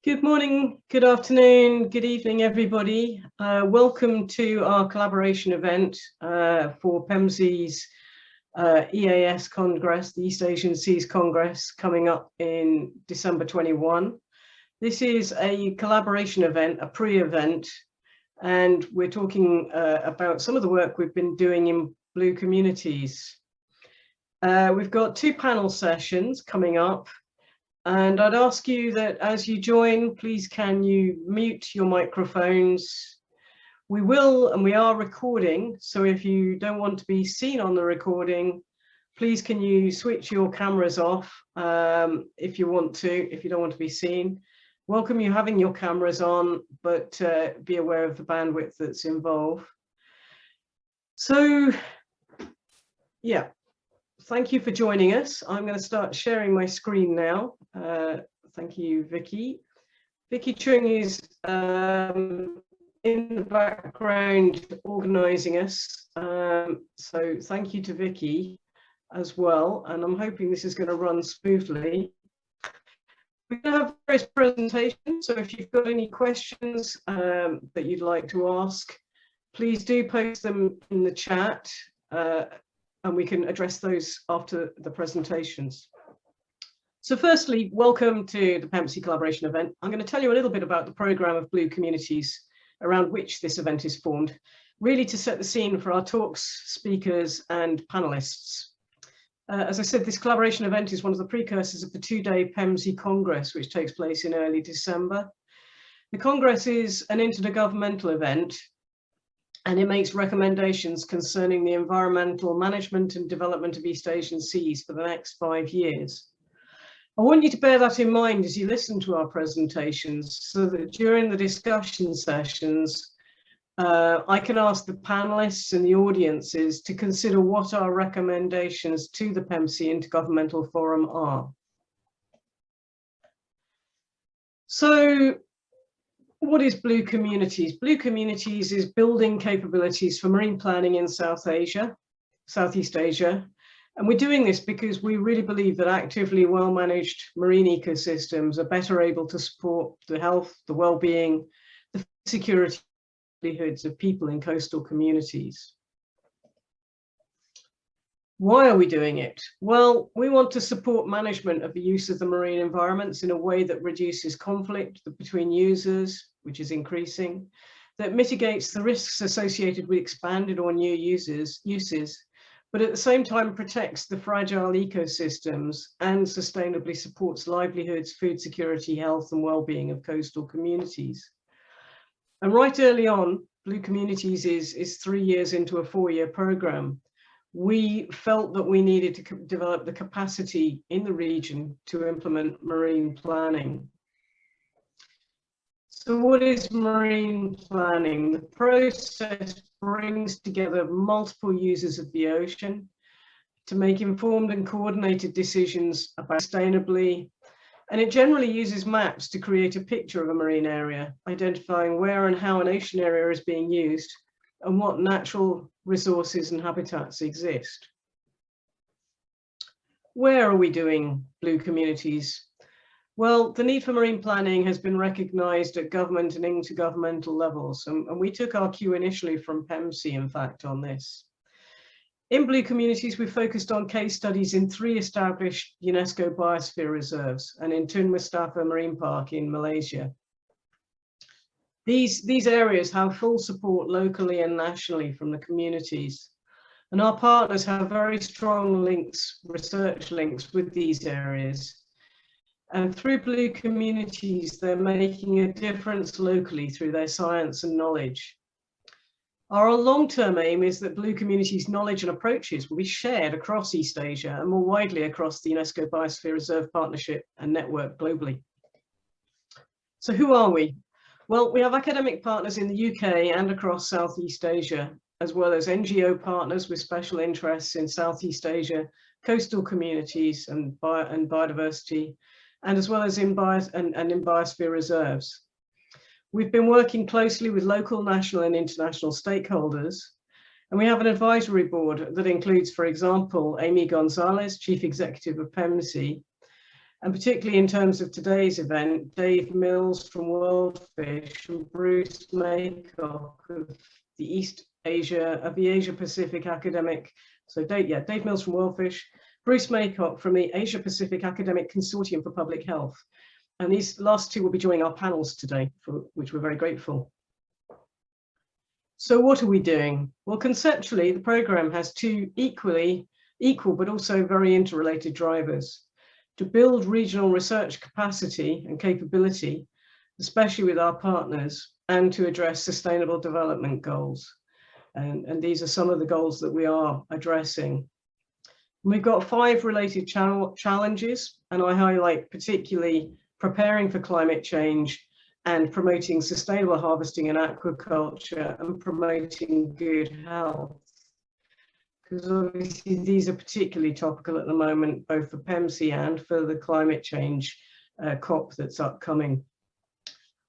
Good morning, good afternoon, good evening, everybody. Welcome to our collaboration event for PEMSI's EAS Congress, the East Asian Seas Congress, coming up in December 21. This is a collaboration event, a pre-event, and we're talking about some of the work we've been doing in Blue Communities. We've got two panel sessions coming up. And I'd ask you that as you join, please can you mute your microphones. We will and we are recording, so if you don't want to be seen on the recording, please can you switch your cameras off if you want to, if you don't want to be seen. Welcome you having your cameras on, but be aware of the bandwidth that's involved. So, yeah. Thank you for joining us. I'm going to start sharing my screen now. Thank you, Vicky. Vicky Chung is in the background organising us. So thank you to Vicky as well. And I'm hoping this is going to run smoothly. We're going to have various presentations. So if you've got any questions that you'd like to ask, please do post them in the chat. And we can address those after the presentations. So firstly, welcome to the PEMSI collaboration event. I'm going to tell you a little bit about the programme of Blue Communities around which this event is formed, really to set the scene for our talks, speakers and panellists. As I said, this collaboration event is one of the precursors of the two-day PEMSI Congress, which takes place in early December. The Congress is an intergovernmental event, and it makes recommendations concerning the environmental management and development of East Asian seas for the next 5 years. I want you to bear that in mind as you listen to our presentations, so that during the discussion sessions, I can ask the panelists and the audiences to consider what our recommendations to the PEMSI Intergovernmental Forum are. So, what is Blue Communities? Blue Communities is building capabilities for marine planning in Southeast Asia. And we're doing this because we really believe that actively well-managed marine ecosystems are better able to support the health, the well-being, the security and livelihoods of people in coastal communities. Why are we doing it? Well, we want to support management of the use of the marine environments in a way that reduces conflict between users, which is increasing, that mitigates the risks associated with expanded or new uses, but at the same time protects the fragile ecosystems and sustainably supports livelihoods, food security, health and well-being of coastal communities. And right early on, Blue Communities is 3 years into a 4-year programme. We felt that we needed to develop the capacity in the region to implement marine planning. So what is marine planning? The process brings together multiple users of the ocean to make informed and coordinated decisions about sustainably, and it generally uses maps to create a picture of a marine area, identifying where and how an ocean area is being used and what natural resources and habitats exist. Where are we doing Blue Communities? Well, the need for marine planning has been recognised at government and intergovernmental levels, and we took our cue initially from PEMSI, in fact, on this. In Blue Communities, we focused on case studies in 3 established UNESCO Biosphere Reserves and in Tun Mustafa Marine Park in Malaysia. These areas have full support locally and nationally from the communities, and our partners have very strong links, research links with these areas. And through Blue Communities, they're making a difference locally through their science and knowledge. Our long-term aim is that Blue Communities' knowledge and approaches will be shared across East Asia and more widely across the UNESCO Biosphere Reserve Partnership and Network globally. So who are we? Well, we have academic partners in the UK and across Southeast Asia, as well as NGO partners with special interests in Southeast Asia, coastal communities and biodiversity, and as well as in biosphere reserves. We've been working closely with local, national and international stakeholders, and we have an advisory board that includes, for example, Amy Gonzalez, Chief Executive of PEMSI, And particularly in terms of today's event, Dave Mills from WorldFish and Bruce Maycock of the Asia Pacific Academic. So Dave Mills from WorldFish, Bruce Maycock from the Asia Pacific Academic Consortium for Public Health. And these last two will be joining our panels today, for which we're very grateful. So what are we doing? Well, conceptually, the program has two equal but also very interrelated drivers: to build regional research capacity and capability, especially with our partners, and to address sustainable development goals. And these are some of the goals that we are addressing. We've got 5 related challenges, and I highlight particularly preparing for climate change and promoting sustainable harvesting in aquaculture and promoting good health. Because obviously these are particularly topical at the moment, both for PEMC and for the climate change COP that's upcoming.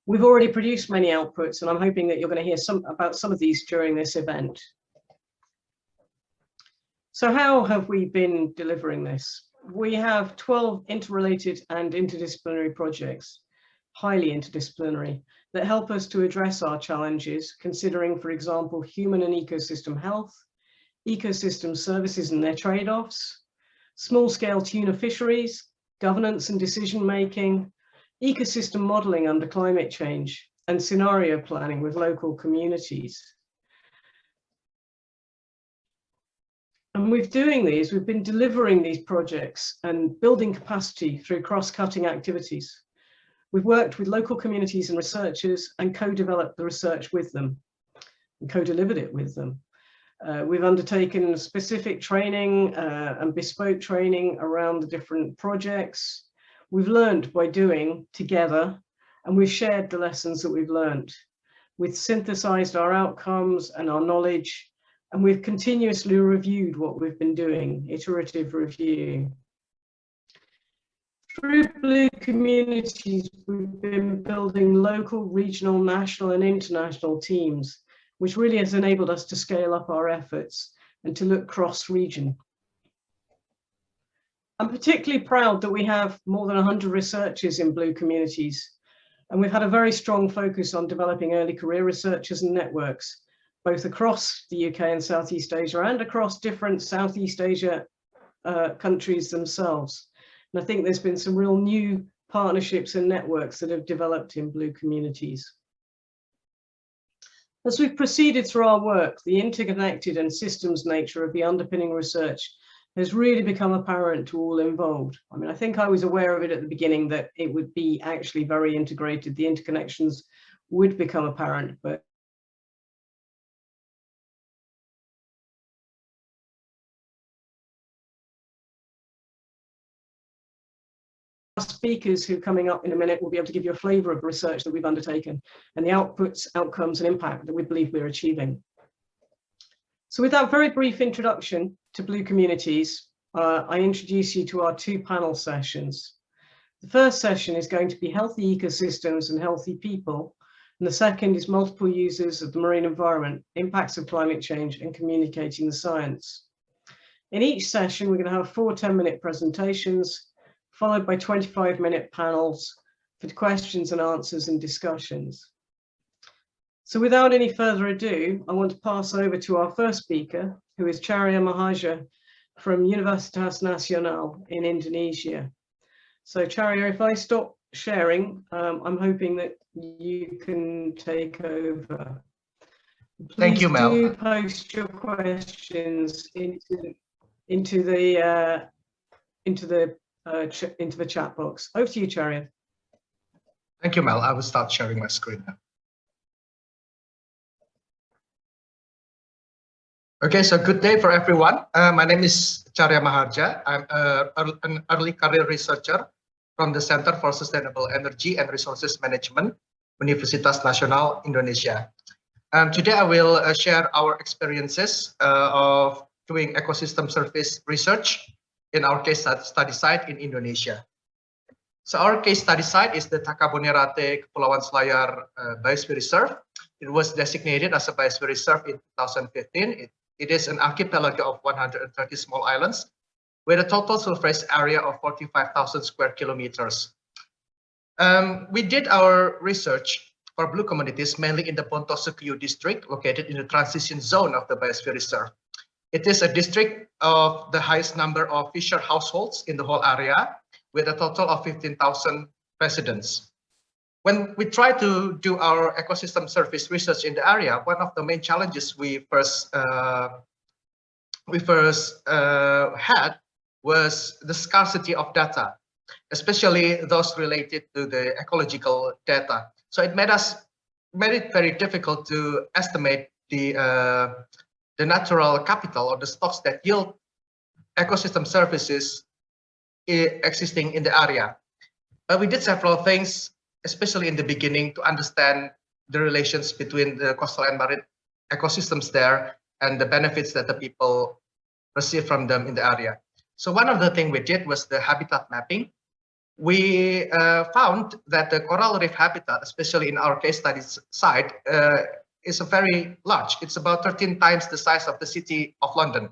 We've already produced many outputs, and I'm hoping that you're going to hear about some of these during this event. So how have we been delivering this? We have 12 interrelated and interdisciplinary projects, highly interdisciplinary, that help us to address our challenges, considering, for example, human and ecosystem health, ecosystem services and their trade-offs, small-scale tuna fisheries, governance and decision-making, ecosystem modeling under climate change, and scenario planning with local communities. And we've been delivering these projects and building capacity through cross-cutting activities. We've worked with local communities and researchers and co-developed the research with them and co-delivered it with them. We've undertaken specific training and bespoke training around the different projects. We've learned by doing together, and we've shared the lessons that we've learned. We've synthesized our outcomes and our knowledge, and we've continuously reviewed what we've been doing, iterative review. Through Blue Communities, we've been building local, regional, national, and international teams, which really has enabled us to scale up our efforts and to look cross-region. I'm particularly proud that we have more than 100 researchers in Blue Communities, and we've had a very strong focus on developing early career researchers and networks, both across the UK and Southeast Asia and across different Southeast Asia countries themselves. And I think there's been some real new partnerships and networks that have developed in Blue Communities. As we've proceeded through our work, the interconnected and systems nature of the underpinning research has really become apparent to all involved. I mean, I think I was aware of it at the beginning that it would be actually very integrated. The interconnections would become apparent, but speakers who are coming up in a minute will be able to give you a flavour of the research that we've undertaken and the outputs, outcomes and impact that we believe we're achieving. So with that very brief introduction to Blue Communities, I introduce you to our 2 panel sessions. The first session is going to be healthy ecosystems and healthy people, and the second is multiple users of the marine environment, impacts of climate change and communicating the science. In each session, we're going to have 4 10-minute presentations, followed by 25-minute panels for questions and answers and discussions. So without any further ado, I want to pass over to our first speaker, who is Charya Mahaja from Universitas Nasional in Indonesia. So Charya, if I stop sharing, I'm hoping that you can take over. Please Thank you, Mel. do post your questions into the chat box. Over to you, Charya. Thank you, Mel. I will start sharing my screen now. Okay, so good day for everyone. My name is Charya Maharja. I'm an early career researcher from the Center for Sustainable Energy and Resources Management, Universitas Nasional, Indonesia. Today I will share our experiences of doing ecosystem service research in our case study site in Indonesia. So our case study site is the Takabonerate Kepulauan Selayar Biosphere Reserve. It was designated as a Biosphere Reserve in 2015. It is an archipelago of 130 small islands with a total surface area of 45,000 square kilometers. We did our research for blue communities mainly in the Bontosukuyu district, located in the transition zone of the Biosphere Reserve. It is a district of the highest number of fisher households in the whole area, with a total of 15,000 residents. When we try to do our ecosystem service research in the area, one of the main challenges we first had was the scarcity of data, especially those related to the ecological data. So it made it very difficult to estimate the natural capital or the stocks that yield ecosystem services existing in the area. But we did several things, especially in the beginning, to understand the relations between the coastal and marine ecosystems there and the benefits that the people receive from them in the area. So one of the things we did was the habitat mapping. We found that the coral reef habitat, especially in our case study site, is very large. It's about 13 times the size of the city of London.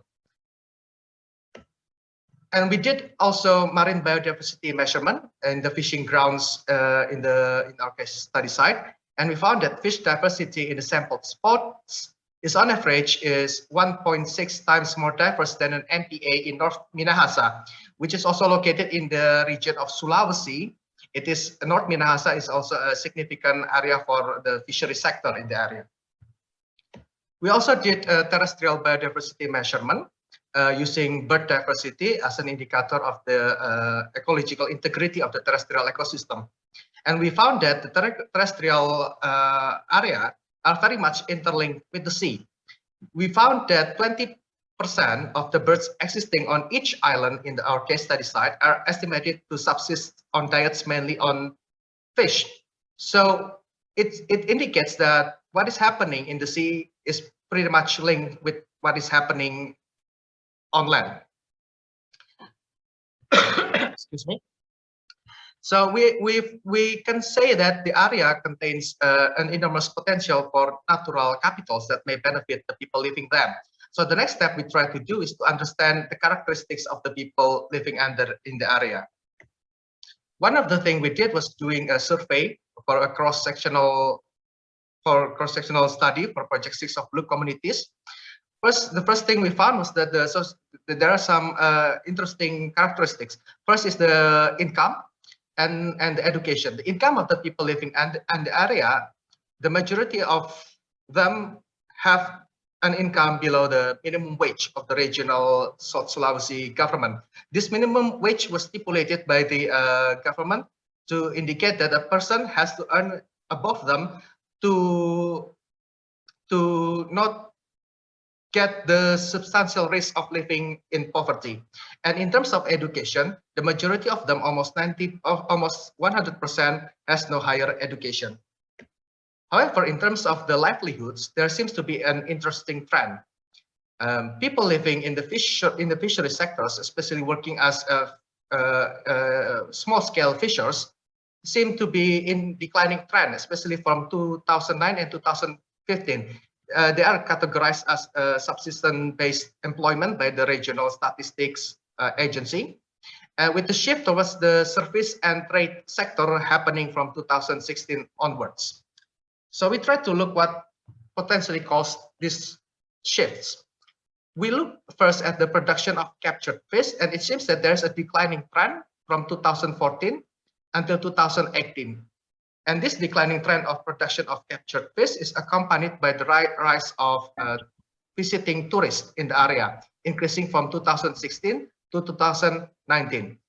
And we did also marine biodiversity measurement in the fishing grounds in our case study site. And we found that fish diversity in the sampled spots is on average is 1.6 times more diverse than an MPA in North Minahasa, which is also located in the region of Sulawesi. North Minahasa is also a significant area for the fishery sector in the area. We also did a terrestrial biodiversity measurement using bird diversity as an indicator of the ecological integrity of the terrestrial ecosystem. And we found that the terrestrial area are very much interlinked with the sea. We found that 20% of the birds existing on each island in our case study site are estimated to subsist on diets mainly on fish. So it indicates that what is happening in the sea is pretty much linked with what is happening on land. Excuse me. So we can say that the area contains an enormous potential for natural capitals that may benefit the people living there. So the next step we try to do is to understand the characteristics of the people living in the area. One of the things we did was doing a survey for a cross-sectional study for Project 6 of Blue Communities. The first thing we found was that there are some interesting characteristics. First is the income and the education. The income of the people living in the area, the majority of them have an income below the minimum wage of the regional South Sulawesi government. This minimum wage was stipulated by the government to indicate that a person has to earn above them to not get the substantial risk of living in poverty. And in terms of education, the majority of them, almost 100%, has no higher education. However, in terms of the livelihoods, there seems to be an interesting trend. People living in the fishery sectors, especially working as small-scale fishers, seem to be in declining trend, especially from 2009 and 2015. They are categorized as subsistence-based employment by the Regional Statistics Agency, with the shift towards the service and trade sector happening from 2016 onwards. So we try to look what potentially caused these shifts. We look first at the production of captured fish, and it seems that there's a declining trend from 2014 until 2018. And this declining trend of production of captured fish is accompanied by the rise of visiting tourists in the area, increasing from 2016 to 2019.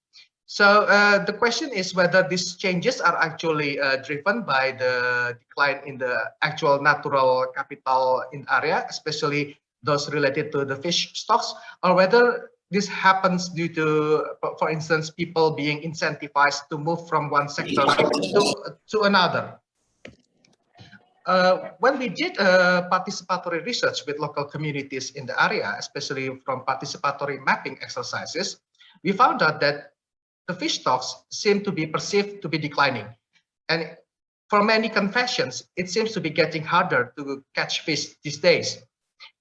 So the question is whether these changes are actually driven by the decline in the actual natural capital in the area, especially those related to the fish stocks, or whether this happens due to, for instance, people being incentivized to move from one sector to another. When we did participatory research with local communities in the area, especially from participatory mapping exercises, we found out that the fish stocks seem to be perceived to be declining. And for many confessions, it seems to be getting harder to catch fish these days.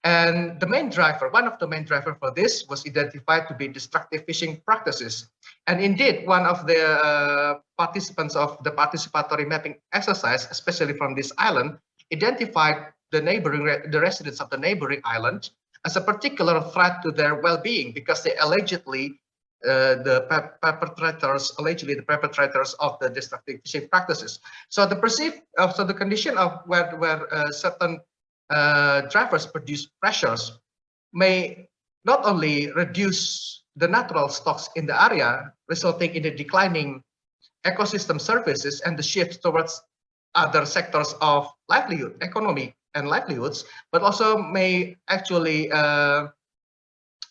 And the main driver, one of the main drivers for this was identified to be destructive fishing practices. And indeed, one of the participants of the participatory mapping exercise, especially from this island, identified the residents of the neighboring island as a particular threat to their well-being, because they allegedly the perpetrators of the destructive fishing practices. So the condition of where certain drivers produce pressures may not only reduce the natural stocks in the area, resulting in the declining ecosystem services and the shift towards other sectors of livelihood, economy and livelihoods, but also may actually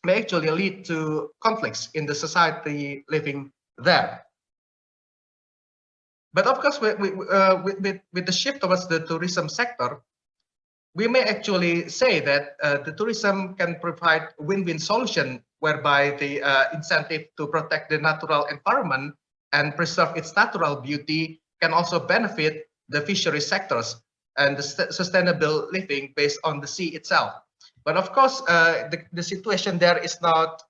lead to conflicts in the society living there. But of course, with the shift towards the tourism sector, we may actually say that the tourism can provide a win-win solution, whereby the incentive to protect the natural environment and preserve its natural beauty can also benefit the fishery sectors and the sustainable living based on the sea itself. But of course, the situation there is not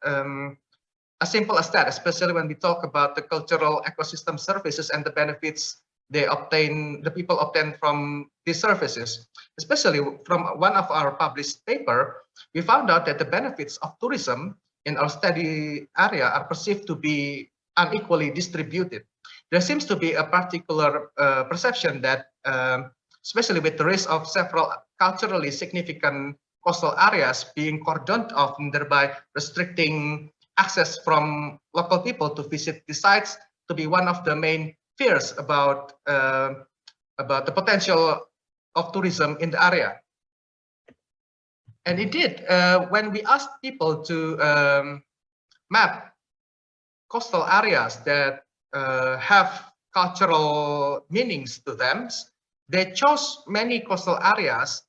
as simple as that, especially when we talk about the cultural ecosystem services and the benefits the people obtain from these services. Especially from one of our published paper, we found out that the benefits of tourism in our study area are perceived to be unequally distributed. There seems to be a particular perception that, especially with the risk of several culturally significant coastal areas being cordoned off, and thereby restricting access from local people to visit the sites, to be one of the main fears about the potential of tourism in the area. And indeed, when we asked people to map coastal areas that have cultural meanings to them, they chose many coastal areas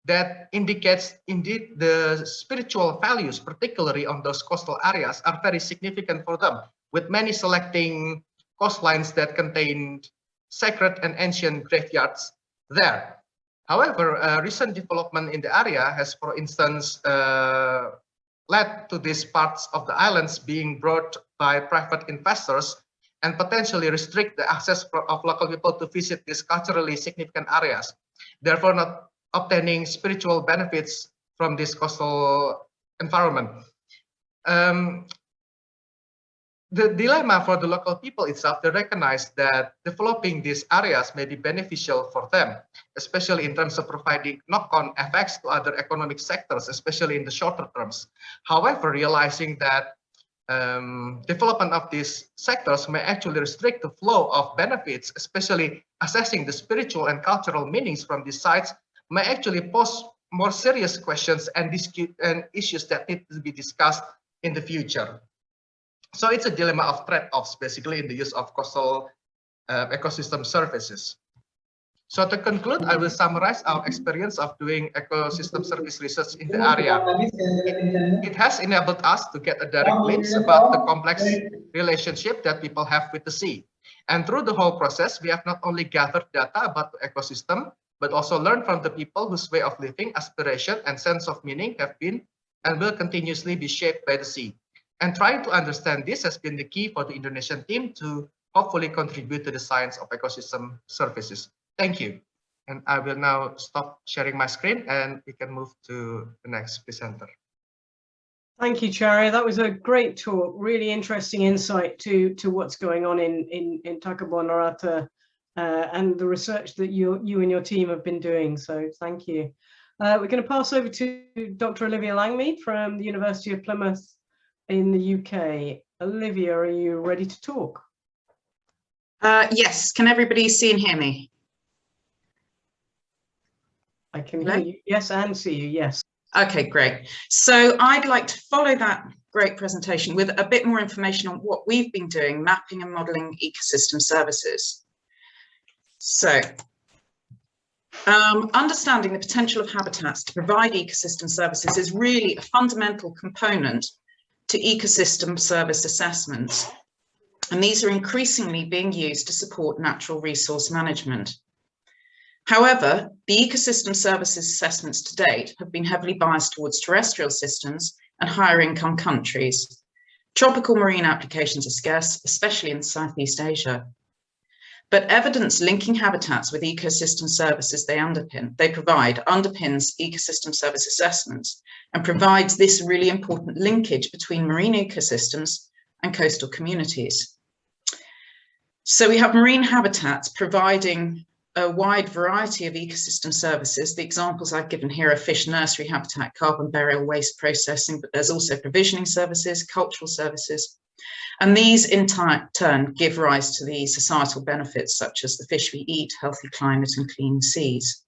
that indicates indeed the spiritual values, particularly on those coastal areas, are very significant for them, with many selecting coastlines that contain sacred and ancient graveyards there. However, recent development in the area has, for instance, led to these parts of the islands being brought by private investors and potentially restrict the access of local people to visit these culturally significant areas, therefore not obtaining spiritual benefits from this coastal environment. The dilemma for the local people itself, they recognize that developing these areas may be beneficial for them, especially in terms of providing knock-on effects to other economic sectors, especially in the shorter terms. However, realizing that development of these sectors may actually restrict the flow of benefits, especially assessing the spiritual and cultural meanings from these sites, may actually pose more serious questions and issues that need to be discussed in the future. So it's a dilemma of trade-offs, basically, in the use of coastal ecosystem services. So to conclude, I will summarize our experience of doing ecosystem service research in the area. It has enabled us to get a direct glimpse about the complex relationship that people have with the sea. And through the whole process, we have not only gathered data about the ecosystem, but also learned from the people whose way of living, aspiration, and sense of meaning have been and will continuously be shaped by the sea. And trying to understand this has been the key for the Indonesian team to hopefully contribute to the science of ecosystem services. Thank you. And I will now stop sharing my screen and we can move to the next presenter. Thank you, Charya. That was a great talk, really interesting insight to what's going on in Tacubon Narata and the research that you and your team have been doing. So thank you. We're going to pass over to Dr. Olivia Langmey from the University of Plymouth in the UK. Olivia, are you ready to talk? Yes, can everybody see and hear me? I can hear you, yes, and see you, yes. Okay, great. So I'd like to follow that great presentation with a bit more information on what we've been doing, mapping and modeling ecosystem services. So, understanding the potential of habitats to provide ecosystem services is really a fundamental component to ecosystem service assessments, and these are increasingly being used to support natural resource management. However, the ecosystem services assessments to date have been heavily biased towards terrestrial systems and higher income countries. Tropical marine applications are scarce, especially in Southeast Asia. But evidence linking habitats with ecosystem services they provide underpins ecosystem service assessments and provides this really important linkage between marine ecosystems and coastal communities. So we have marine habitats providing a wide variety of ecosystem services. The examples I've given here are fish nursery habitat, carbon burial, waste processing, but there's also provisioning services, cultural services. And these in turn give rise to the societal benefits such as the fish we eat, healthy climate and clean seas.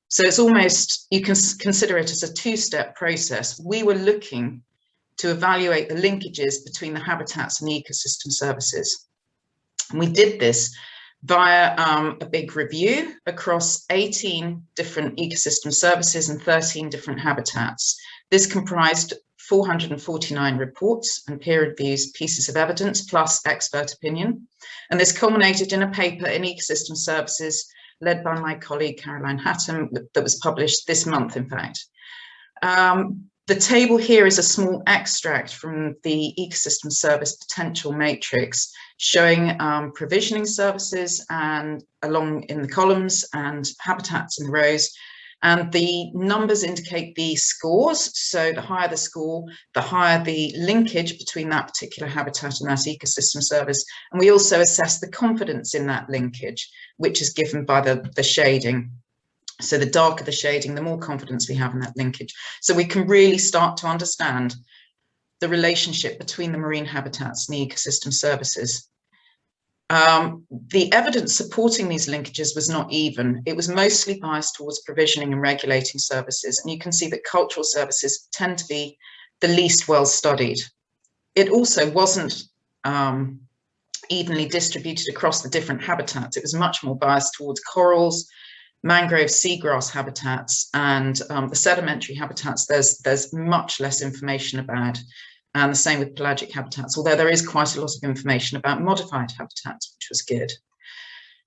So it's almost, you can consider it as a two-step process. We were looking to evaluate the linkages between the habitats and the ecosystem services. And we did this via a big review across 18 different ecosystem services and 13 different habitats. This comprised 449 reports and peer reviews, pieces of evidence, plus expert opinion. And this culminated in a paper in Ecosystem Services led by my colleague Caroline Hatton that was published this month, in fact. The table here is a small extract from the Ecosystem Service Potential Matrix showing provisioning services and along in the columns and habitats in the rows. And the numbers indicate the scores. So the higher the score, the higher the linkage between that particular habitat and that ecosystem service. And we also assess the confidence in that linkage, which is given by the shading. So the darker the shading, the more confidence we have in that linkage. So we can really start to understand the relationship between the marine habitats and the ecosystem services. The evidence supporting these linkages was not even. It was mostly biased towards provisioning and regulating services. And you can see that cultural services tend to be the least well studied. It also wasn't evenly distributed across the different habitats. It was much more biased towards corals, mangrove seagrass habitats, and the sedimentary habitats there's much less information about. And the same with pelagic habitats, although there is quite a lot of information about modified habitats, which was good.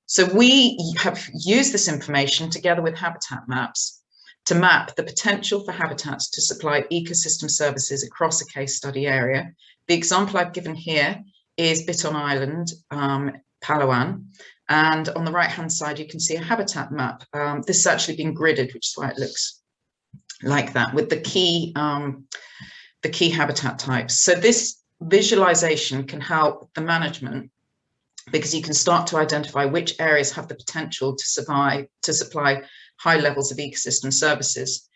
So we have used this information together with habitat maps to map the potential for habitats to supply ecosystem services across a case study area. The example I've given here is Biton Island, Palawan, and on the right-hand side, you can see a habitat map. This has actually been gridded, which is why it looks like that, with the key habitat types. So this visualization can help the management because you can start to identify which areas have the potential to supply high levels of ecosystem services.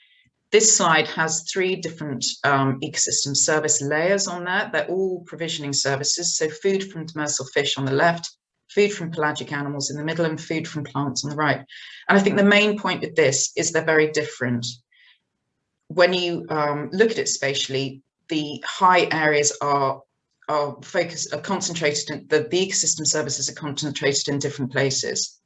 This slide has 3 different ecosystem service layers on there. They're all provisioning services. So food from demersal fish on the left, food from pelagic animals in the middle, and food from plants on the right. And I think the main point with this is they're very different. When you look at it spatially, the high areas are concentrated in the ecosystem services are concentrated in different places.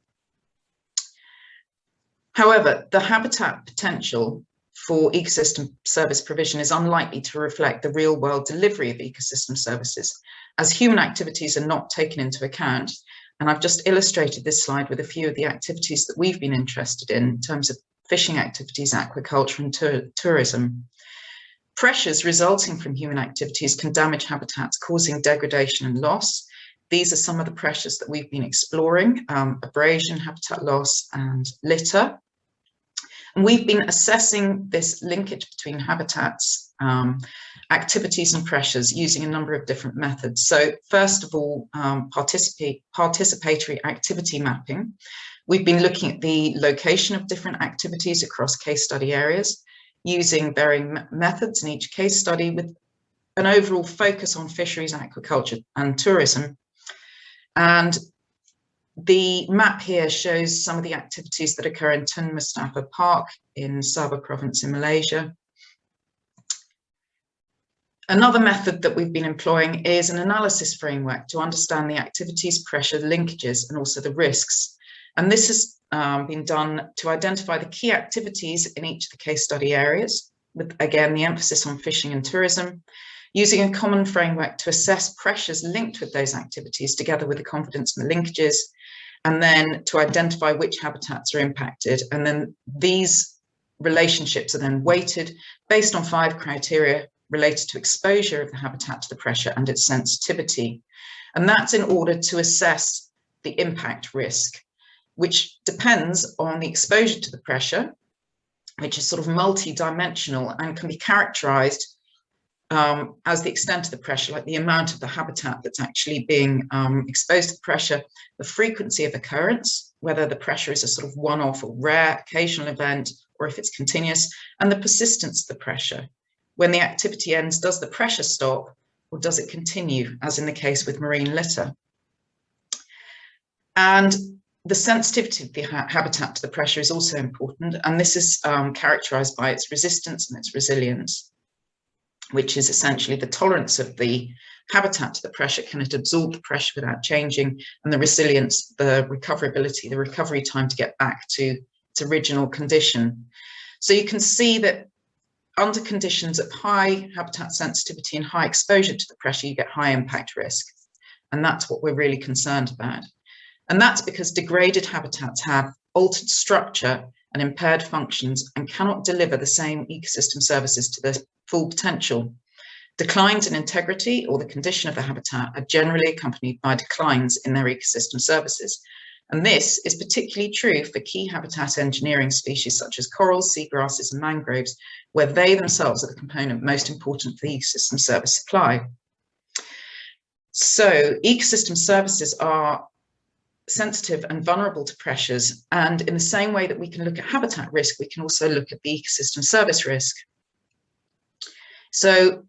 However, the habitat potential for ecosystem service provision is unlikely to reflect the real world delivery of ecosystem services, as human activities are not taken into account. And I've just illustrated this slide with a few of the activities that we've been interested in terms of fishing activities, aquaculture and tourism. Pressures resulting from human activities can damage habitats, causing degradation and loss. These are some of the pressures that we've been exploring: abrasion, habitat loss, and litter. And we've been assessing this linkage between habitats, activities and pressures using a number of different methods. So first of all, participatory activity mapping. We've been looking at the location of different activities across case study areas, using varying methods in each case study with an overall focus on fisheries, aquaculture and tourism. And the map here shows some of the activities that occur in Tun Mustafa Park in Sabah province in Malaysia. Another method that we've been employing is an analysis framework to understand the activities, pressure, linkages, and also the risks. And this has been done to identify the key activities in each of the case study areas, with again the emphasis on fishing and tourism, using a common framework to assess pressures linked with those activities together with the confidence and the linkages, and then to identify which habitats are impacted. And then these relationships are then weighted based on 5 criteria related to exposure of the habitat to the pressure and its sensitivity. And that's in order to assess the impact risk, which depends on the exposure to the pressure, which is sort of multi-dimensional and can be characterized as the extent of the pressure, like the amount of the habitat that's actually being exposed to the pressure, the frequency of occurrence, whether the pressure is a sort of one-off or rare occasional event, or if it's continuous, and the persistence of the pressure. When the activity ends, does the pressure stop or does it continue, as in the case with marine litter? And the sensitivity of the habitat to the pressure is also important, and this is characterized by its resistance and its resilience, which is essentially the tolerance of the habitat to the pressure. Can it absorb the pressure without changing? And the resilience, the recoverability, the recovery time to get back to its original condition. So you can see that under conditions of high habitat sensitivity and high exposure to the pressure, you get high impact risk. And that's what we're really concerned about. And that's because degraded habitats have altered structure and impaired functions and cannot deliver the same ecosystem services to their full potential. Declines in integrity or the condition of the habitat are generally accompanied by declines in their ecosystem services. And this is particularly true for key habitat engineering species such as corals, seagrasses, and mangroves, where they themselves are the component most important for the ecosystem service supply. So ecosystem services are sensitive and vulnerable to pressures. And in the same way that we can look at habitat risk, we can also look at the ecosystem service risk. So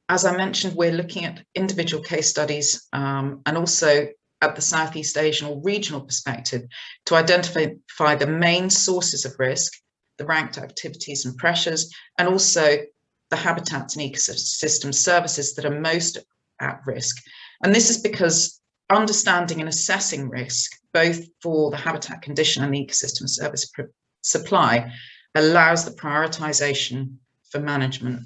as I mentioned, we're looking at individual case studies and also at the Southeast Asian or regional perspective to identify the main sources of risk, the ranked activities and pressures, and also the habitats and ecosystem services that are most at risk. And this is because understanding and assessing risk, both for the habitat condition and the ecosystem service supply, allows the prioritization for management.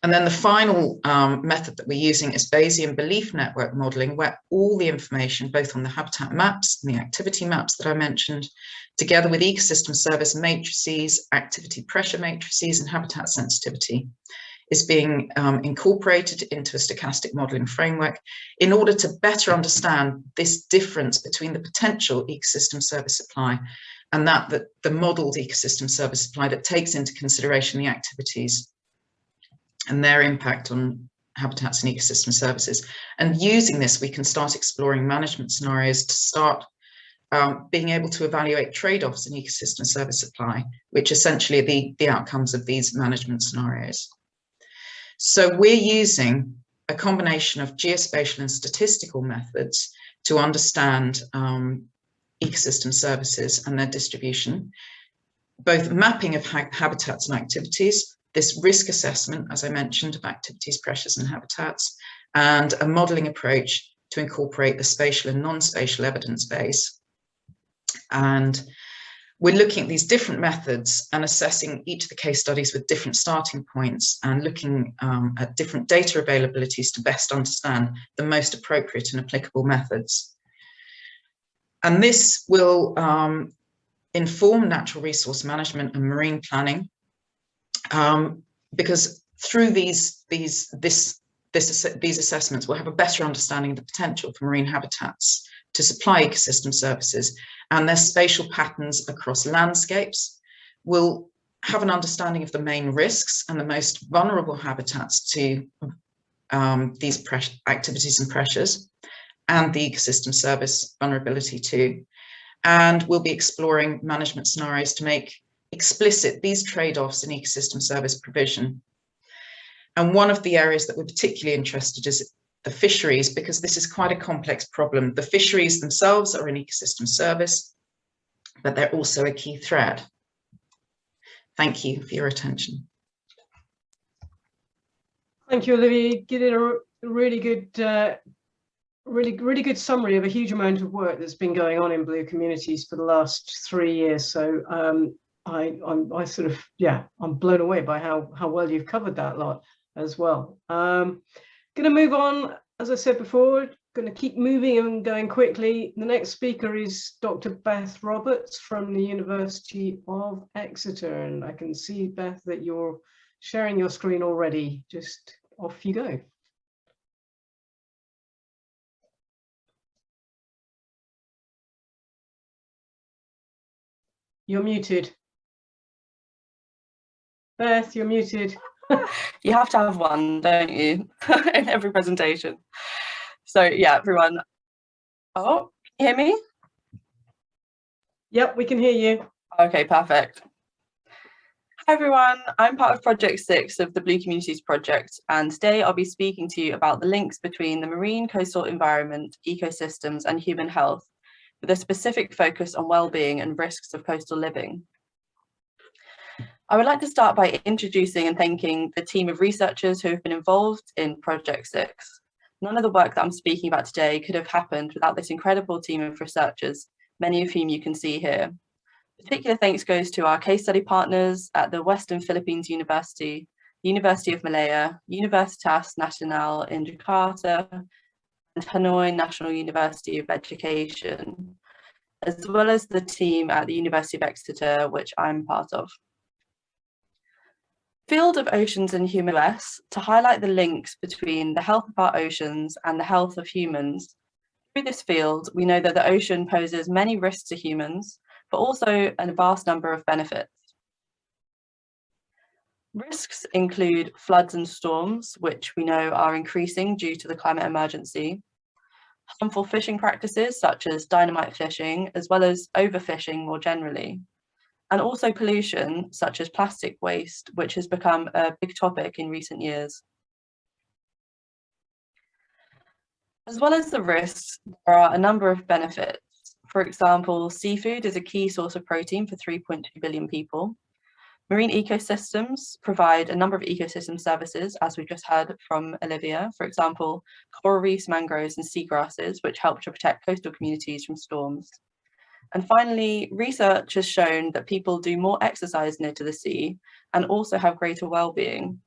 And then the final method that we're using is Bayesian belief network modeling, where all the information, both on the habitat maps and the activity maps that I mentioned, together with ecosystem service matrices, activity pressure matrices, and habitat sensitivity, is being incorporated into a stochastic modeling framework in order to better understand this difference between the potential ecosystem service supply and the modeled ecosystem service supply that takes into consideration the activities and their impact on habitats and ecosystem services. And using this, we can start exploring management scenarios to start being able to evaluate trade-offs in ecosystem service supply, which essentially are the outcomes of these management scenarios. So we're using a combination of geospatial and statistical methods to understand ecosystem services and their distribution, both mapping of habitats and activities, this risk assessment, as I mentioned, of activities, pressures, and habitats, and a modelling approach to incorporate the spatial and non-spatial evidence base. And we're looking at these different methods and assessing each of the case studies with different starting points and looking at different data availabilities to best understand the most appropriate and applicable methods. And this will inform natural resource management and marine planning, because through these assessments, we'll have a better understanding of the potential for marine habitats to supply ecosystem services and their spatial patterns across landscapes. We'll have an understanding of the main risks and the most vulnerable habitats to these activities and pressures, and the ecosystem service vulnerability too. And we'll be exploring management scenarios to make explicit these trade-offs in ecosystem service provision. And one of the areas that we're particularly interested in is the fisheries, because this is quite a complex problem. The fisheries themselves are an ecosystem service, but they're also a key threat. Thank you for your attention. Thank you, Olivia. You did a really good, really good summary of a huge amount of work that's been going on in Blue Communities for the last 3 years. So I sort of, yeah, I'm blown away by how well you've covered that lot as well. Going to move on, as I said before, going to keep moving and going quickly. The next speaker is Dr. Beth Roberts from the University of Exeter. And I can see, Beth, that you're sharing your screen already. Just off you go. You're muted. Beth, you're muted. You have to have one, don't you, in every presentation. So yeah, everyone. Oh, can you hear me? Yep, we can hear you. Okay, perfect. Hi everyone, I'm part of Project 6 of the Blue Communities project, and today I'll be speaking to you about the links between the marine coastal environment, ecosystems and human health, with a specific focus on well-being and risks of coastal living. I would like to start by introducing and thanking the team of researchers who have been involved in Project 6. None of the work that I'm speaking about today could have happened without this incredible team of researchers, many of whom you can see here. Particular thanks goes to our case study partners at the Western Philippines University, University of Malaya, Universitas Nasional in Jakarta, and Hanoi National University of Education, as well as the team at the University of Exeter, which I'm part of. Field of Oceans and Human US to highlight the links between the health of our oceans and the health of humans. Through this field, we know that the ocean poses many risks to humans, but also a vast number of benefits. Risks include floods and storms, which we know are increasing due to the climate emergency, harmful fishing practices such as dynamite fishing, as well as overfishing more generally, and also pollution such as plastic waste, which has become a big topic in recent years. As well as the risks, there are a number of benefits. For example, seafood is a key source of protein for 3.2 billion people. Marine ecosystems provide a number of ecosystem services, as we just heard from Olivia. For example, coral reefs, mangroves, and seagrasses, which help to protect coastal communities from storms. And finally, research has shown that people do more exercise near to the sea and also have greater well-being.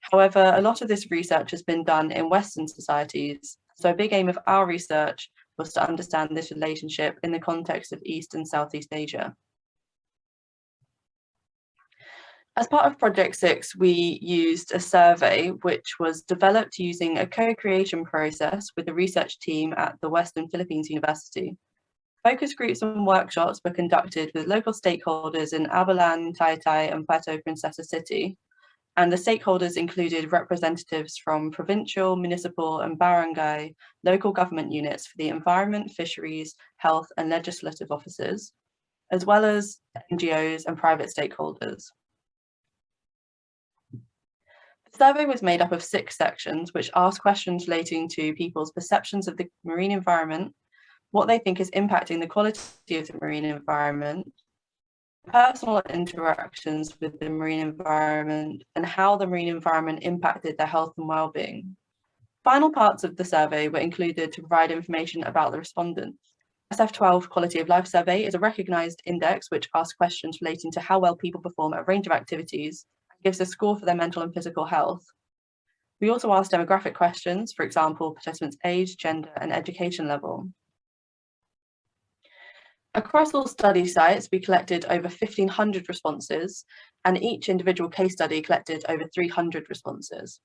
However, a lot of this research has been done in Western societies. So a big aim of our research was to understand this relationship in the context of East and Southeast Asia. As part of Project 6, we used a survey which was developed using a co-creation process with the research team at the Western Philippines University. Focus groups and workshops were conducted with local stakeholders in Abalan, Taytay, and Puerto Princesa City. And the stakeholders included representatives from provincial, municipal, and barangay local government units for the environment, fisheries, health, and legislative offices, as well as NGOs and private stakeholders. The survey was made up of 6 sections, which asked questions relating to people's perceptions of the marine environment, what they think is impacting the quality of the marine environment, personal interactions with the marine environment, and how the marine environment impacted their health and well-being. Final parts of the survey were included to provide information about the respondents. SF12 Quality of Life Survey is a recognised index which asks questions relating to how well people perform at a range of activities and gives a score for their mental and physical health. We also asked demographic questions, for example, participants' age, gender, and education level. Across all study sites, we collected over 1,500 responses, and each individual case study collected over 300 responses.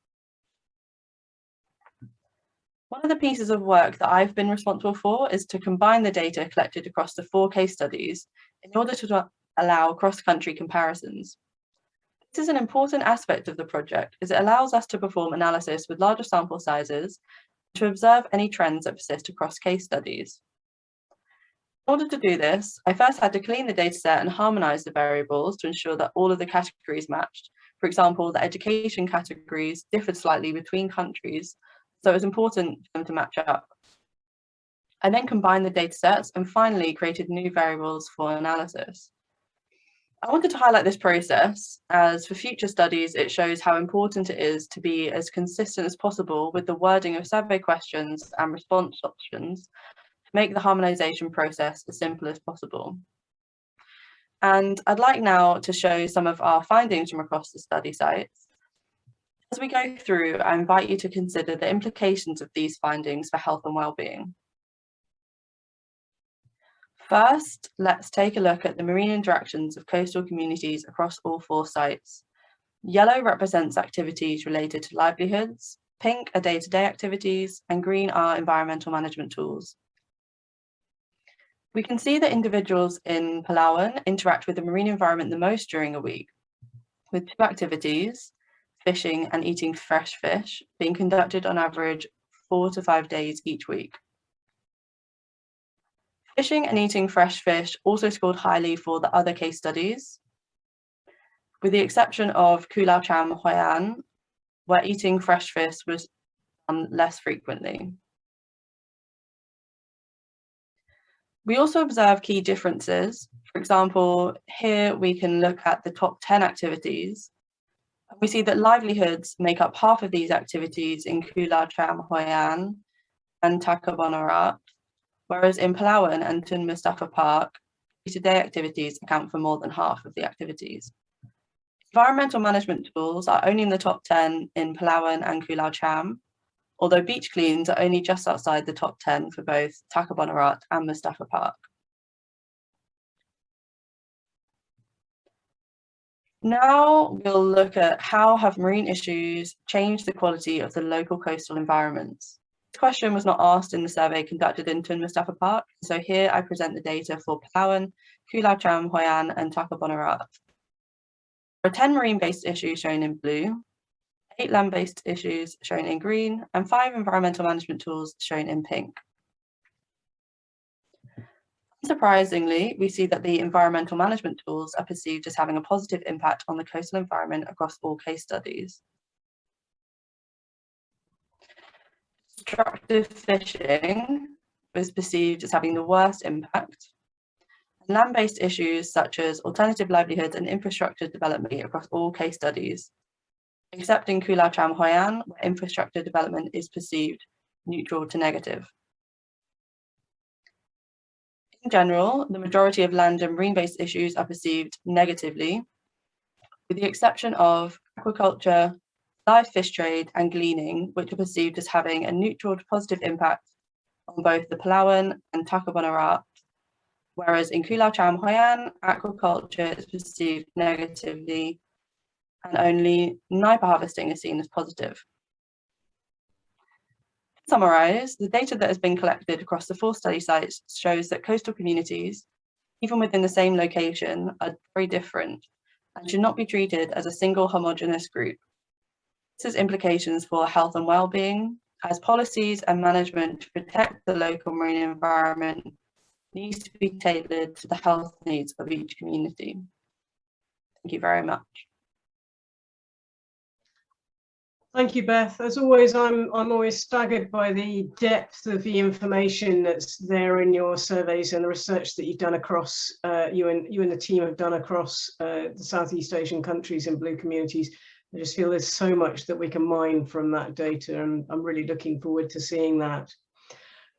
One of the pieces of work that I've been responsible for is to combine the data collected across the 4 case studies in order to allow cross-country comparisons. This is an important aspect of the project as it allows us to perform analysis with larger sample sizes to observe any trends that persist across case studies. In order to do this, I first had to clean the dataset and harmonise the variables to ensure that all of the categories matched. For example, the education categories differed slightly between countries, so it was important for them to match up. I then combined the datasets and finally created new variables for analysis. I wanted to highlight this process as for future studies, it shows how important it is to be as consistent as possible with the wording of survey questions and response options, make the harmonisation process as simple as possible. And I'd like now to show some of our findings from across the study sites. As we go through, I invite you to consider the implications of these findings for health and well-being. First, let's take a look at the marine interactions of coastal communities across all 4 sites. Yellow represents activities related to livelihoods, pink are day-to-day activities, and green are environmental management tools. We can see that individuals in Palawan interact with the marine environment the most during a week, with 2 activities, fishing and eating fresh fish, being conducted on average 4 to 5 days each week. Fishing and eating fresh fish also scored highly for the other case studies, with the exception of Pulau Cham Hoi An, where eating fresh fish was done less frequently. We also observe key differences. For example, here we can look at the top 10 activities. We see that livelihoods make up half of these activities in Pulau Cham Hoi An and Takabonarat, whereas in Palawan and Tun Mustafa Park, day-to-day activities account for more than half of the activities. Environmental management tools are only in the top 10 in Palawan and Pulau Cham, although beach cleans are only just outside the top 10 for both Takabonarat and Mustafa Park. Now we'll look at how have marine issues changed the quality of the local coastal environments. This question was not asked in the survey conducted in Tun Mustafa Park, so here I present the data for Palawan, Pulau Cham Hoi An and Takabonarat. There are 10 marine-based issues shown in blue, 8 land-based issues shown in green, and 5 environmental management tools shown in pink. Unsurprisingly, we see that the environmental management tools are perceived as having a positive impact on the coastal environment across all case studies. Destructive fishing was perceived as having the worst impact. Land-based issues such as alternative livelihoods and infrastructure development across all case studies, except in Pulau Cham Hoi An, where infrastructure development is perceived neutral to negative. In general, the majority of land and marine-based issues are perceived negatively, with the exception of aquaculture, live fish trade, and gleaning, which are perceived as having a neutral to positive impact on both the Palawan and Takabonarat, whereas in Pulau Cham Hoi An, aquaculture is perceived negatively, and only Nipa harvesting is seen as positive. To summarize, the data that has been collected across the 4 study sites shows that coastal communities, even within the same location, are very different and should not be treated as a single homogeneous group. This has implications for health and well-being, as policies and management to protect the local marine environment needs to be tailored to the health needs of each community. Thank you very much. Thank you, Beth. As always, I'm always staggered by the depth of the information that's there in your surveys and the research that you've done across, you and the team have done across the Southeast Asian countries and blue communities. I just feel there's so much that we can mine from that data, and I'm really looking forward to seeing that.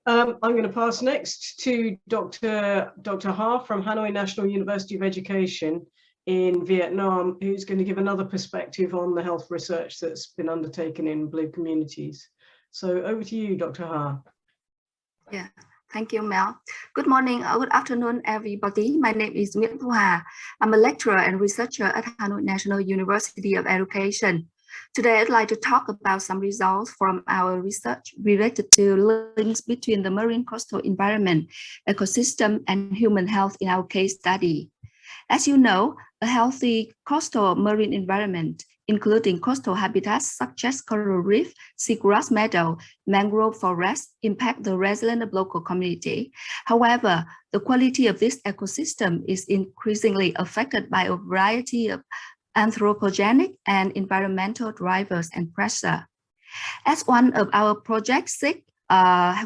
I'm going to pass next to Dr. Ha from Hanoi National University of Education in Vietnam, who's going to give another perspective on the health research that's been undertaken in blue communities. So over to you, Dr. Ha. Yeah, thank you, Mel. Good morning or good afternoon, everybody. My name is Nguyễn Thu Hà. I'm a lecturer and researcher at Hanoi National University of Education. Today, I'd like to talk about some results from our research related to links between the marine coastal environment, ecosystem, and human health in our case study. As you know, a healthy coastal marine environment, including coastal habitats such as coral reef, seagrass meadow, mangrove forest, impact the resilience of local community. However, the quality of this ecosystem is increasingly affected by a variety of anthropogenic and environmental drivers and pressure. As one of our projects seek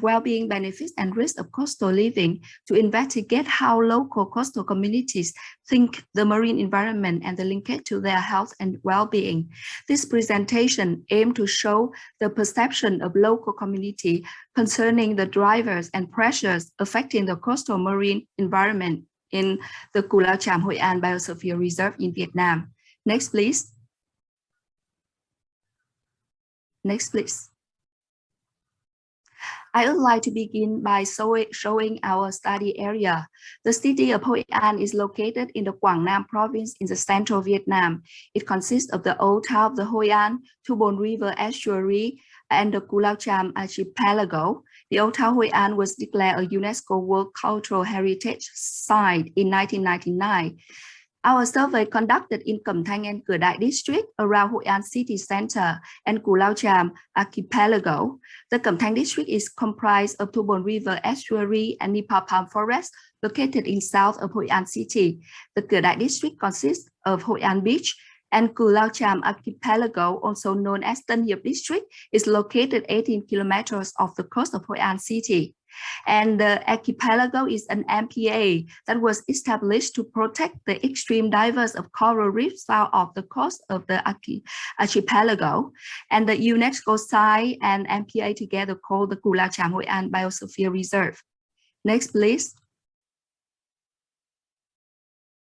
well-being benefits and risks of coastal living to investigate how local coastal communities think the marine environment and the linkage to their health and well-being. This presentation aims to show the perception of local community concerning the drivers and pressures affecting the coastal marine environment in the Pulau Cham Hoi An Biosphere Reserve in Vietnam. Next, please. Next, please. I would like to begin by showing our study area. The city of Hoi An is located in the Quảng Nam province in the central Vietnam. It consists of the old town of the Hoi An, Thu Bồn River estuary, and the Cù Lao Chàm archipelago. The old town Hoi An was declared a UNESCO World Cultural Heritage Site in 1999. Our survey conducted in Cẩm Thanh and Cửa Đại district around Hoi An city center and Cù Lao Chàm archipelago. The Cẩm Thanh district is comprised of Thu Bồn River estuary and Nepal palm forest located in south of Hoi An city. The Cửa Đại district consists of Hoi An beach, and Cù Lao Chàm archipelago, also known as Tân Hiệp district, is located 18 kilometers off the coast of Hoi An city. And the archipelago is an MPA that was established to protect the extreme diverse of coral reefs south of the coast of the archipelago. And the UNESCO site and MPA together called the Cù Lao Chàm Hoi An Biosphere Reserve. Next, please.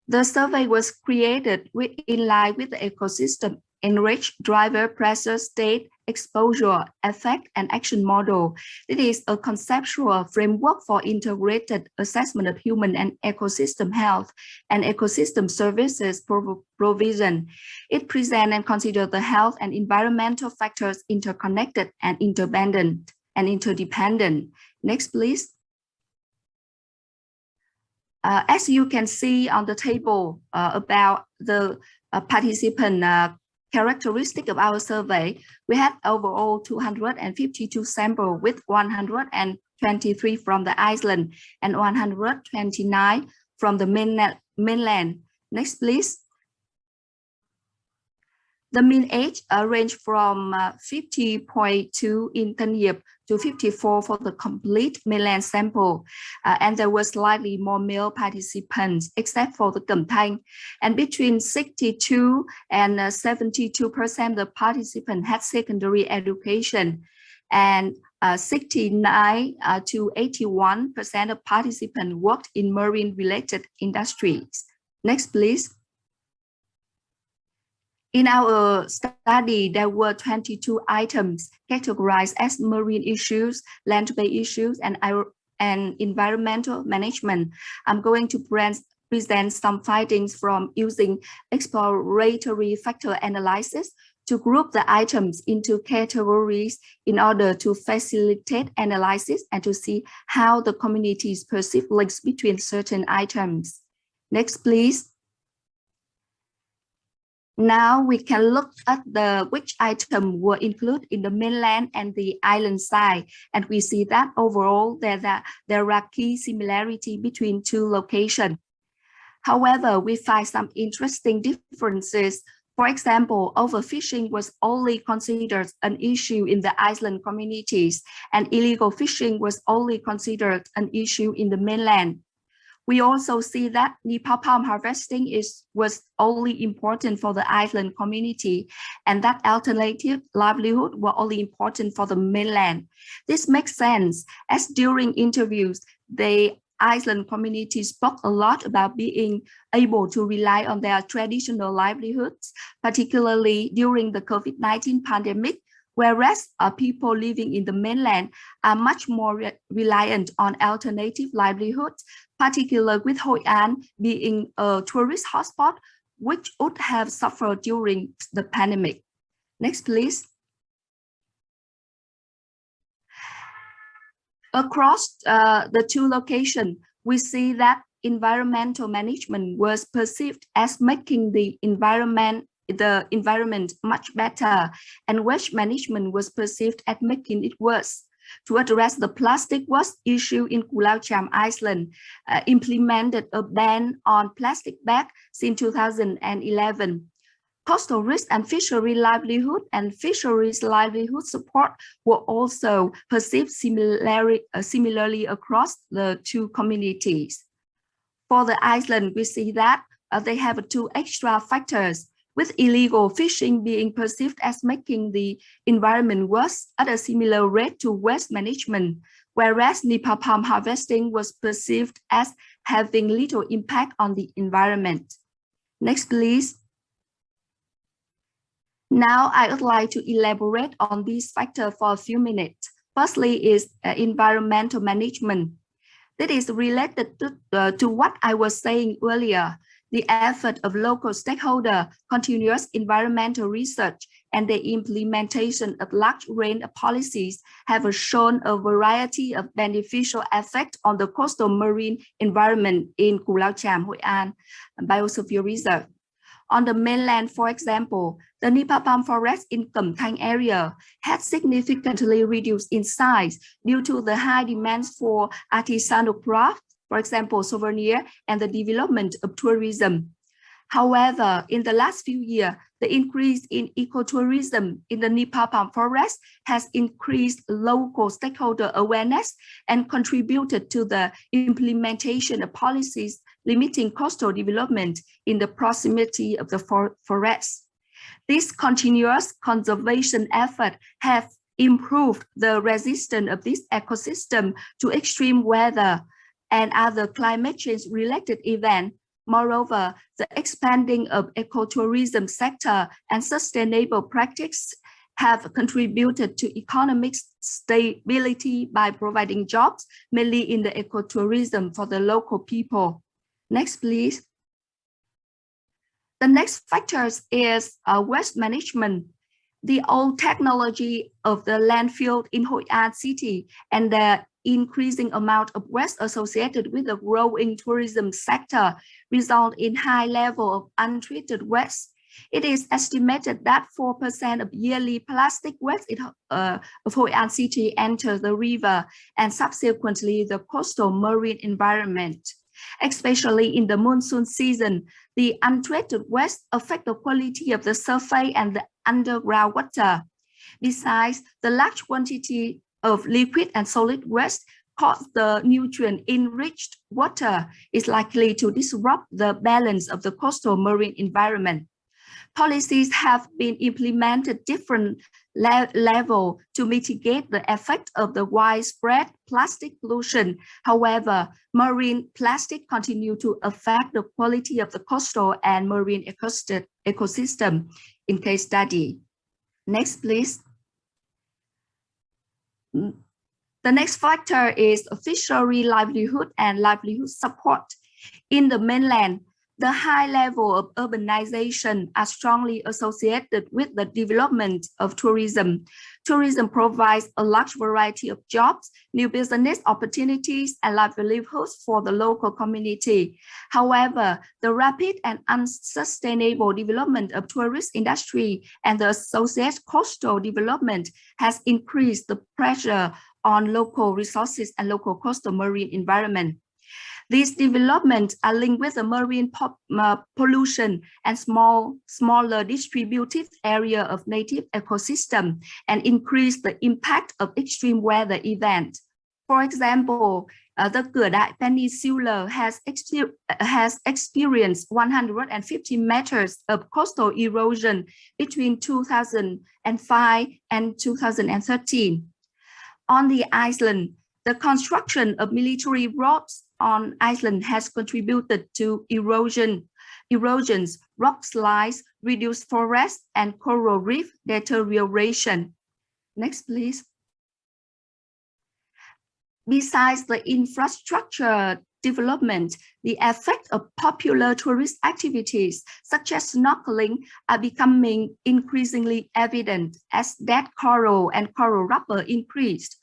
The survey was created in line with the ecosystem enriched driver pressure state exposure effect and action model. It is a conceptual framework for integrated assessment of human and ecosystem health and ecosystem services provision. It presents and considers the health and environmental factors interconnected and interdependent. Next, please. As you can see on the table about the participant characteristic of our survey, we had overall 252 samples with 123 from the island and 129 from the mainland. Next, please. The mean age ranged from 50.2 in Tân Hiệp to 54 for the complete mainland sample. And there were slightly more male participants, except for the Cẩm Thanh. And between 62 and 72% of the participants had secondary education. And 69 to 81% of participants worked in marine-related industries. Next, please. In our study, there were 22 items categorized as marine issues, land-based issues, and environmental management. I'm going to present some findings from using exploratory factor analysis to group the items into categories in order to facilitate analysis and to see how the communities perceive links between certain items. Next, please. Now we can look at which item were included in the mainland and the island side, and we see that overall there are key similarity between two locations. However, we find some interesting differences. For example, overfishing was only considered an issue in the island communities, and illegal fishing was only considered an issue in the mainland. We also see that Nepal palm harvesting was only important for the island community, and that alternative livelihood were only important for the mainland. This makes sense, as during interviews, the island community spoke a lot about being able to rely on their traditional livelihoods, particularly during the COVID-19 pandemic, whereas people living in the mainland are much more reliant on alternative livelihoods, particularly with Hoi An being a tourist hotspot, which would have suffered during the pandemic. Next, please. Across the two locations, we see that environmental management was perceived as making the environment much better, and waste management was perceived as making it worse. To address the plastic waste issue in Cù Lao Chàm Island, implemented a ban on plastic bags since 2011. Coastal risk and fishery livelihood and fisheries livelihood support were also perceived similarly across the two communities. For the island, we see that they have two extra factors, with illegal fishing being perceived as making the environment worse at a similar rate to waste management, whereas Nepal palm harvesting was perceived as having little impact on the environment. Next, please. Now, I would like to elaborate on this factor for a few minutes. Firstly is environmental management. That is related to what I was saying earlier. The effort of local stakeholders, continuous environmental research, and the implementation of large range of policies have shown a variety of beneficial effects on the coastal marine environment in Cù Lao Chàm, Hội An Biosphere Reserve. On the mainland, for example, the Nipa palm forest in Cẩm Thanh area has significantly reduced in size due to the high demands for artisanal craft, for example, souvenir, and the development of tourism. However, in the last few years, the increase in ecotourism in the Nipa palm forest has increased local stakeholder awareness and contributed to the implementation of policies limiting coastal development in the proximity of the forest. This continuous conservation effort have improved the resistance of this ecosystem to extreme weather and other climate change related events. Moreover, the expanding of ecotourism sector and sustainable practice have contributed to economic stability by providing jobs, mainly in the ecotourism for the local people. Next, please. The next factor is waste management. The old technology of the landfill in Hội An city and the increasing amount of waste associated with the growing tourism sector result in high level of untreated waste. It is estimated that 4% of yearly plastic waste of Hội An city enter the river and subsequently the coastal marine environment. Especially in the monsoon season, the untreated waste affect the quality of the surface and the underground water. Besides, the large quantity of liquid and solid waste cause the nutrient-enriched water is likely to disrupt the balance of the coastal marine environment. Policies have been implemented different level to mitigate the effect of the widespread plastic pollution. However, marine plastic continue to affect the quality of the coastal and marine ecosystem in case study. Next, please. The next factor is fishery livelihood and livelihood support. In the mainland, the high level of urbanization are strongly associated with the development of tourism. Tourism provides a large variety of jobs, new business opportunities, and livelihoods for the local community. However, the rapid and unsustainable development of tourist industry and the associated coastal development has increased the pressure on local resources and local coastal marine environment. These developments are linked with the marine pollution and smaller distributed area of native ecosystem and increase the impact of extreme weather events. For example, the Cửa Đại Peninsula has experienced 150 meters of coastal erosion between 2005 and 2013. On the island, the construction of military roads on Iceland has contributed to erosions, rock slides, reduced forest, and coral reef deterioration. Next, please. Besides the infrastructure development, the effect of popular tourist activities such as snorkeling are becoming increasingly evident as dead coral and coral rubber increased.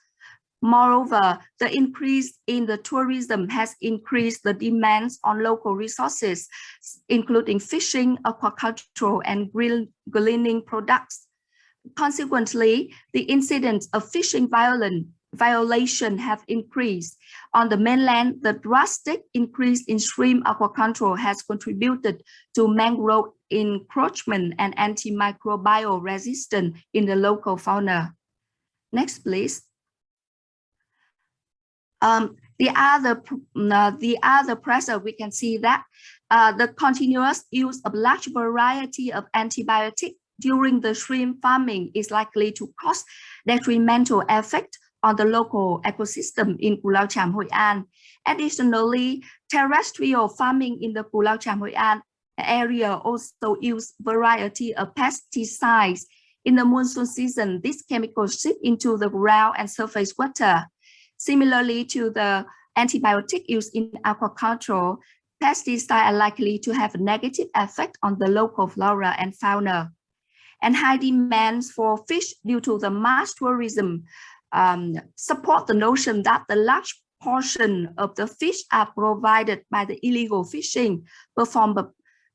Moreover, the increase in the tourism has increased the demands on local resources, including fishing, aquaculture, and gleaning products. Consequently, the incidence of fishing violation have increased. On the mainland, the drastic increase in shrimp aquaculture has contributed to mangrove encroachment and antimicrobial resistance in the local fauna. Next, please. The other pressure, we can see that the continuous use of large variety of antibiotics during the shrimp farming is likely to cause detrimental effect on the local ecosystem in Cù Lao Chàm, Hội An. Additionally, terrestrial farming in the Cù Lao Chàm, Hội An area also use variety of pesticides. In the monsoon season, these chemicals seep into the ground and surface water. Similarly to the antibiotic used in aquaculture, pesticides are likely to have a negative effect on the local flora and fauna. And high demands for fish due to the mass tourism support the notion that the large portion of the fish are provided by the illegal fishing performed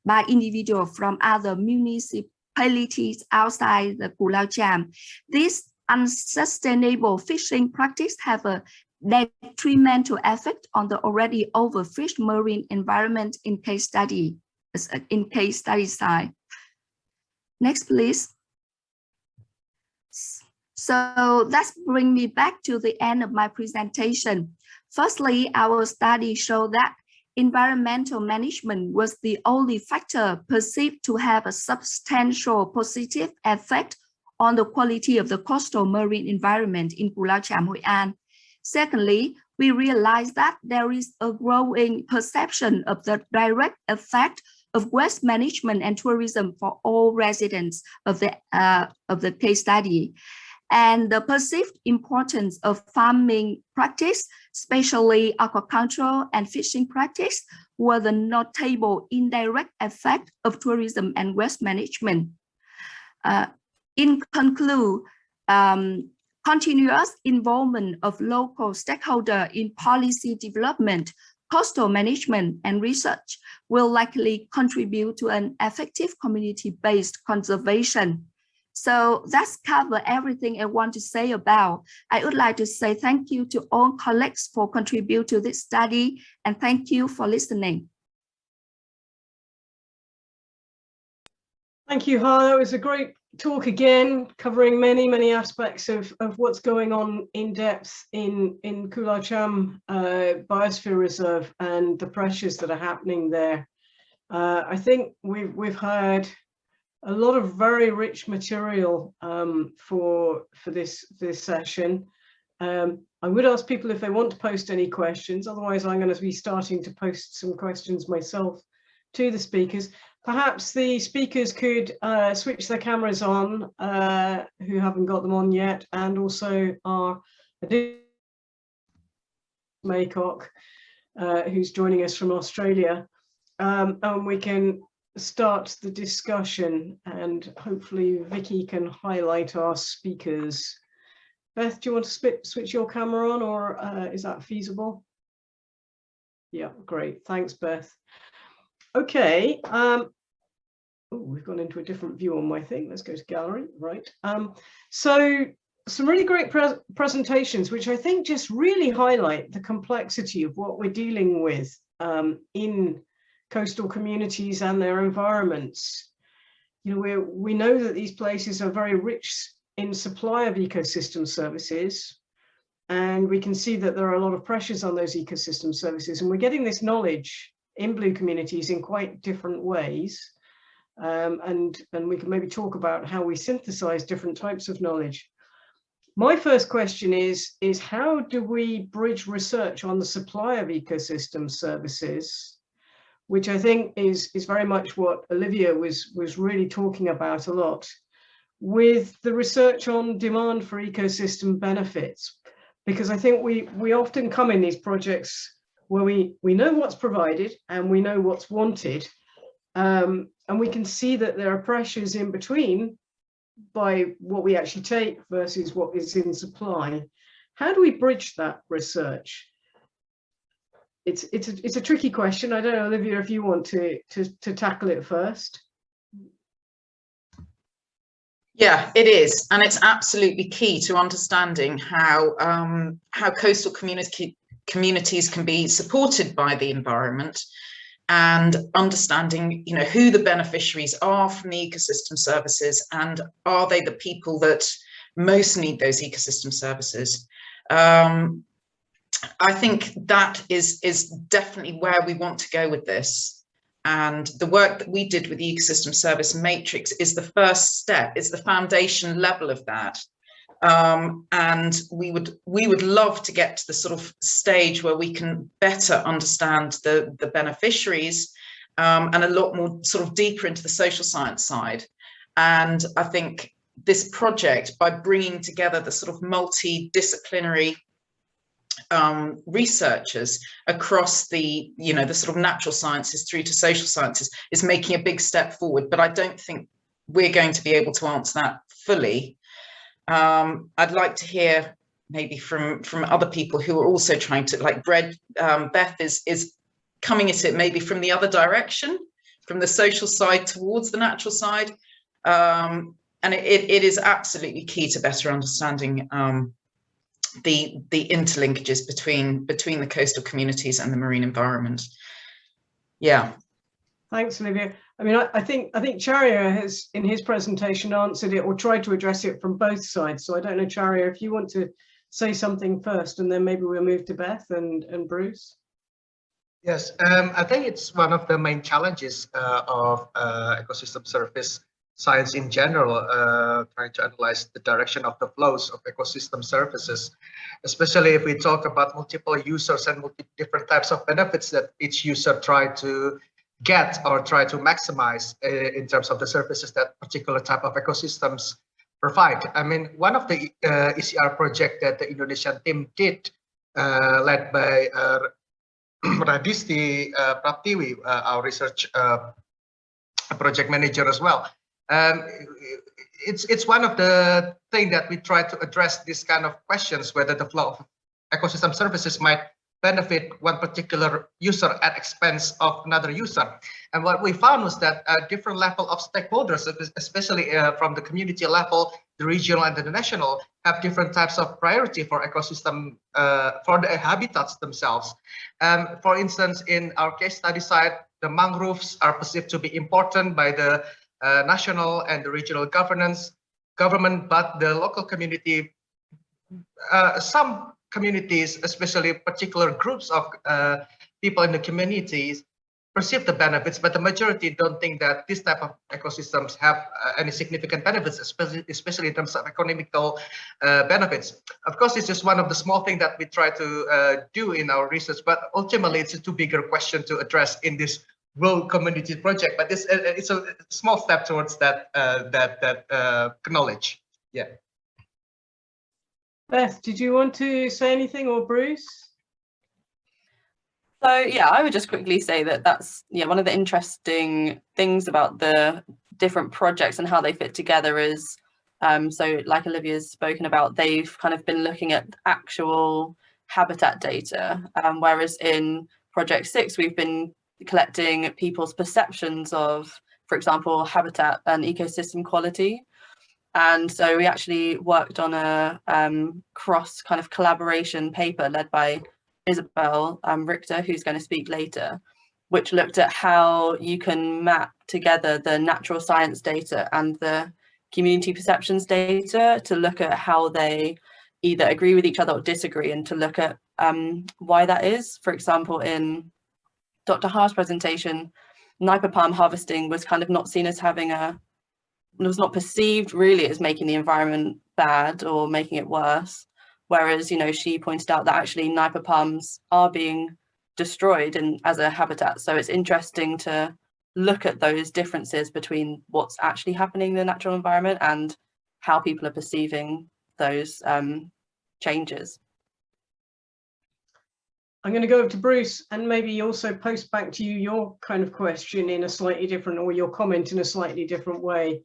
by individuals from other municipalities outside the Pulau Cham. This unsustainable fishing practice have a detrimental effect on the already overfished marine environment in case study side. Next, please. So that's bring me back to the end of my presentation. Firstly, our study showed that environmental management was the only factor perceived to have a substantial positive effect on the quality of the coastal marine environment in Pulau Cham, Hoi An. Secondly, we realized that there is a growing perception of the direct effect of waste management and tourism for all residents of the case study. And the perceived importance of farming practice, especially aquaculture and fishing practice, were the notable indirect effect of tourism and waste management. In conclusion, continuous involvement of local stakeholders in policy development, coastal management, and research will likely contribute to an effective community-based conservation. So that's covered everything I want to say about. I would like to say thank you to all colleagues for contributing to this study, and thank you for listening. Thank you, Ha. That was a great talk again, covering many aspects of what's going on in depth in Pulau Cham Biosphere Reserve and the pressures that are happening there. I think we've heard a lot of very rich material for this session. I would ask people if they want to post any questions. Otherwise, I'm going to be starting to post some questions myself to the speakers. Perhaps the speakers could switch their cameras on, who haven't got them on yet, and also our Maycock, who's joining us from Australia, and we can start the discussion, and hopefully Vicky can highlight our speakers. Beth, do you want to switch your camera on, or is that feasible? Yeah, great. Thanks, Beth. Okay. We've gone into a different view on my thing. Let's go to gallery, right? So some really great presentations, which I think just really highlight the complexity of what we're dealing with in coastal communities and their environments. You know, we know that these places are very rich in supply of ecosystem services, and we can see that there are a lot of pressures on those ecosystem services, and we're getting this knowledge in blue communities in quite different ways. And we can maybe talk about how we synthesize different types of knowledge. My first question is how do we bridge research on the supply of ecosystem services, which I think is very much what Olivia was really talking about a lot, with the research on demand for ecosystem benefits? Because I think we often come in these projects where we know what's provided and we know what's wanted, and we can see that there are pressures in between by what we actually take versus what is in supply. How do we bridge that research? It's a tricky question. I don't know, Olivia, if you want to tackle it first. Yeah, it is, and it's absolutely key to understanding how coastal communities can be supported by the environment, and understanding, you know, who the beneficiaries are from the ecosystem services, and are they the people that most need those ecosystem services. I think that is definitely where we want to go with this. And the work that we did with the ecosystem service matrix is the first step. It's the foundation level of that. And we would love to get to the sort of stage where we can better understand the beneficiaries and a lot more sort of deeper into the social science side. And I think this project, by bringing together the sort of multidisciplinary researchers across the, the sort of natural sciences through to social sciences, is making a big step forward. But I don't think we're going to be able to answer that fully. I'd like to hear maybe from other people who are also trying to, like Beth is coming at it maybe from the other direction, from the social side towards the natural side. And it is absolutely key to better understanding the interlinkages between the coastal communities and the marine environment. Yeah. Thanks, Olivia. I mean, I think Charya has, in his presentation, answered it or tried to address it from both sides. So I don't know, Charya, if you want to say something first, and then maybe we'll move to Beth and Bruce. Yes, I think it's one of the main challenges of ecosystem service science in general, trying to analyze the direction of the flows of ecosystem services, especially if we talk about multiple users and different types of benefits that each user try to get or try to maximize in terms of the services that particular type of ecosystems provide. I mean, one of the ECR project that the Indonesian team did, led by Radisti Praptiwi, our research project manager as well. It's one of the things that we try to address these kind of questions, whether the flow of ecosystem services might benefit one particular user at expense of another user. And what we found was that a different level of stakeholders, especially from the community level, the regional and the national, have different types of priority for ecosystem, for the habitats themselves. For instance, in our case study side, the mangroves are perceived to be important by the national and the regional government, but the local community, some communities, especially particular groups of people in the communities, perceive the benefits, but the majority don't think that this type of ecosystems have any significant benefits, especially in terms of economical benefits. Of course, it's just one of the small things that we try to do in our research, but ultimately it's a too bigger question to address in this World Community project. But it's a small step towards that knowledge. Yeah. Beth, did you want to say anything, or Bruce? So yeah, I would just quickly say that that's one of the interesting things about the different projects and how they fit together is, so like Olivia's spoken about, they've kind of been looking at actual habitat data, whereas in Project 6 we've been collecting people's perceptions of, for example, habitat and ecosystem quality. And so we actually worked on a cross kind of collaboration paper led by Isabel Richter, who's going to speak later, which looked at how you can map together the natural science data and the community perceptions data to look at how they either agree with each other or disagree, and to look at why that is. For example, in Dr. Ha's presentation, Nipa palm harvesting was kind of not seen as having was not perceived really as making the environment bad or making it worse. Whereas, she pointed out that actually Nipa palms are being destroyed as a habitat. So it's interesting to look at those differences between what's actually happening in the natural environment and how people are perceiving those changes. I'm going to go over to Bruce and maybe also post back to you your kind of question in a slightly different, or your comment in a slightly different way.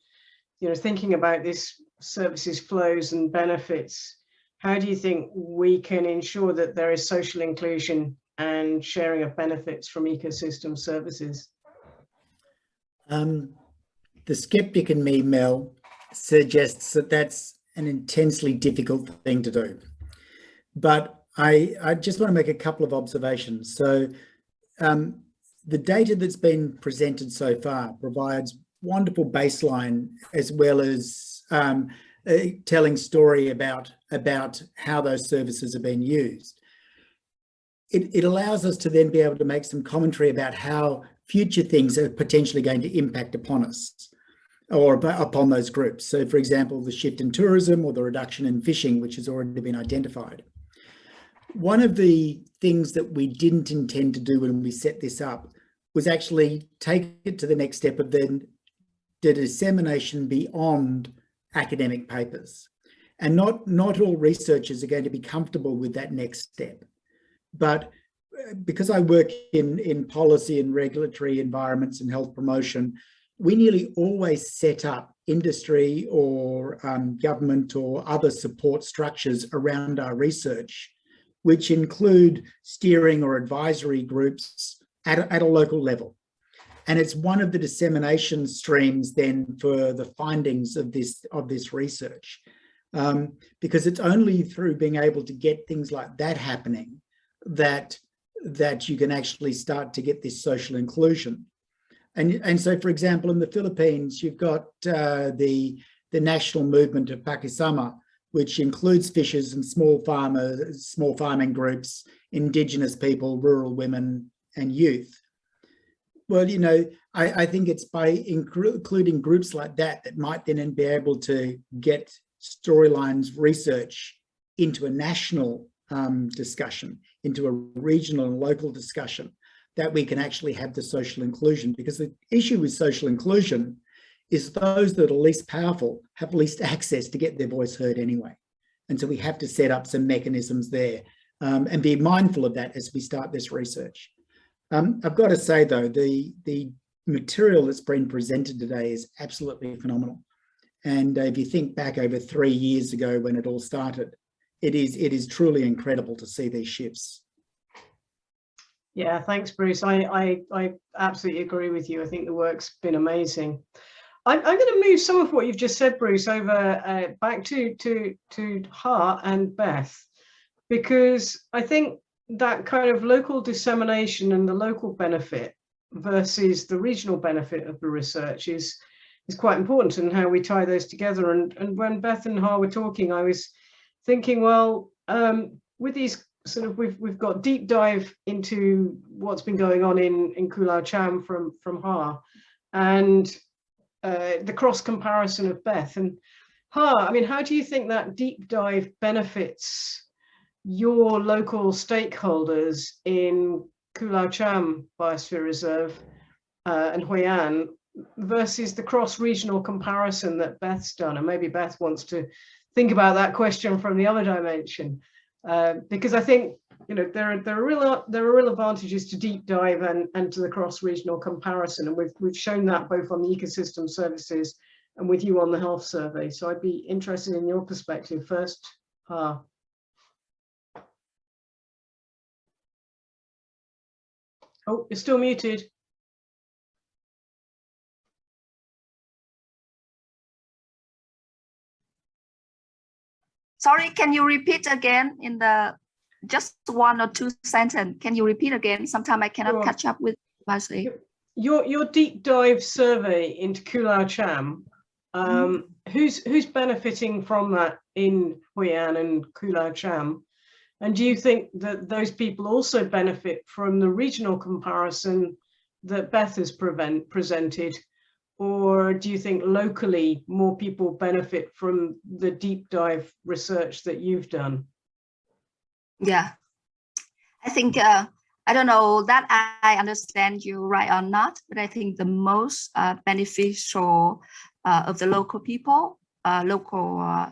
Thinking about this services flows and benefits, how do you think we can ensure that there is social inclusion and sharing of benefits from ecosystem services? The skeptic in me, Mel, suggests that that's an intensely difficult thing to do. But I just want to make a couple of observations. So the data that's been presented so far provides wonderful baseline, as well as telling story about how those services are being used. It allows us to then be able to make some commentary about how future things are potentially going to impact upon us or upon those groups. So, for example, the shift in tourism or the reduction in fishing, which has already been identified. One of the things that we didn't intend to do when we set this up was actually take it to the next step of then the dissemination beyond academic papers. And not all researchers are going to be comfortable with that next step. But because I work in policy and regulatory environments and health promotion, we nearly always set up industry or government or other support structures around our research, which include steering or advisory groups at a local level. And it's one of the dissemination streams then for the findings of this research. Because it's only through being able to get things like that happening that you can actually start to get this social inclusion. And so, for example, in the Philippines, you've got the national movement of Pakisama, which includes fishers and small farmers, small farming groups, indigenous people, rural women, and youth. Well, you know, I think it's by including groups like that might then be able to get storylines research into a national discussion, into a regional and local discussion, that we can actually have the social inclusion. Because the issue with social inclusion is those that are least powerful have least access to get their voice heard anyway. And so we have to set up some mechanisms there and be mindful of that as we start this research. I've got to say, though, the material that's been presented today is absolutely phenomenal. And if you think back over 3 years ago when it all started, it is truly incredible to see these shifts. Yeah, thanks, Bruce. I absolutely agree with you. I think the work's been amazing. I'm going to move some of what you've just said, Bruce, over back to Ha and Beth, because I think that kind of local dissemination and the local benefit versus the regional benefit of the research is quite important, and how we tie those together. And when Beth and Ha were talking, I was thinking, well, with these sort of, we've got deep dive into what's been going on in Kulao Cham from Ha, and the cross comparison of Beth and Ha. I mean, how do you think that deep dive benefits your local stakeholders in Kulao Cham Biosphere Reserve and Hoi An versus the cross-regional comparison that Beth's done? And maybe Beth wants to think about that question from the other dimension, because I think, you know, there are real advantages to deep dive and to the cross-regional comparison, and we've shown that both on the ecosystem services and with you on the health survey. So I'd be interested in your perspective first. Oh, you're still muted. Sorry, can you repeat again in the just 1 or 2 sentences? Can you repeat again? Sometimes I cannot catch up with what I say. Your deep dive survey into Kulao Cham, who's benefiting from that in Hoi An and Kulao Cham? And do you think that those people also benefit from the regional comparison that Beth has presented? Or do you think locally more people benefit from the deep dive research that you've done? Yeah, I think, I don't know that I understand you right or not, but I think the most beneficial of the local people, local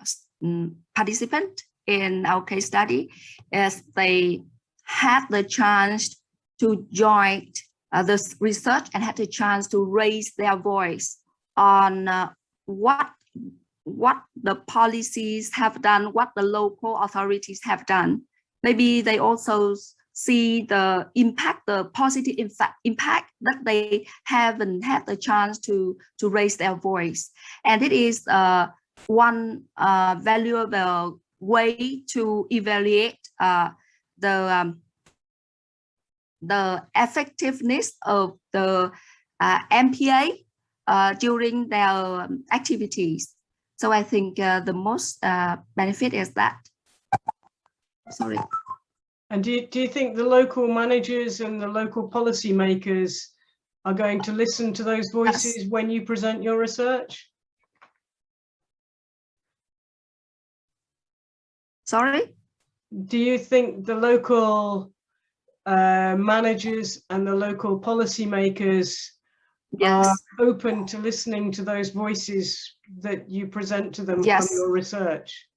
participant in our case study, is they had the chance to join this research and had the chance to raise their voice on what the policies have done, what the local authorities have done. Maybe they also see the impact, the positive impact that they haven't had the chance to raise their voice. And it is one valuable way to evaluate the effectiveness of the MPA during their activities. So I think the most benefit is that. Sorry. And do you think the local managers and the local policymakers are going to listen to those voices? Yes. When you present your research? Sorry? Do you think the local managers and the local policymakers are open to listening to those voices that you present to them from your research?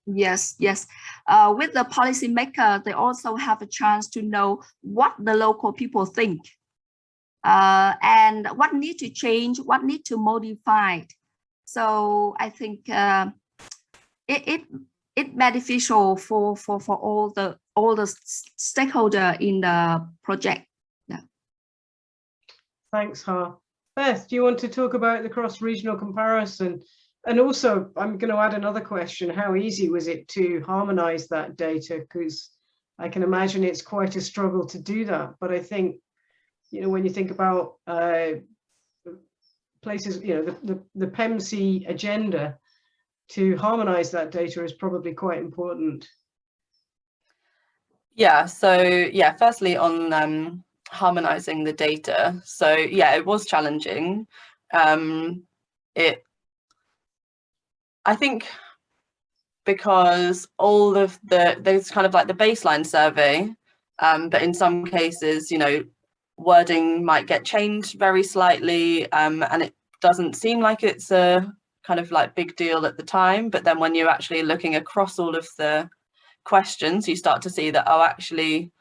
Yes. With the policymaker, they also have a chance to know what the local people think and what need to change, what need to modify. So I think it's beneficial for all the stakeholder in the project. Yeah. Thanks, Ha. Beth, do you want to talk about the cross-regional comparison? And also, I'm going to add another question. How easy was it to harmonize that data? Because I can imagine it's quite a struggle to do that. But I think, you know, when you think about places, you know, the PEMC agenda, to harmonize that data is probably quite important. Yeah, so yeah, firstly on harmonizing the data. So yeah, it was challenging. I think because all of there's kind of like the baseline survey, but in some cases, you know, wording might get changed very slightly, and it doesn't seem like it's a kind of like big deal at the time. But then when you're actually looking across all of the questions, you start to see that, oh, actually,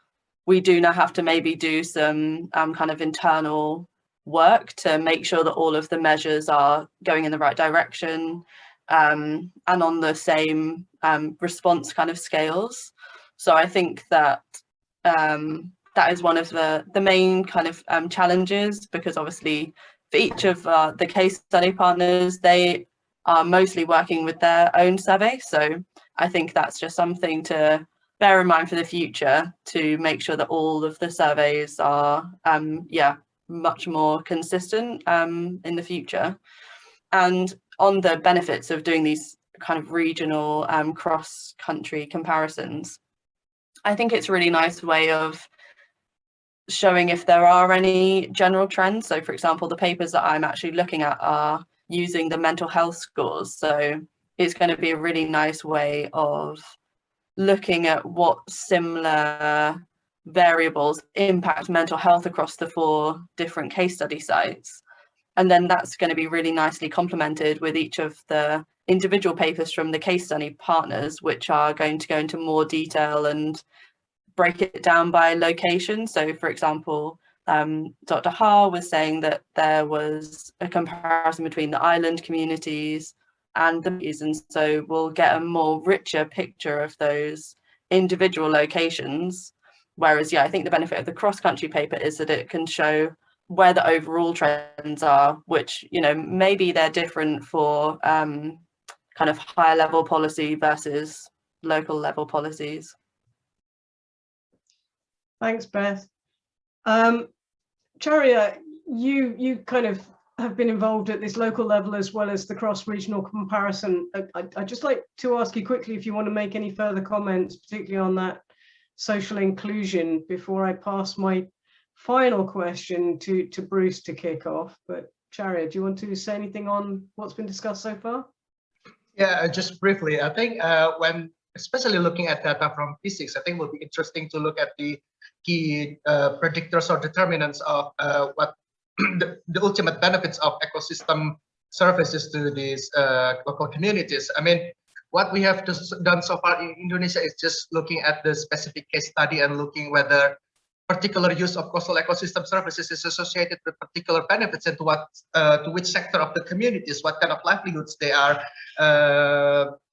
we do now have to maybe do some kind of internal work to make sure that all of the measures are going in the right direction. And on the same response kind of scales. So I think that that is one of the main kind of challenges, because obviously for each of the case study partners, they are mostly working with their own survey. So I think that's just something to bear in mind for the future, to make sure that all of the surveys are much more consistent in the future. And on the benefits of doing these kind of regional cross-country comparisons, I think it's a really nice way of showing if there are any general trends. So for example, the papers that I'm actually looking at are using the mental health scores. So it's going to be a really nice way of looking at what similar variables impact mental health across the 4 different case study sites. And then that's going to be really nicely complemented with each of the individual papers from the case study partners, which are going to go into more detail and break it down by location. So for example, Dr. Ha was saying that there was a comparison between the island communities and the cities, and so we'll get a more richer picture of those individual locations. Whereas, yeah, I think the benefit of the cross-country paper is that it can show where the overall trends are, which, you know, maybe they're different for kind of higher level policy versus local level policies. Thanks, Beth. Charya, you kind of have been involved at this local level as well as the cross-regional comparison. I'd just like to ask you quickly if you want to make any further comments, particularly on that social inclusion, before I pass my final question to Bruce to kick off. But Charya, do you want to say anything on what's been discussed so far? Yeah, just briefly, I think when especially looking at data from physics, I think it will be interesting to look at the key predictors or determinants of what the ultimate benefits of ecosystem services to these local communities. I mean, what we have done so far in Indonesia is just looking at the specific case study and looking whether particular use of coastal ecosystem services is associated with particular benefits, and to which sector of the communities, what kind of livelihoods they are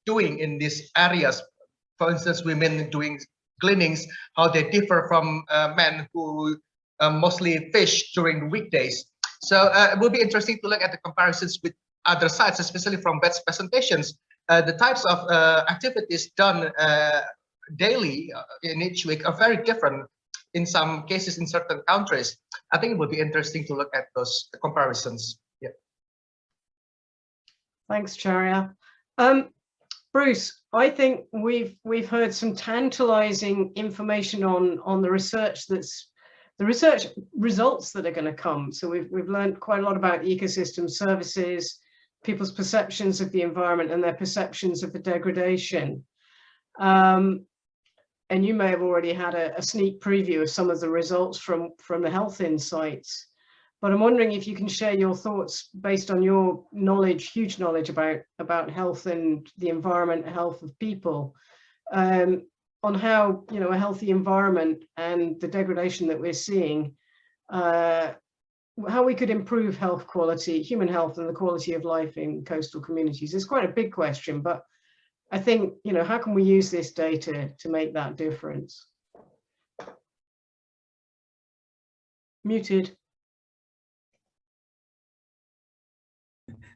doing in these areas. For instance, women doing cleanings, how they differ from men who mostly fish during the weekdays. So it will be interesting to look at the comparisons with other sites, especially from Beth's presentations. The types of activities done daily in each week are very different in some cases in certain countries. I think it would be interesting to look at those comparisons. Yeah. Thanks, Charya. Bruce, I think we've heard some tantalizing information on the research results that are going to come. So we've learned quite a lot about ecosystem services, people's perceptions of the environment and their perceptions of the degradation. and you may have already had a sneak preview of some of the results from the health insights. But I'm wondering if you can share your thoughts based on your knowledge, huge knowledge about health and the environment, health of people, on how, you know, a healthy environment and the degradation that we're seeing, how we could improve health quality, human health, and the quality of life in coastal communities. It's quite a big question, but I think, you know, how can we use this data to make that difference? Muted.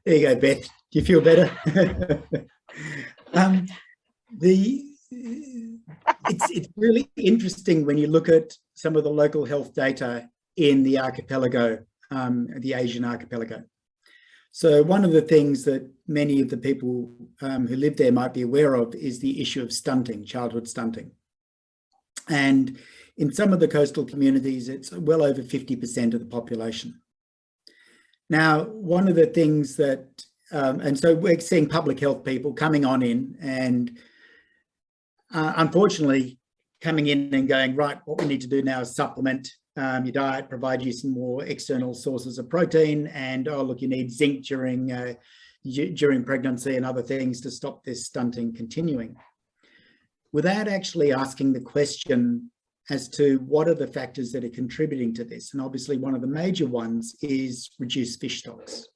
There you go, Beth. Do you feel better? It's really interesting when you look at some of the local health data in the archipelago, the Asian archipelago. So one of the things that many of the people who live there might be aware of is the issue of stunting, childhood stunting. And in some of the coastal communities, it's well over 50% of the population. Now, one of the things that, and so we're seeing public health people coming on in and unfortunately coming in and going, right, what we need to do now is supplement your diet, provide you some more external sources of protein, and oh, look, you need zinc during pregnancy and other things to stop this stunting continuing, without actually asking the question as to what are the factors that are contributing to this. And obviously one of the major ones is reduced fish stocks.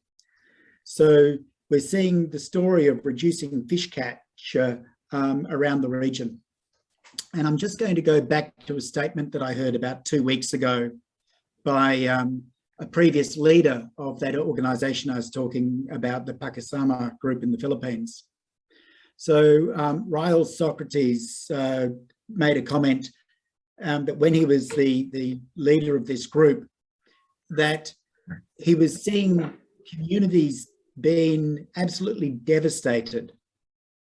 So we're seeing the story of reducing fish catch around the region. And I'm just going to go back to a statement that I heard about 2 weeks ago by a previous leader of that organization I was talking about, the Pakisama group in the Philippines. So Ryle Socrates made a comment that when he was the leader of this group, that he was seeing communities being absolutely devastated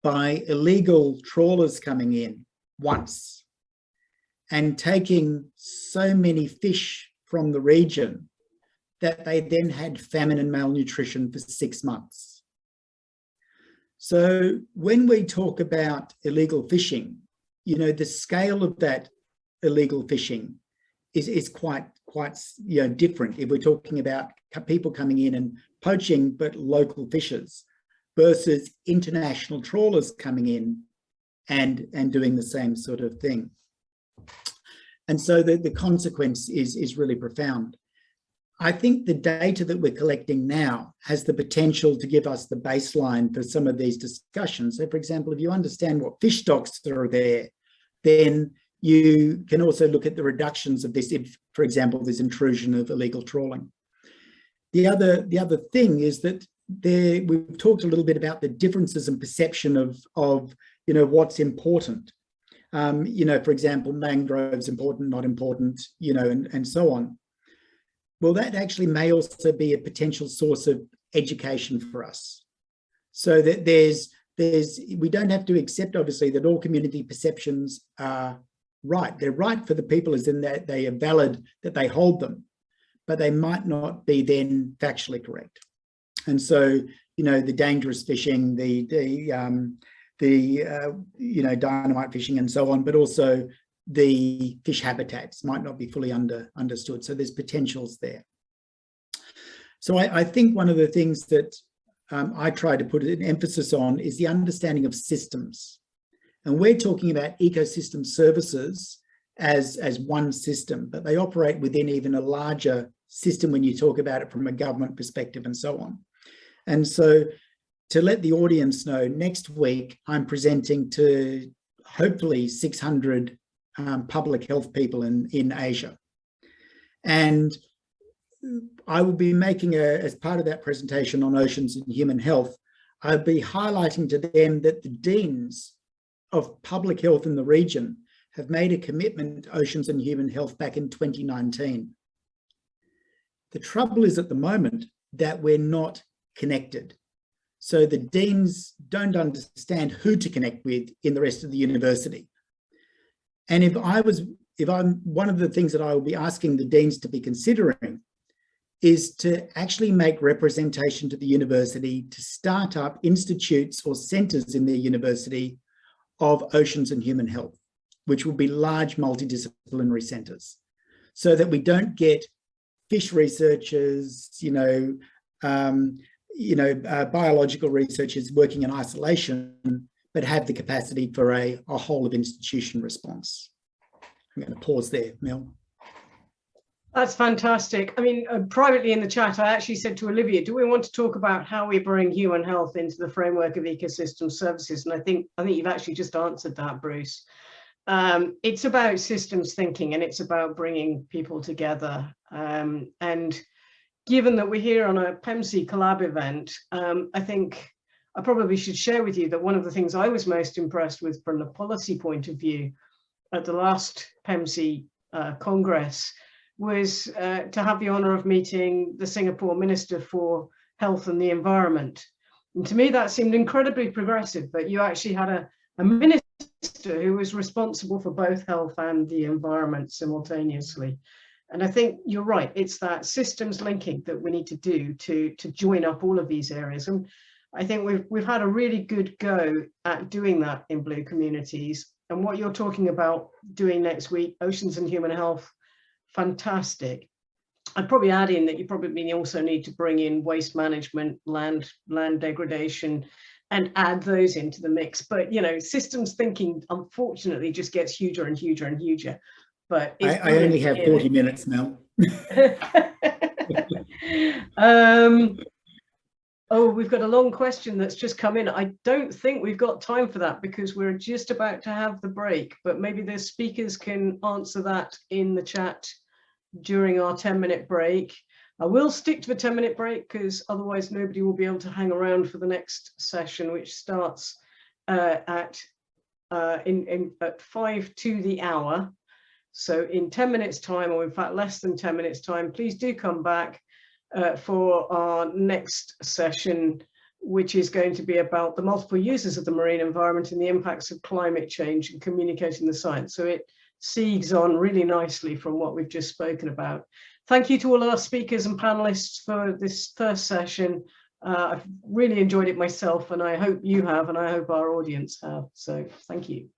by illegal trawlers coming in once and taking so many fish from the region that they then had famine and malnutrition for 6 months. So when we talk about illegal fishing, you know, the scale of that illegal fishing is quite you know, different. If we're talking about people coming in and poaching but local fishers versus international trawlers coming in and doing the same sort of thing. And so the consequence is really profound. I think the data that we're collecting now has the potential to give us the baseline for some of these discussions. So for example, if you understand what fish stocks are there, then you can also look at the reductions of this, if, for example, there's intrusion of illegal trawling. The other thing is that we've talked a little bit about the differences in perception of you know, what's important. You know, for example, mangroves important, not important, you know, and so on. Well, that actually may also be a potential source of education for us. So that we don't have to accept, obviously, that all community perceptions are right. They're right for the people as in that they are valid, that they hold them, but they might not be then factually correct. And so, you know, the dangerous fishing, the you know, dynamite fishing and so on, but also the fish habitats might not be fully understood. So there's potentials there. So I think one of the things that I try to put an emphasis on is the understanding of systems. And we're talking about ecosystem services as one system, but they operate within even a larger system when you talk about it from a government perspective and so on. And so to let the audience know, next week I'm presenting to hopefully 600 public health people in Asia. And I will be making as part of that presentation on oceans and human health, I'll be highlighting to them that the deans of public health in the region have made a commitment to oceans and human health back in 2019. The trouble is at the moment that we're not connected. So the deans don't understand who to connect with in the rest of the university. And if I'm one of the things that I will be asking the deans to be considering is to actually make representation to the university to start up institutes or centres in their university of oceans and human health. which will be large multidisciplinary centres, so that we don't get fish researchers, biological researchers working in isolation, but have the capacity for a whole of institution response. I'm going to pause there, Mel. That's fantastic. I mean, privately in the chat, I actually said to Olivia, do we want to talk about how we bring human health into the framework of ecosystem services? And I think you've actually just answered that, Bruce. It's about systems thinking, and it's about bringing people together. And given that we're here on a PEMC Collab event, I think I probably should share with you that one of the things I was most impressed with from the policy point of view at the last PEMC Congress was to have the honor of meeting the Singapore Minister for Health and the Environment. And to me, that seemed incredibly progressive, that you actually had a minister who was responsible for both health and the environment simultaneously. And I think you're right, it's that systems linking that we need to do to join up all of these areas. And I think we've had a really good go at doing that in Blue Communities. And what you're talking about doing next week, oceans and human health, fantastic. I'd probably add in that you probably also need to bring in waste management, land degradation, and add those into the mix. But systems thinking unfortunately just gets huger and huger and huger. But I only have 40 minutes now. Oh, we've got a long question that's just come in. I don't think we've got time for that because we're just about to have the break, but maybe the speakers can answer that in the chat during our 10-minute break. I will stick to the 10-minute break because otherwise nobody will be able to hang around for the next session, which starts at 5 to the hour. So in 10 minutes time, or in fact less than 10 minutes time, please do come back for our next session, which is going to be about the multiple uses of the marine environment and the impacts of climate change and communicating the science. So it segues on really nicely from what we've just spoken about. Thank you to all our speakers and panelists for this first session. I've really enjoyed it myself, and I hope you have, and I hope our audience have. So thank you.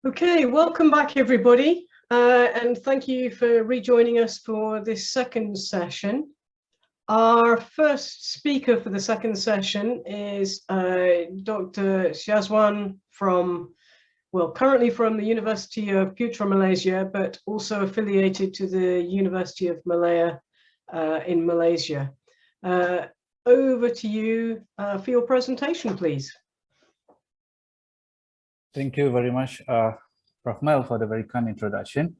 Okay, welcome back everybody, and thank you for rejoining us for this second session. Our first speaker for the second session is Dr. Syazwan currently from the University of Putra, Malaysia, but also affiliated to the University of Malaya in Malaysia. Over to you for your presentation, please. Thank you very much, Prof. Mel, for the very kind introduction.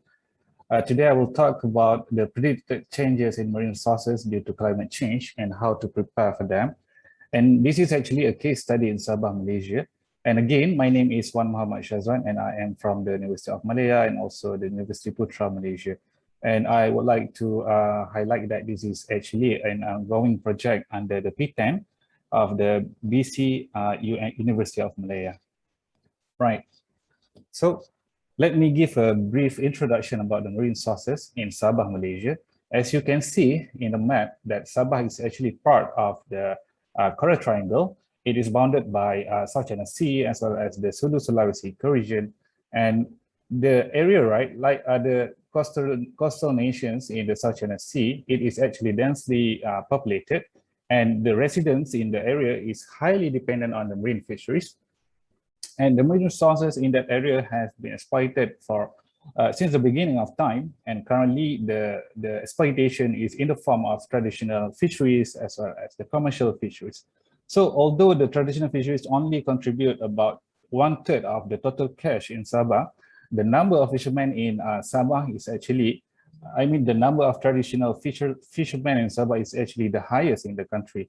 Today I will talk about the predicted changes in marine resources due to climate change and how to prepare for them. And this is actually a case study in Sabah, Malaysia. And again, my name is Wan Muhammad Syazwan, and I am from the University of Malaya and also the University Putra, Malaysia. And I would like to highlight that this is actually an ongoing project under the P10 of the BC University of Malaya. Right. So let me give a brief introduction about the marine sources in Sabah, Malaysia. As you can see in the map, that Sabah is actually part of the Coral Triangle. It is bounded by South China Sea as well as the Sulu-Sulawesi ecoregion. And the area, right, like the coastal nations in the South China Sea, it is actually densely populated, and the residents in the area is highly dependent on the marine fisheries. And the marine resources in that area has been exploited for since the beginning of time, and currently the exploitation is in the form of traditional fisheries as well as the commercial fisheries. So although the traditional fisheries only contribute about 1/3 of the total catch in Sabah, the number of fishermen in Sabah is actually, the number of traditional fishermen in Sabah is actually the highest in the country.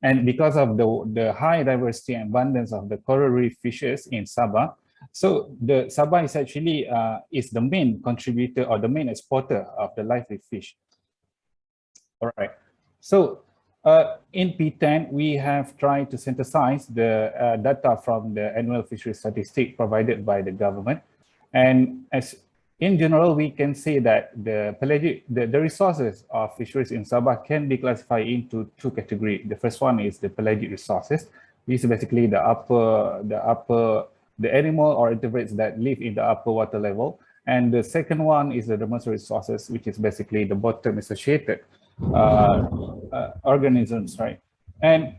And because of the high diversity and abundance of the coral reef fishes in Sabah, so the Sabah is actually is the main contributor or the main exporter of the live reef fish. All right. So in P10, we have tried to synthesize the data from the annual fishery statistic provided by the government. And as in general, we can say that the resources of fisheries in Sabah can be classified into two categories. The first one is the pelagic resources. This is basically the animal or invertebrates that live in the upper water level. And the second one is the demersal resources, which is basically the bottom associated organisms, right? And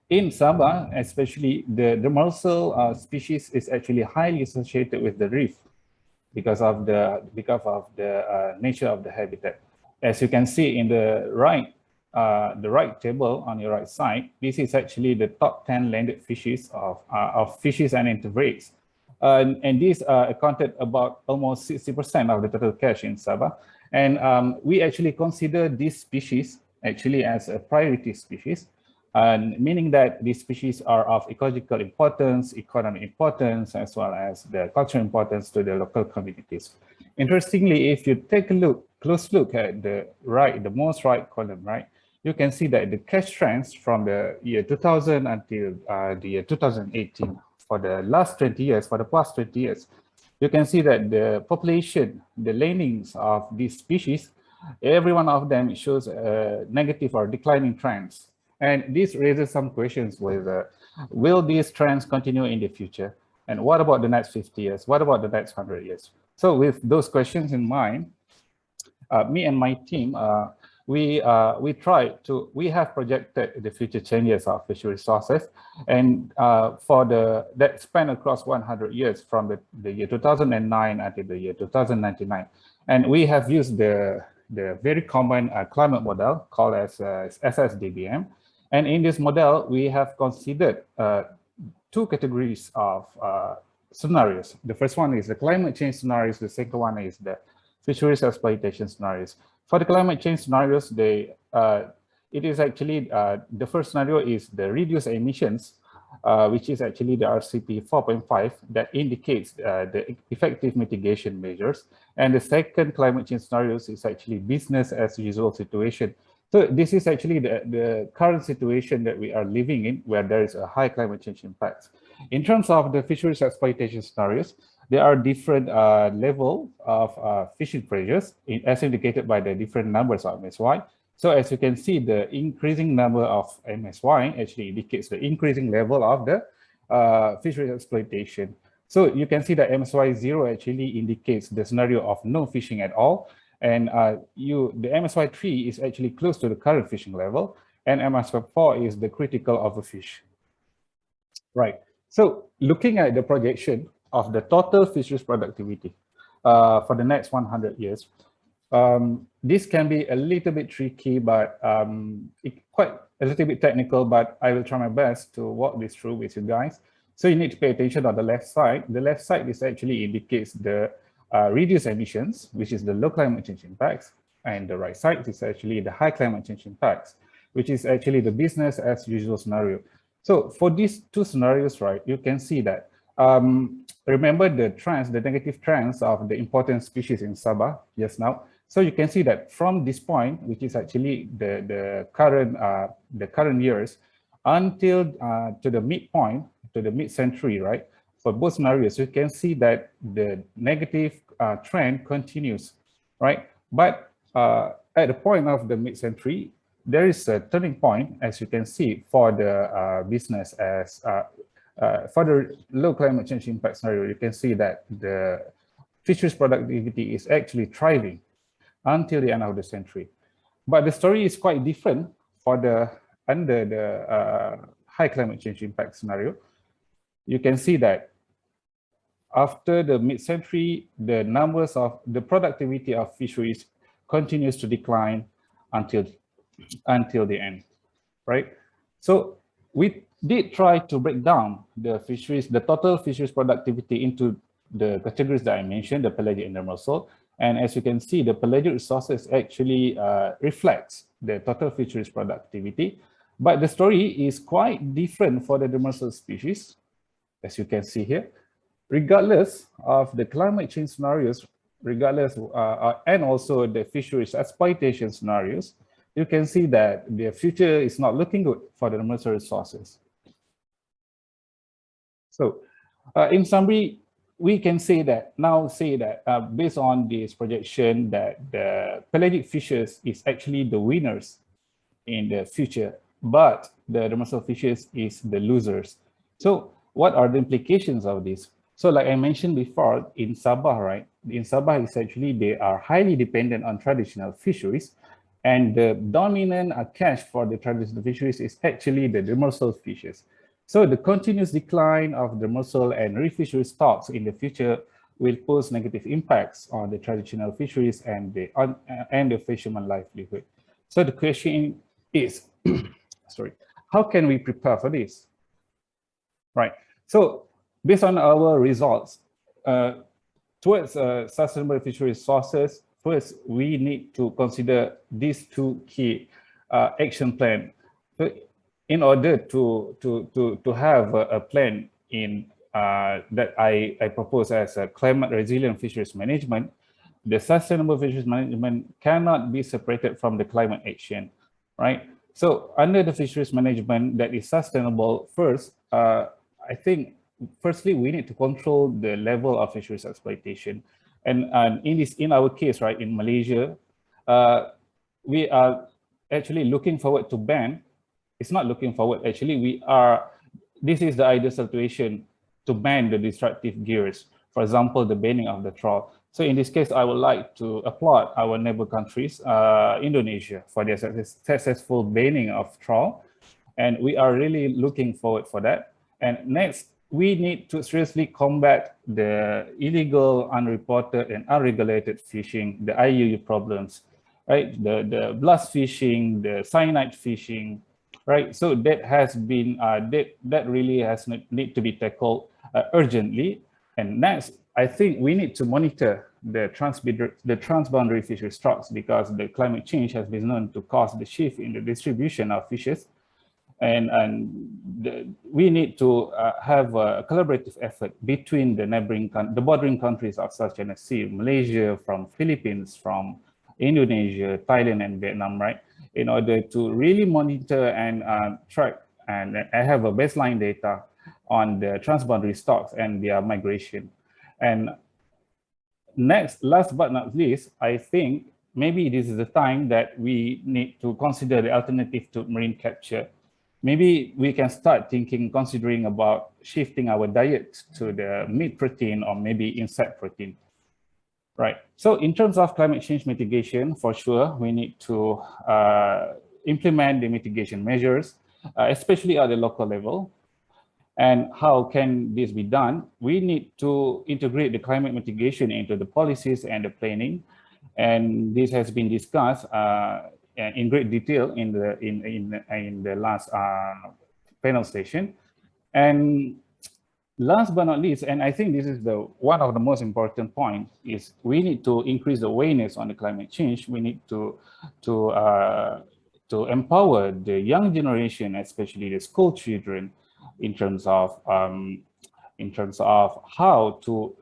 in Sabah, especially the demersal species is actually highly associated with the reef because of the nature of the habitat. As you can see in the right table on your right side, this is actually the top 10 landed fishes of fishes and invertebrates. And these accounted about almost 60% of the total catch in Sabah. And we actually consider these species actually as a priority species, meaning that these species are of ecological importance, economic importance, as well as the cultural importance to the local communities. Interestingly, if you take a close look at the most right column, right, you can see that the catch trends from the year 2000 until the year 2018, for the past 20 years, you can see that the population, the landings of these species, every one of them shows negative or declining trends. And this raises some questions whether, will these trends continue in the future? And what about the next 50 years? What about the next 100 years? So with those questions in mind, me and my team, we have projected the future changes of fishery resources, and that span across 100 years from the year 2009 until the year 2099. And we have used the very common climate model called as SSDBM. And in this model, we have considered two categories of scenarios. The first one is the climate change scenarios. The second one is the fisheries exploitation scenarios. For the climate change scenarios, it is actually, the first scenario is the reduced emissions, which is actually the RCP 4.5 that indicates the effective mitigation measures. And the second climate change scenarios is actually business as usual situation. So this is actually the current situation that we are living in, where there is a high climate change impact. In terms of the fisheries exploitation scenarios, there are different level of fishing pressures as indicated by the different numbers of MSY. So as you can see, the increasing number of MSY actually indicates the increasing level of the fisheries exploitation. So you can see that MSY 0 actually indicates the scenario of no fishing at all. And the MSY 3 is actually close to the current fishing level, and MSY 4 is the critical overfish. Right. So looking at the projection of the total fisheries productivity for the next 100 years, this can be a little bit tricky, but quite a little bit technical, but I will try my best to walk this through with you guys. So you need to pay attention on the left side. The left side is actually indicates the reduced emissions, which is the low climate change impacts. And the right side is actually the high climate change impacts, which is actually the business as usual scenario. So for these two scenarios, right, you can see that, remember the negative trends of the important species in Sabah just now. So you can see that from this point, which is actually the current years, until to the midpoint, to the mid-century, right? For both scenarios, you can see that the negative trend continues, right? But at the point of the mid-century, there is a turning point, as you can see, for the business as for the low climate change impact scenario. You can see that the fisheries productivity is actually thriving until the end of the century. But the story is quite different for under the high climate change impact scenario. You can see that after the mid-century, the numbers of the productivity of fisheries continues to decline until the end, right? So we did try to break down the fisheries, the total fisheries productivity into the categories that I mentioned, the pelagic and demersal. And as you can see, the pelagic resources actually reflects the total fisheries productivity. But the story is quite different for the demersal species, as you can see here. Regardless of the climate change scenarios, regardless, and also the fisheries exploitation scenarios, you can see that the future is not looking good for the demersal resources. So, in summary, we can say that based on this projection that the pelagic fishes is actually the winners in the future, but the demersal fishes is the losers. So what are the implications of this? So like I mentioned before, in Sabah, right? In Sabah, essentially, they are highly dependent on traditional fisheries, and the dominant catch for the traditional fisheries is actually the demersal fishes. So the continuous decline of demersal and reef fishery stocks in the future will pose negative impacts on the traditional fisheries and the fisherman livelihood. So the question is, sorry, how can we prepare for this? Right. So based on our results, towards sustainable fishery sources, first we need to consider these two key action plans. In order to have a plan in that I propose as a climate resilient fisheries management, the sustainable fisheries management cannot be separated from the climate action, right? So under the fisheries management that is sustainable, first, I think, firstly, we need to control the level of fisheries exploitation. And in our case, right, in Malaysia, we are actually looking forward to ban. It's not looking forward, actually, this is the ideal situation to ban the destructive gears. For example, the banning of the trawl. So in this case, I would like to applaud our neighbor countries, Indonesia, for their successful banning of trawl. And we are really looking forward for that. And next, we need to seriously combat the illegal, unreported, and unregulated fishing, the IUU problems, right? The blast fishing, the cyanide fishing, right? So that has been, that really has need to be tackled urgently. And next, I think we need to monitor the transboundary fishery stocks, because the climate change has been known to cause the shift in the distribution of fishes. And we need to have a collaborative effort between the bordering countries of South China Sea, Malaysia, from Philippines, from Indonesia, Thailand, and Vietnam, right? In order to really monitor and track and have a baseline data on the transboundary stocks and their migration. And next, last but not least, I think maybe this is the time that we need to consider the alternative to marine capture. Maybe we can start considering about shifting our diet to the meat protein or maybe insect protein. Right. So in terms of climate change mitigation, for sure, we need to implement the mitigation measures, especially at the local level. And how can this be done? We need to integrate the climate mitigation into the policies and the planning. And this has been discussed in great detail in the last panel session. And last but not least, and I think this is one of the most important points, is we need to increase the awareness on the climate change. We need to empower the young generation, especially the school children, in terms of how to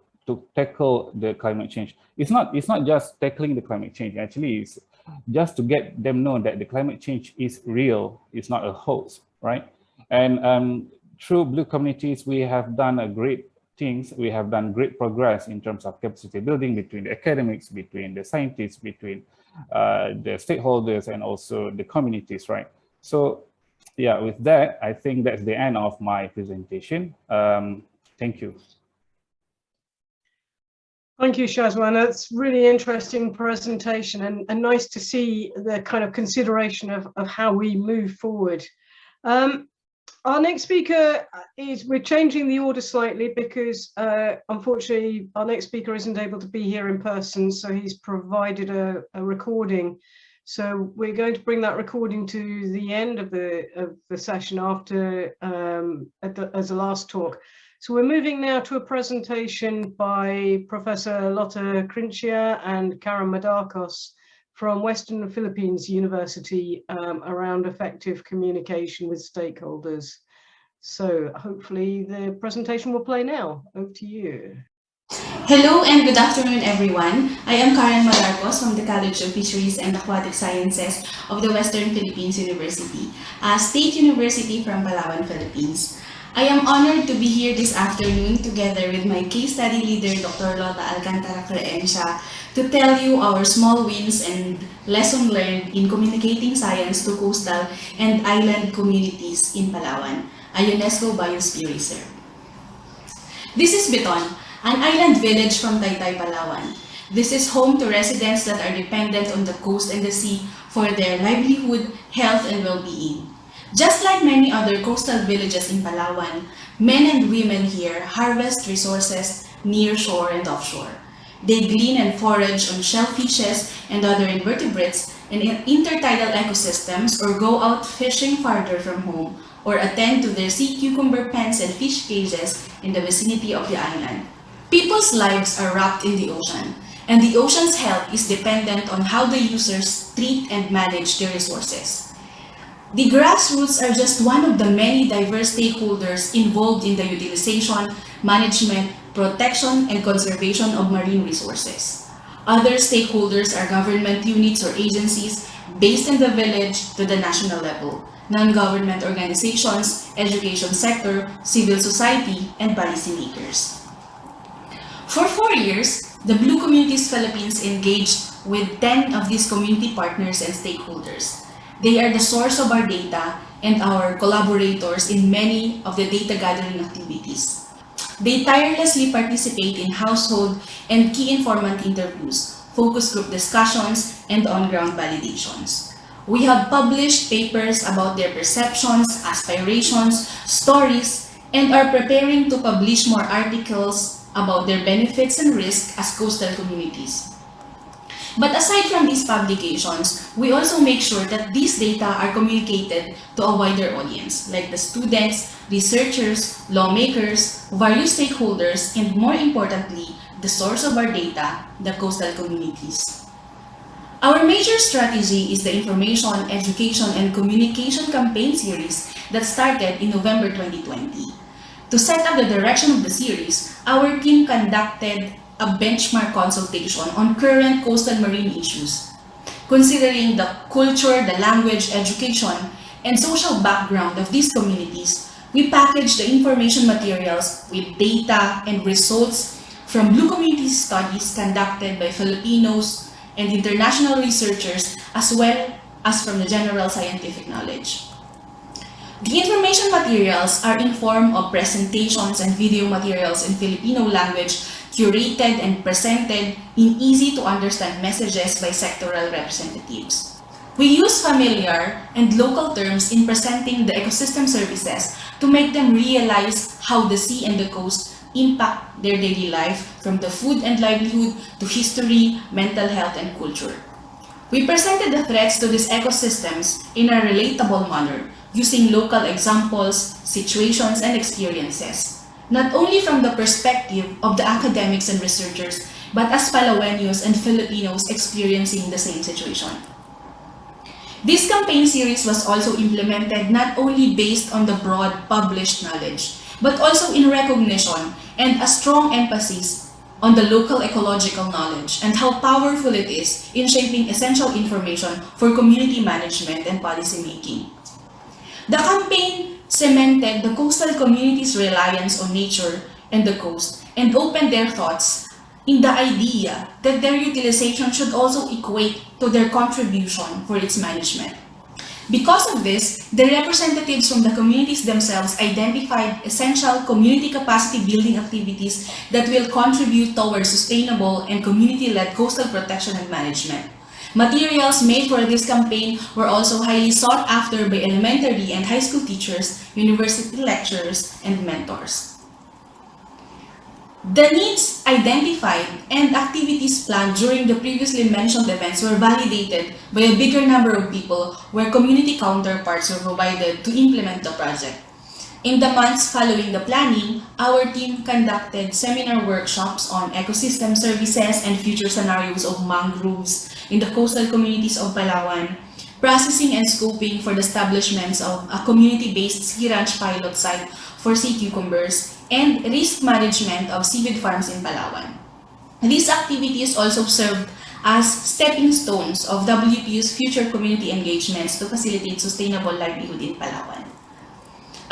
tackle the climate change. It's not just tackling the climate change. Actually, it's just to get them know that the climate change is real. It's not a hoax, right? And through Blue Communities, we have done great things. We have done great progress in terms of capacity building between the academics, between the scientists, between the stakeholders, and also the communities, right? So yeah, with that, I think that's the end of my presentation. Thank you. Thank you, Shazwan. That's really interesting presentation, and nice to see the kind of consideration of how we move forward. Our next speaker we're changing the order slightly because unfortunately our next speaker isn't able to be here in person, so he's provided a recording. So we're going to bring that recording to the end of the session after as a last talk. So we're moving now to a presentation by Professor Lotte Krincia and Karen Madakos from Western Philippines University around effective communication with stakeholders. So hopefully the presentation will play now. Over to you. Hello and good afternoon, everyone. I am Karen Madakos from the College of Fisheries and Aquatic Sciences of the Western Philippines University, a state university from Palawan, Philippines. I am honored to be here this afternoon together with my case study leader, Dr. Lotte Alcantara-Creencia, to tell you our small wins and lesson learned in communicating science to coastal and island communities in Palawan, a UNESCO Biosphere Reserve. This is Biton, an island village from Taytay, Palawan. This is home to residents that are dependent on the coast and the sea for their livelihood, health, and well-being. Just like many other coastal villages in Palawan, men and women here harvest resources near shore and offshore. They glean and forage on shellfishes and other invertebrates in intertidal ecosystems, or go out fishing farther from home, or attend to their sea cucumber pens and fish cages in the vicinity of the island. People's lives are wrapped in the ocean, and the ocean's health is dependent on how the users treat and manage their resources. The grassroots are just one of the many diverse stakeholders involved in the utilization, management, protection, and conservation of marine resources. Other stakeholders are government units or agencies based in the village to the national level, non-government organizations, education sector, civil society, and policymakers. For 4 years, the Blue Communities Philippines engaged with 10 of these community partners and stakeholders. They are the source of our data and our collaborators in many of the data gathering activities. They tirelessly participate in household and key informant interviews, focus group discussions, and on-ground validations. We have published papers about their perceptions, aspirations, stories, and are preparing to publish more articles about their benefits and risks as coastal communities. But aside from these publications, we also make sure that these data are communicated to a wider audience, like the students, researchers, lawmakers, various stakeholders, and more importantly, the source of our data, the coastal communities. Our major strategy is the Information, Education, and Communication Campaign series that started in November 2020. To set up the direction of the series, our team conducted a benchmark consultation on current coastal marine issues. Considering the culture, the language, education, and social background of these communities, we packaged the information materials with data and results from Blue Communities studies conducted by Filipinos and international researchers, as well as from the general scientific knowledge. The information materials are in form of presentations and video materials in Filipino language, curated and presented in easy-to-understand messages by sectoral representatives. We use familiar and local terms in presenting the ecosystem services to make them realize how the sea and the coast impact their daily life, from the food and livelihood to history, mental health, and culture. We presented the threats to these ecosystems in a relatable manner, using local examples, situations, and experiences, not only from the perspective of the academics and researchers, but as Palaweños and Filipinos experiencing the same situation. This campaign series was also implemented not only based on the broad published knowledge, but also in recognition and a strong emphasis on the local ecological knowledge and how powerful it is in shaping essential information for community management and policy making. The campaign cemented the coastal community's reliance on nature and the coast and opened their thoughts in the idea that their utilization should also equate to their contribution for its management. Because of this, the representatives from the communities themselves identified essential community capacity building activities that will contribute towards sustainable and community-led coastal protection and management. Materials made for this campaign were also highly sought after by elementary and high school teachers, university lecturers, and mentors. The needs identified and activities planned during the previously mentioned events were validated by a bigger number of people where community counterparts were provided to implement the project. In the months following the planning, our team conducted seminar workshops on ecosystem services and future scenarios of mangroves in the coastal communities of Palawan, processing and scoping for the establishments of a community-based sea ranch pilot site for sea cucumbers, and risk management of seaweed farms in Palawan. These activities also served as stepping stones of WPU's future community engagements to facilitate sustainable livelihood in Palawan.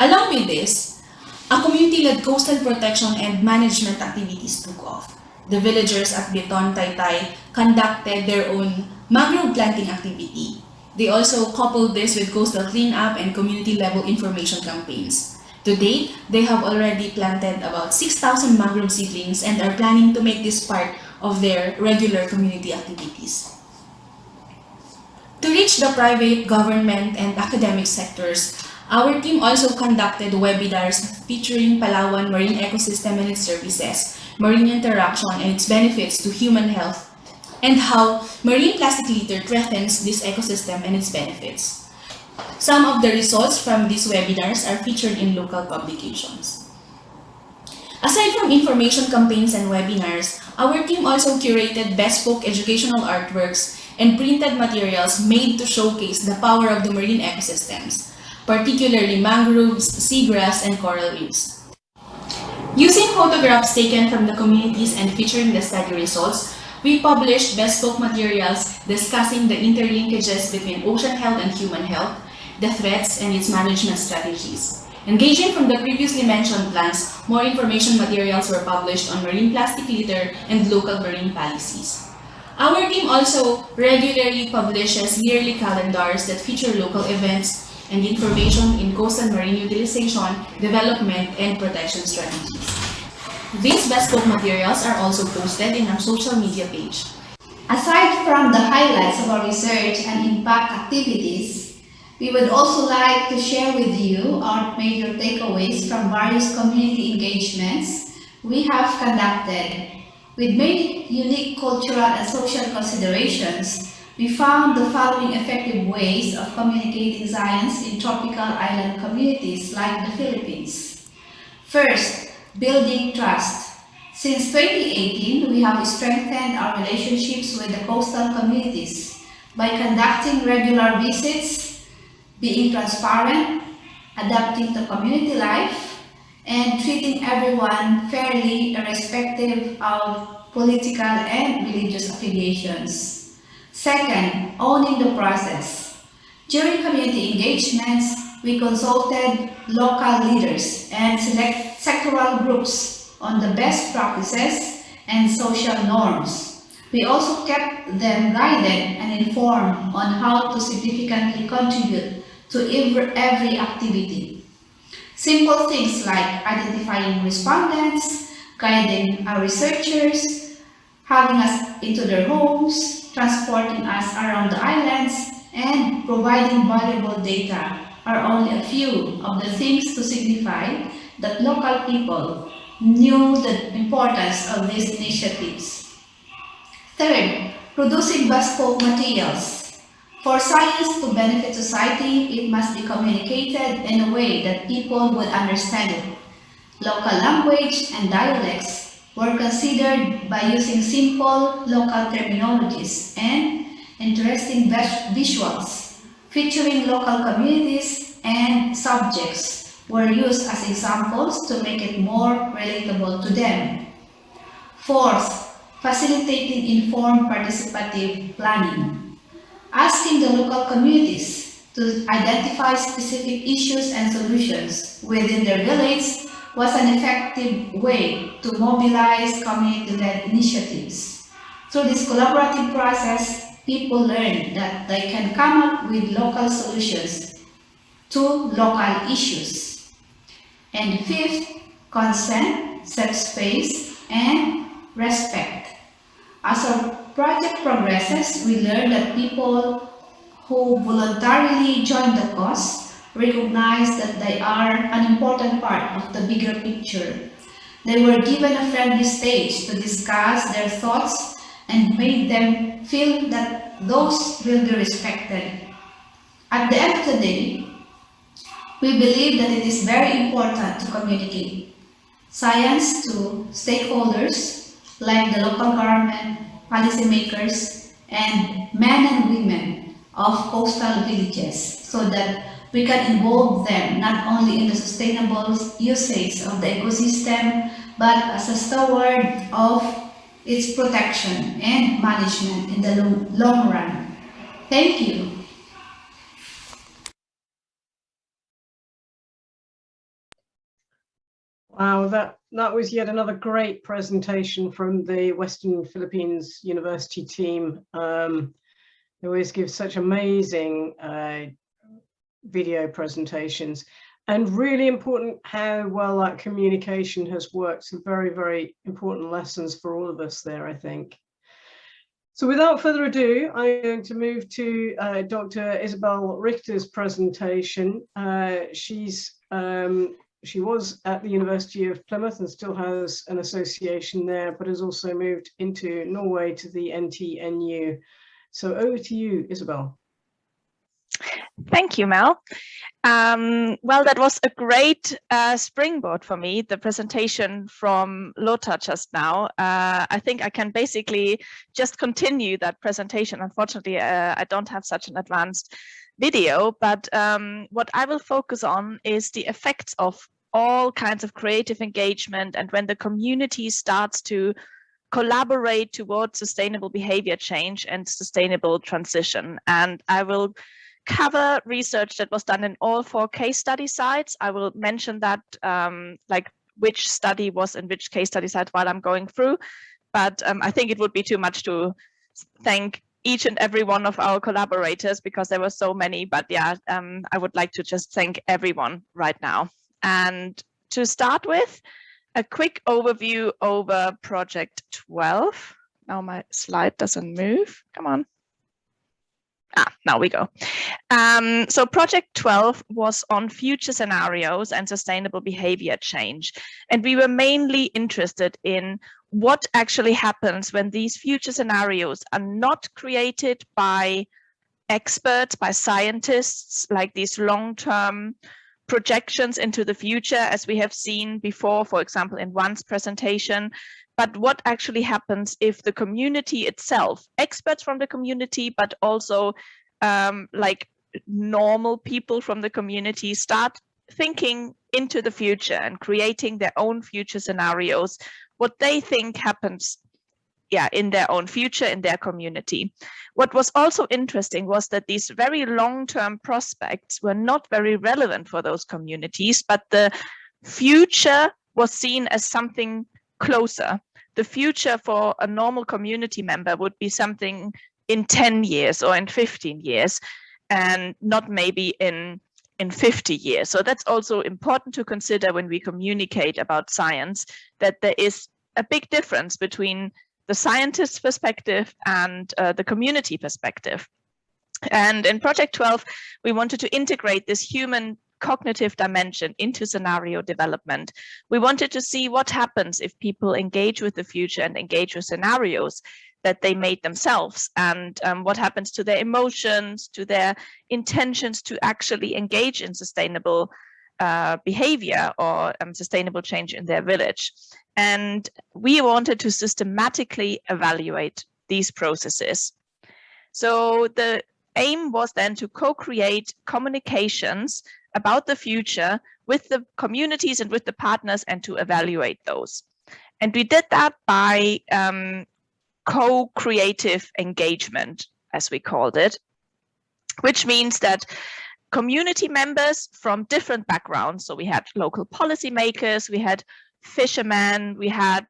Along with this, a community-led coastal protection and management activities took off. The villagers at Beton Taytay conducted their own mangrove planting activity. They also coupled this with coastal cleanup and community-level information campaigns. To date, they have already planted about 6,000 mangrove seedlings and are planning to make this part of their regular community activities. To reach the private, government, and academic sectors, our team also conducted webinars featuring Palawan marine ecosystem and its services, marine interaction and its benefits to human health, and how marine plastic litter threatens this ecosystem and its benefits. Some of the results from these webinars are featured in local publications. Aside from information campaigns and webinars, our team also curated bespoke educational artworks and printed materials made to showcase the power of the marine ecosystems, particularly mangroves, seagrass, and coral reefs. Using photographs taken from the communities and featuring the study results, we published bespoke materials discussing the interlinkages between ocean health and human health, the threats and its management strategies. Engaging from the previously mentioned plans, more information materials were published on marine plastic litter and local marine policies. Our team also regularly publishes yearly calendars that feature local events and information in coastal marine utilization, development, and protection strategies. These bespoke materials are also posted in our social media page. Aside from the highlights of our research and impact activities, we would also like to share with you our major takeaways from various community engagements we have conducted. With many unique cultural and social considerations, we found the following effective ways of communicating science in tropical island communities like the Philippines. First, building trust. Since 2018, we have strengthened our relationships with the coastal communities by conducting regular visits, being transparent, adapting to community life, and treating everyone fairly irrespective of political and religious affiliations. Second, owning the process. During community engagements, we consulted local leaders and select sectoral groups on the best practices and social norms. We also kept them guided and informed on how to significantly contribute to every activity. Simple things like identifying respondents, guiding our researchers, having us into their homes, transporting us around the islands, and providing valuable data are only a few of the things to signify that local people knew the importance of these initiatives. Third, producing bespoke materials. For science to benefit society, it must be communicated in a way that people would understand it. Local language and dialects were considered by using simple local terminologies and interesting visuals featuring local communities and subjects were used as examples to make it more relatable to them. Fourth, facilitating informed participative planning. Asking the local communities to identify specific issues and solutions within their village was an effective way to mobilize community-led initiatives. Through this collaborative process, people learned that they can come up with local solutions to local issues. And fifth, consent, safe space, and respect. As our project progresses, we learn that people who voluntarily join the cause recognize that they are an important part of the bigger picture. They were given a friendly stage to discuss their thoughts and made them feel that those will be respected. At the end of the day, we believe that it is very important to communicate science to stakeholders like the local government, policymakers, and men and women of coastal villages so that we can involve them not only in the sustainable usage of the ecosystem, but as a steward of its protection and management in the long run. Thank you. Wow, that was yet another great presentation from the Western Philippines University team. They always give such amazing video presentations, and really important how well that communication has worked. Some very, very important lessons for all of us there, I think. So without further ado, I'm going to move to Dr. Isabel Richter's presentation. She was at the University of Plymouth and still has an association there, but has also moved into Norway to the NTNU. So over to you, Isabel. Thank you, Mel. Well, that was a great springboard for me, the presentation from Lothar just now. I think I can basically just continue that presentation. Unfortunately, I don't have such an advanced video, but what I will focus on is the effects of all kinds of creative engagement and when the community starts to collaborate towards sustainable behavior change and sustainable transition. And I will cover research that was done in all 4 case study sites. I will mention that like which study was in which case study site while I'm going through, but I think it would be too much to thank each and every one of our collaborators because there were so many, but yeah, I would like to just thank everyone right now. And to start with, a quick overview over Project 12. Now my slide doesn't move, come on. Now we go. So Project 12 was on future scenarios and sustainable behavior change. And we were mainly interested in what actually happens when these future scenarios are not created by experts, by scientists, like these long-term projections into the future, as we have seen before, for example, in one's presentation, but what actually happens if the community itself, experts from the community, but also like normal people from the community start thinking into the future and creating their own future scenarios, what they think happens in their own future, in their community. What was also interesting was that these very long-term prospects were not very relevant for those communities, but the future was seen as something closer. The future for a normal community member would be something in 10 years or in 15 years, and not maybe in 50 years. So that's also important to consider when we communicate about science, that there is a big difference between the scientist's perspective and the community perspective. And in Project 12, we wanted to integrate this human cognitive dimension into scenario development. We wanted to see what happens if people engage with the future and engage with scenarios that they made themselves, and what happens to their emotions, to their intentions to actually engage in sustainable behavior or sustainable change in their village. And we wanted to systematically evaluate these processes. So the aim was then to co-create communications about the future with the communities and with the partners and to evaluate those. And we did that by co-creative engagement, as we called it, which means that community members from different backgrounds, so we had local policymakers, we had fishermen, we had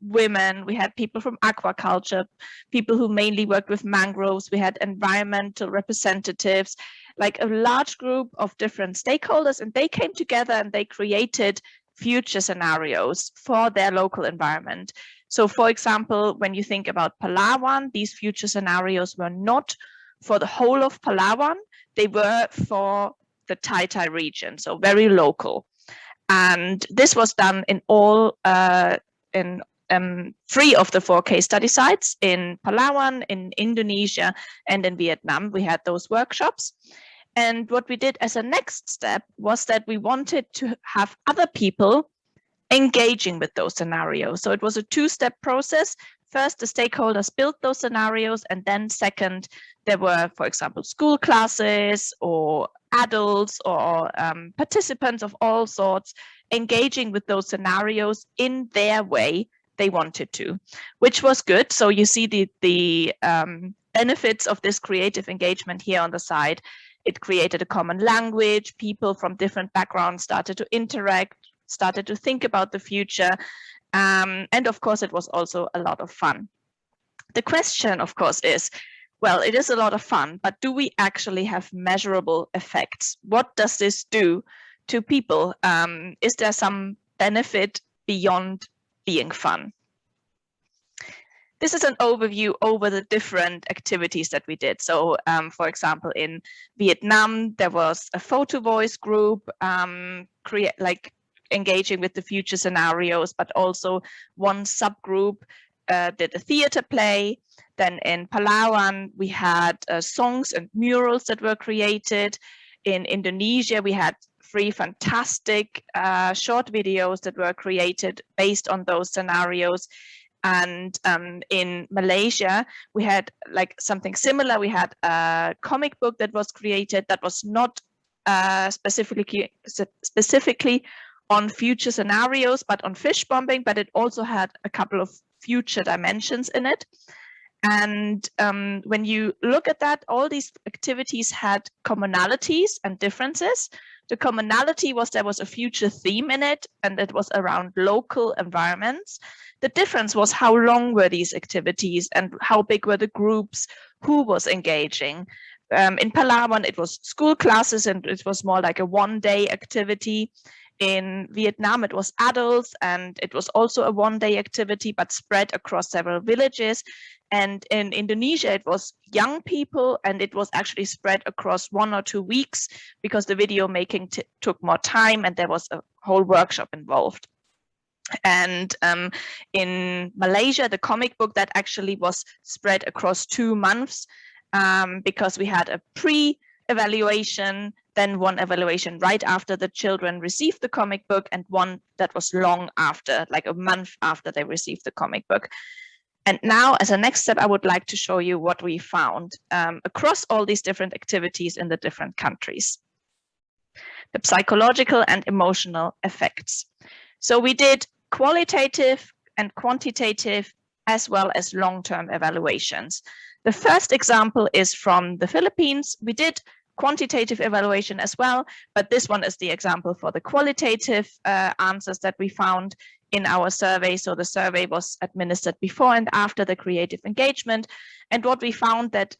women, we had people from aquaculture, people who mainly worked with mangroves, we had environmental representatives, like a large group of different stakeholders, and they came together and they created future scenarios for their local environment. So for example, when you think about Palawan, these future scenarios were not for the whole of Palawan, they were for the Tai region, so very local. And this was done in all, in 3 of the 4 case study sites, in Palawan, in Indonesia, and in Vietnam. We had those workshops. And what we did as a next step was that we wanted to have other people engaging with those scenarios. So it was a 2-step process. First, the stakeholders built those scenarios, and then second, there were, for example, school classes or adults or participants of all sorts engaging with those scenarios in their way they wanted to, which was good. So you see the benefits of this creative engagement here on the side. It created a common language. People from different backgrounds started to interact, started to think about the future. And of course, it was also a lot of fun. The question, of course, is, well, it is a lot of fun, but do we actually have measurable effects? What does this do to people? Is there some benefit beyond being fun? This is an overview over the different activities that we did. So, for example, in Vietnam, there was a photo voice group, engaging with the future scenarios, but also one subgroup did a theater play. Then in Palawan, we had songs and murals that were created. In Indonesia, we had 3 fantastic short videos that were created based on those scenarios. And in Malaysia, we had like something similar. We had a comic book that was created that was not specifically on future scenarios, but on fish bombing, but it also had a couple of future dimensions in it. And when you look at that, all these activities had commonalities and differences. The commonality was there was a future theme in it, and it was around local environments. The difference was how long were these activities and how big were the groups, who was engaging. In Palawan, it was school classes, and it was more like a one-day activity. In Vietnam, it was adults, and it was also a one-day activity, but spread across several villages. And in Indonesia, it was young people, and it was actually spread across 1 or 2 weeks because the video making took more time, and there was a whole workshop involved. And in Malaysia, the comic book, that actually was spread across 2 months because we had a pre-evaluation, then one evaluation right after the children received the comic book, and one that was long after, like a month after they received the comic book. And now, as a next step, I would like to show you what we found across all these different activities in the different countries. The psychological and emotional effects. So we did qualitative and quantitative as well as long-term evaluations. The first example is from the Philippines. We did quantitative evaluation as well, but this one is the example for the qualitative answers that we found in our survey. So the survey was administered before and after the creative engagement. And what we found that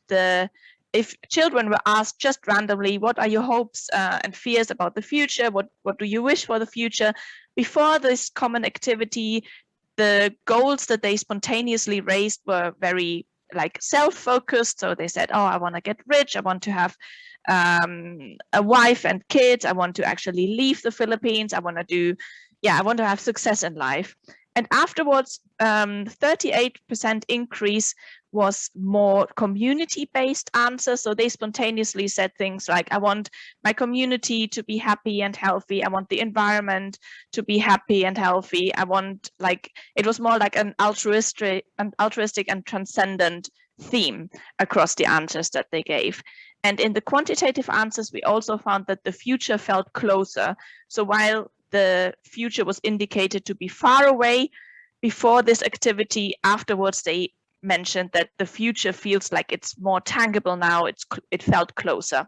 if children were asked just randomly, what are your hopes and fears about the future? What do you wish for the future? Before this common activity, the goals that they spontaneously raised were very like self-focused. So they said, oh, I want to get rich. I want to have a wife and kids. I want to actually leave the Philippines. I want to have success in life. And afterwards, 38% increase was more community-based answers. So they spontaneously said things like, I want my community to be happy and healthy. I want the environment to be happy and healthy. I want, like, it was more like an altruistic and transcendent theme across the answers that they gave. And in the quantitative answers, we also found that the future felt closer. So while the future was indicated to be far away before this activity, afterwards they mentioned that the future feels like it's more tangible now, it felt closer.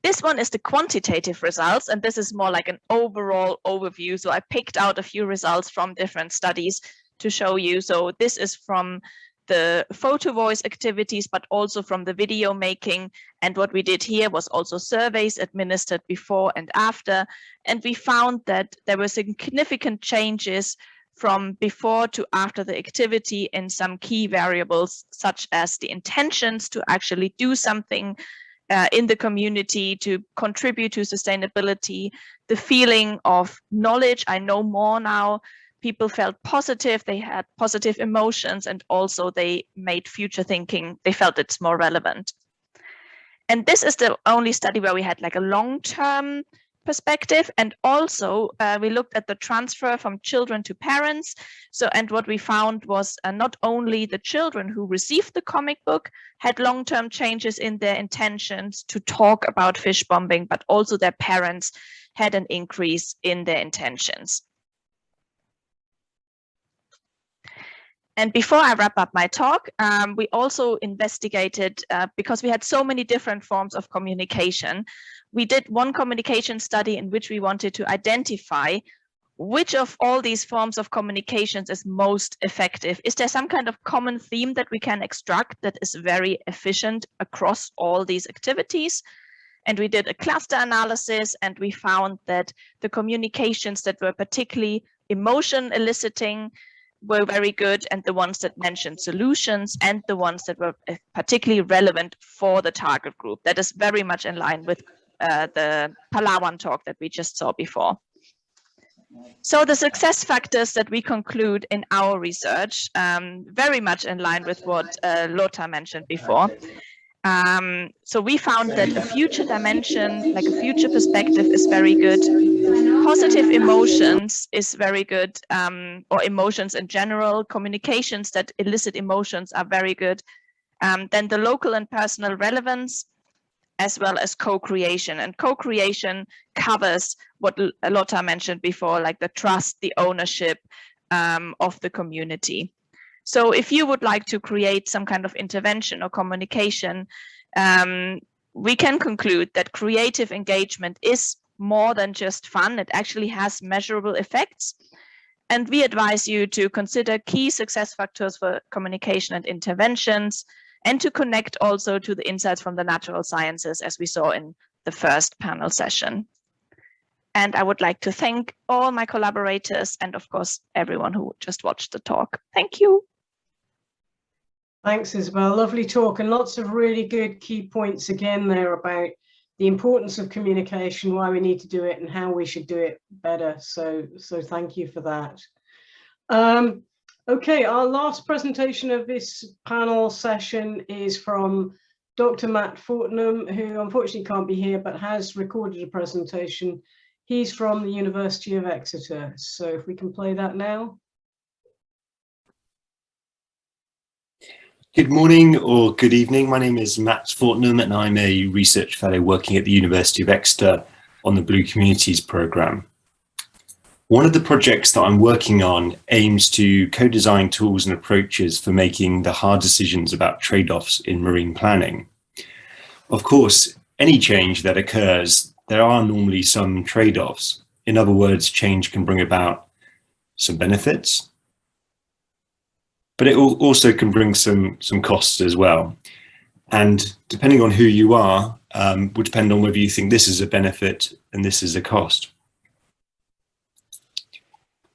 This one is the quantitative results, and this is more like an overall overview. So I picked out a few results from different studies to show you. So this is from the photo voice activities, but also from the video making. And what we did here was also surveys administered before and after. And we found that there were significant changes from before to after the activity in some key variables, such as the intentions to actually do something in the community to contribute to sustainability, the feeling of knowledge, I know more now. People felt positive, they had positive emotions, and also they made future thinking, they felt it's more relevant. And this is the only study where we had like a long-term perspective, and also we looked at the transfer from children to parents. So, and what we found was not only the children who received the comic book had long-term changes in their intentions to talk about fish bombing, but also their parents had an increase in their intentions. And before I wrap up my talk, we also investigated, because we had so many different forms of communication, we did one communication study in which we wanted to identify which of all these forms of communications is most effective. Is there some kind of common theme that we can extract that is very efficient across all these activities? And we did a cluster analysis, and we found that the communications that were particularly emotion eliciting were very good, and the ones that mentioned solutions, and the ones that were particularly relevant for the target group. That is very much in line with the Palawan talk that we just saw before. So the success factors that we conclude in our research, very much in line with what Lotta mentioned before. So we found that a future dimension, like a future perspective, is very good. Positive emotions is very good, or emotions in general. Communications that elicit emotions are very good. Then the local and personal relevance, as well as co-creation. And co-creation covers what Lotta mentioned before, like the trust, the ownership of the community. So if you would like to create some kind of intervention or communication, we can conclude that creative engagement is more than just fun. It actually has measurable effects. And we advise you to consider key success factors for communication and interventions, and to connect also to the insights from the natural sciences, as we saw in the first panel session. And I would like to thank all my collaborators and, of course, everyone who just watched the talk. Thank you. Thanks, Isabel. Lovely talk, and lots of really good key points again there about the importance of communication, why we need to do it, and how we should do it better. So thank you for that. Okay, our last presentation of this panel session is from Dr. Matt Fortnum, who unfortunately can't be here, but has recorded a presentation. He's from the University of Exeter. So if we can play that now. Good morning or good evening. My name is Matt Fortnum, and I'm a research fellow working at the University of Exeter on the Blue Communities programme. One of the projects that I'm working on aims to co-design tools and approaches for making the hard decisions about trade-offs in marine planning. Of course, any change that occurs, there are normally some trade-offs. In other words, change can bring about some benefits, but it also can bring some costs as well. And depending on who you are, will depend on whether you think this is a benefit and this is a cost.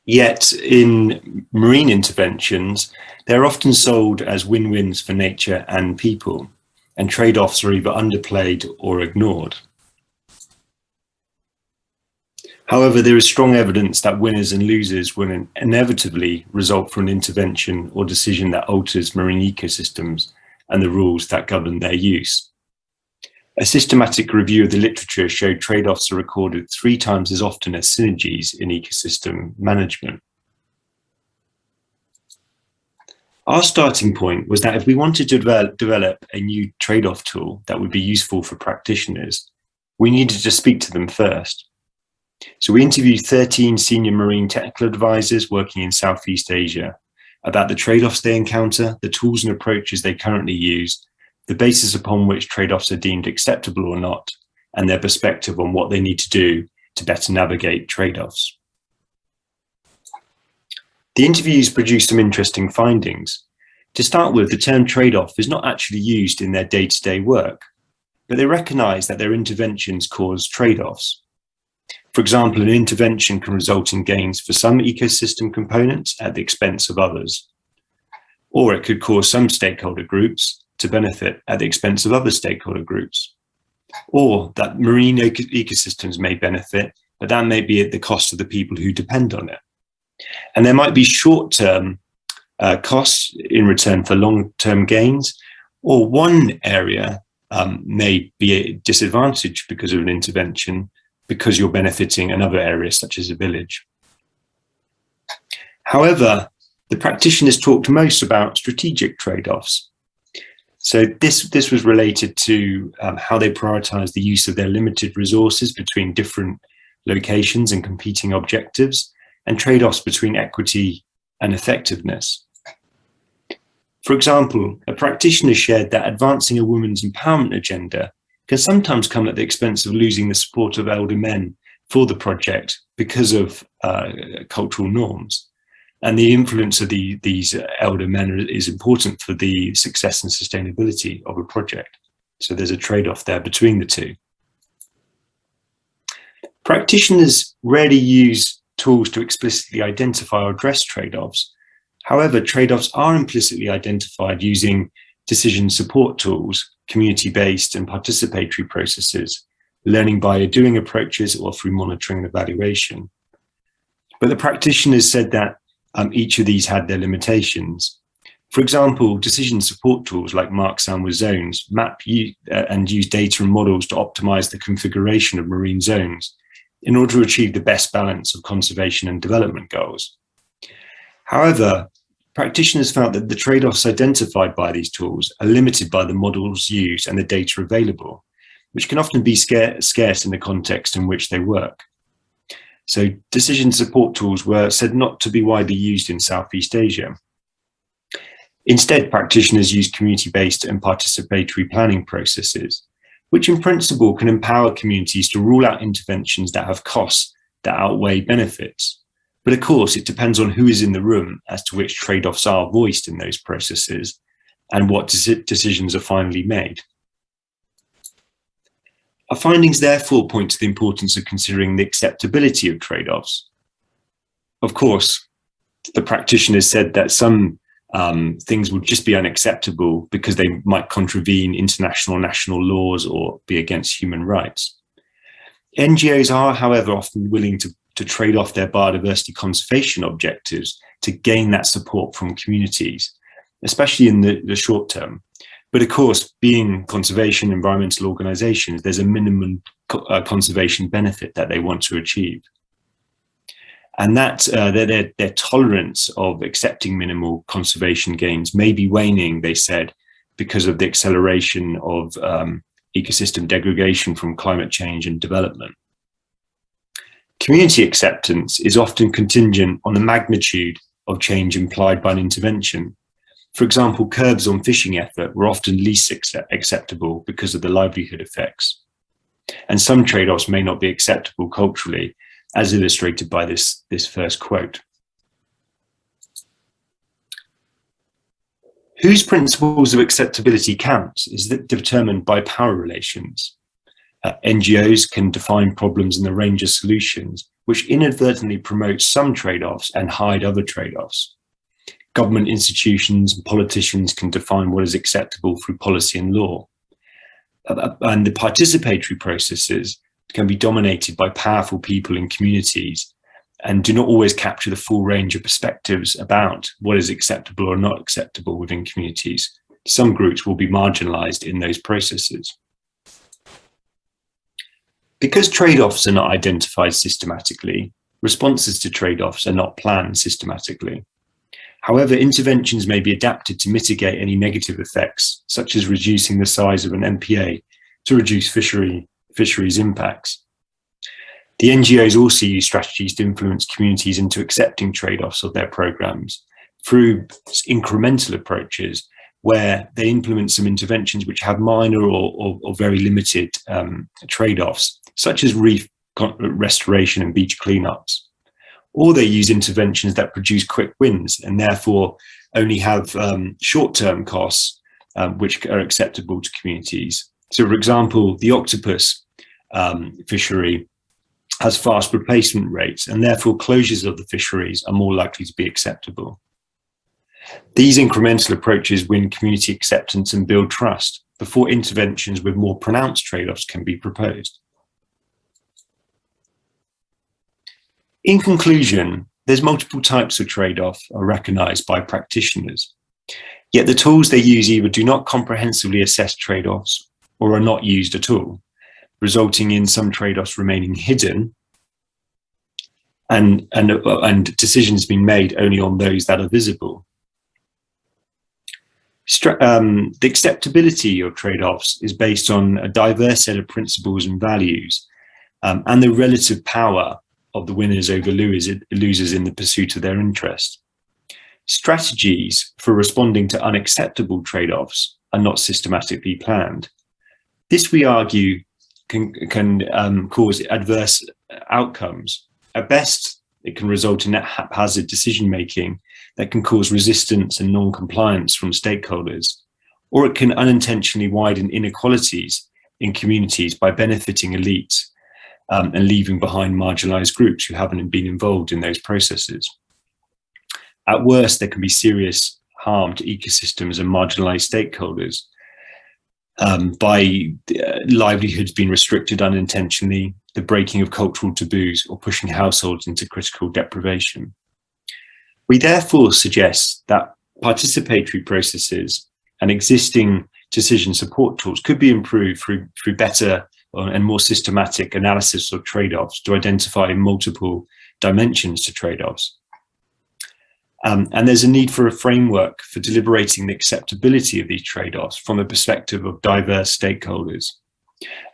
Yet in marine interventions, they're often sold as win-wins for nature and people, and trade-offs are either underplayed or ignored. However, there is strong evidence that winners and losers will inevitably result from an intervention or decision that alters marine ecosystems and the rules that govern their use. A systematic review of the literature showed trade-offs are recorded 3 times as often as synergies in ecosystem management. Our starting point was that if we wanted to develop a new trade-off tool that would be useful for practitioners, we needed to speak to them first. So we interviewed 13 senior marine technical advisors working in Southeast Asia about the trade-offs they encounter, the tools and approaches they currently use, the basis upon which trade-offs are deemed acceptable or not, and their perspective on what they need to do to better navigate trade-offs. The interviews produced some interesting findings. To start with, the term trade-off is not actually used in their day-to-day work, but they recognise that their interventions cause trade-offs. For example, an intervention can result in gains for some ecosystem components at the expense of others, or it could cause some stakeholder groups to benefit at the expense of other stakeholder groups, or that marine ecosystems may benefit, but that may be at the cost of the people who depend on it. And there might be short-term costs in return for long-term gains, or one area may be disadvantaged because of an intervention because you're benefiting another area such as a village. However, the practitioners talked most about strategic trade-offs. So this was related to how they prioritize the use of their limited resources between different locations and competing objectives, and trade-offs between equity and effectiveness. For example, a practitioner shared that advancing a women's empowerment agenda can sometimes come at the expense of losing the support of elder men for the project because of cultural norms. And the influence of these elder men is important for the success and sustainability of a project. So there's a trade-off there between the two. Practitioners rarely use tools to explicitly identify or address trade-offs. However, trade-offs are implicitly identified using decision support tools, community-based and participatory processes, learning by doing approaches, or through monitoring and evaluation. But the practitioners said that each of these had their limitations. For example, decision support tools like Mark-Sound with zones map and use data and models to optimize the configuration of marine zones in order to achieve the best balance of conservation and development goals. However, practitioners found that the trade-offs identified by these tools are limited by the models used and the data available, which can often be scarce in the context in which they work. So decision support tools were said not to be widely used in Southeast Asia. Instead, practitioners use community-based and participatory planning processes, which in principle can empower communities to rule out interventions that have costs that outweigh benefits. But of course, it depends on who is in the room as to which trade-offs are voiced in those processes and what decisions are finally made. Our findings therefore point to the importance of considering the acceptability of trade-offs. Of course, the practitioners said that some things would just be unacceptable because they might contravene international or national laws or be against human rights. NGOs are, however, often willing to trade off their biodiversity conservation objectives to gain that support from communities, especially in the short term. But of course, being conservation environmental organizations, there's a minimum conservation benefit that they want to achieve. And that their tolerance of accepting minimal conservation gains may be waning, they said, because of the acceleration of ecosystem degradation from climate change and development. Community acceptance is often contingent on the magnitude of change implied by an intervention. For example, curbs on fishing effort were often least acceptable because of the livelihood effects. And some trade-offs may not be acceptable culturally, as illustrated by this first quote. Whose principles of acceptability counts is determined by power relations. NGOs can define problems in the range of solutions, which inadvertently promote some trade-offs and hide other trade-offs. Government institutions and politicians can define what is acceptable through policy and law. And the participatory processes can be dominated by powerful people in communities and do not always capture the full range of perspectives about what is acceptable or not acceptable within communities. Some groups will be marginalized in those processes. Because trade-offs are not identified systematically, responses to trade-offs are not planned systematically. However, interventions may be adapted to mitigate any negative effects, such as reducing the size of an MPA to reduce fisheries impacts. The NGOs also use strategies to influence communities into accepting trade-offs of their programs through incremental approaches where they implement some interventions which have minor or very limited trade-offs, such as reef restoration and beach cleanups. Or they use interventions that produce quick wins and therefore only have short-term costs which are acceptable to communities. So, for example, the octopus fishery has fast replacement rates, and therefore closures of the fisheries are more likely to be acceptable. These incremental approaches win community acceptance and build trust before interventions with more pronounced trade-offs can be proposed. In conclusion, there's multiple types of trade-off are recognised by practitioners, yet the tools they use either do not comprehensively assess trade-offs or are not used at all, resulting in some trade-offs remaining hidden and decisions being made only on those that are visible. The acceptability of trade-offs is based on a diverse set of principles and values, and the relative power of the winners over losers in the pursuit of their interest. Strategies for responding to unacceptable trade-offs are not systematically planned. This, we argue, can cause adverse outcomes. At best, it can result in haphazard decision-making that can cause resistance and non-compliance from stakeholders, or it can unintentionally widen inequalities in communities by benefiting elites and leaving behind marginalized groups who haven't been involved in those processes. At worst, there can be serious harm to ecosystems and marginalized stakeholders by livelihoods being restricted unintentionally, the breaking of cultural taboos, or pushing households into critical deprivation. We therefore suggest that participatory processes and existing decision support tools could be improved through better and more systematic analysis of trade-offs to identify multiple dimensions to trade-offs. And there's a need for a framework for deliberating the acceptability of these trade-offs from a perspective of diverse stakeholders.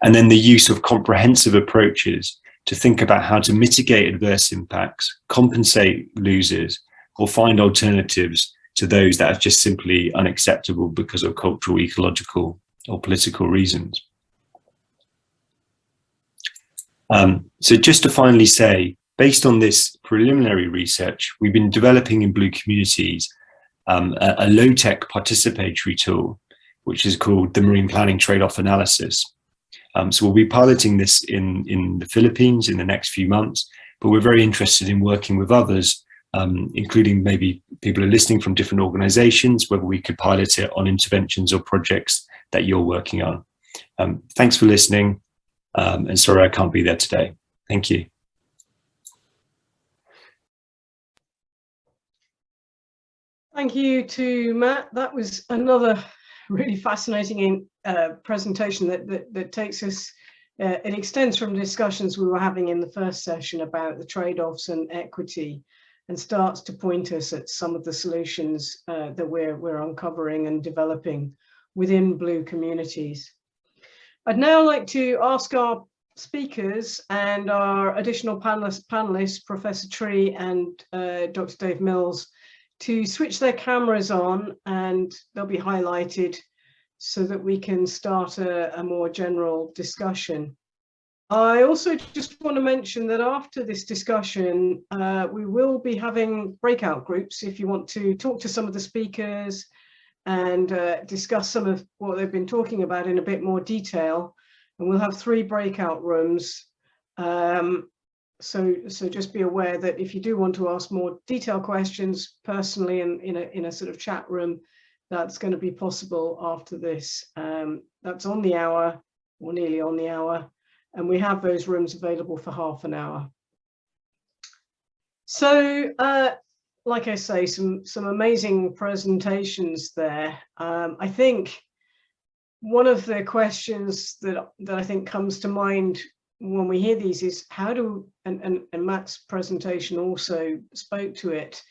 And then the use of comprehensive approaches to think about how to mitigate adverse impacts, compensate losers, or find alternatives to those that are just simply unacceptable because of cultural, ecological, or political reasons. So just to finally say, based on this preliminary research, we've been developing in Blue Communities a low-tech participatory tool, which is called the Marine Planning Trade-off Analysis. So we'll be piloting this in the Philippines in the next few months, but we're very interested in working with others, including maybe people who are listening from different organizations, whether we could pilot it on interventions or projects that you're working on. Thanks for listening, and sorry I can't be there today. Thank you. Thank you to Matt. That was another really fascinating presentation that takes us, it extends from discussions we were having in the first session about the trade-offs and equity, and starts to point us at some of the solutions that we're uncovering and developing within Blue Communities. I'd now like to ask our speakers and our additional panelists, Professor Tree and Dr. Dave Mills, to switch their cameras on, and they'll be highlighted so that we can start a more general discussion. I also just want to mention that after this discussion, we will be having breakout groups if you want to talk to some of the speakers and discuss some of what they've been talking about in a bit more detail. And we'll have 3 breakout rooms. So just be aware that if you do want to ask more detailed questions personally in a sort of chat room, that's going to be possible after this. That's on the hour, or nearly on the hour, and we have those rooms available for half an hour. So like I say, some amazing presentations there. I think one of the questions that I think comes to mind when we hear these is how do, and Matt's presentation also spoke to it,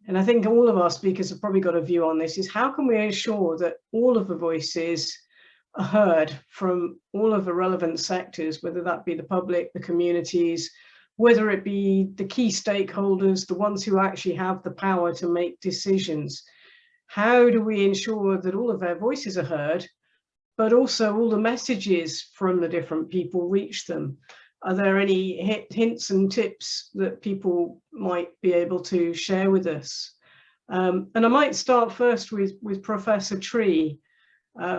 and I think all of our speakers have probably got a view on this, is how can we ensure that all of the voices are heard from all of the relevant sectors, whether that be the public, the communities, whether it be the key stakeholders, the ones who actually have the power to make decisions. How do we ensure that all of their voices are heard, but also all the messages from the different people reach them? Are there any hints and tips that people might be able to share with us? And I might start first with Professor Tree,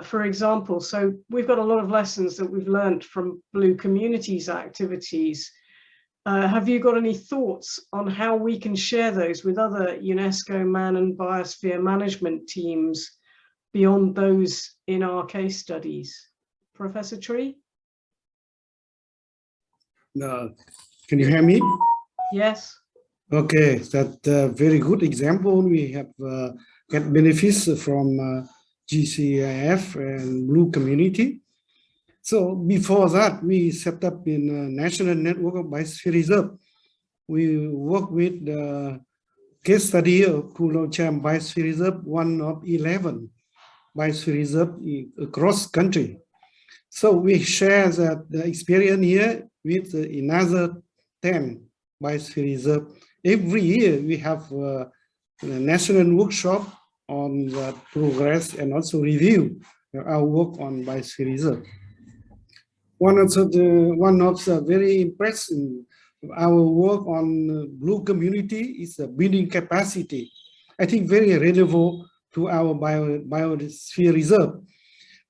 for example. So we've got a lot of lessons that we've learned from Blue Communities activities. Have you got any thoughts on how we can share those with other UNESCO Man and Biosphere management teams beyond those in our case studies? Professor Tree? Can you hear me? Yes. Okay, that's a very good example. We have get benefits from GCRF and Blue Community. So before that, we set up in a national network of Biosphere Reserve. We work with the case study of Collab Biosphere Reserve, one of 11 Biosphere Reserve across country. So we share that the experience here with another 10 Biosphere Reserve. Every year we have a national workshop on the progress and also review our work on Biosphere Reserve. One of the very impressive our work on Blue Community is the building capacity. I think very relevant to our Biosphere Reserve.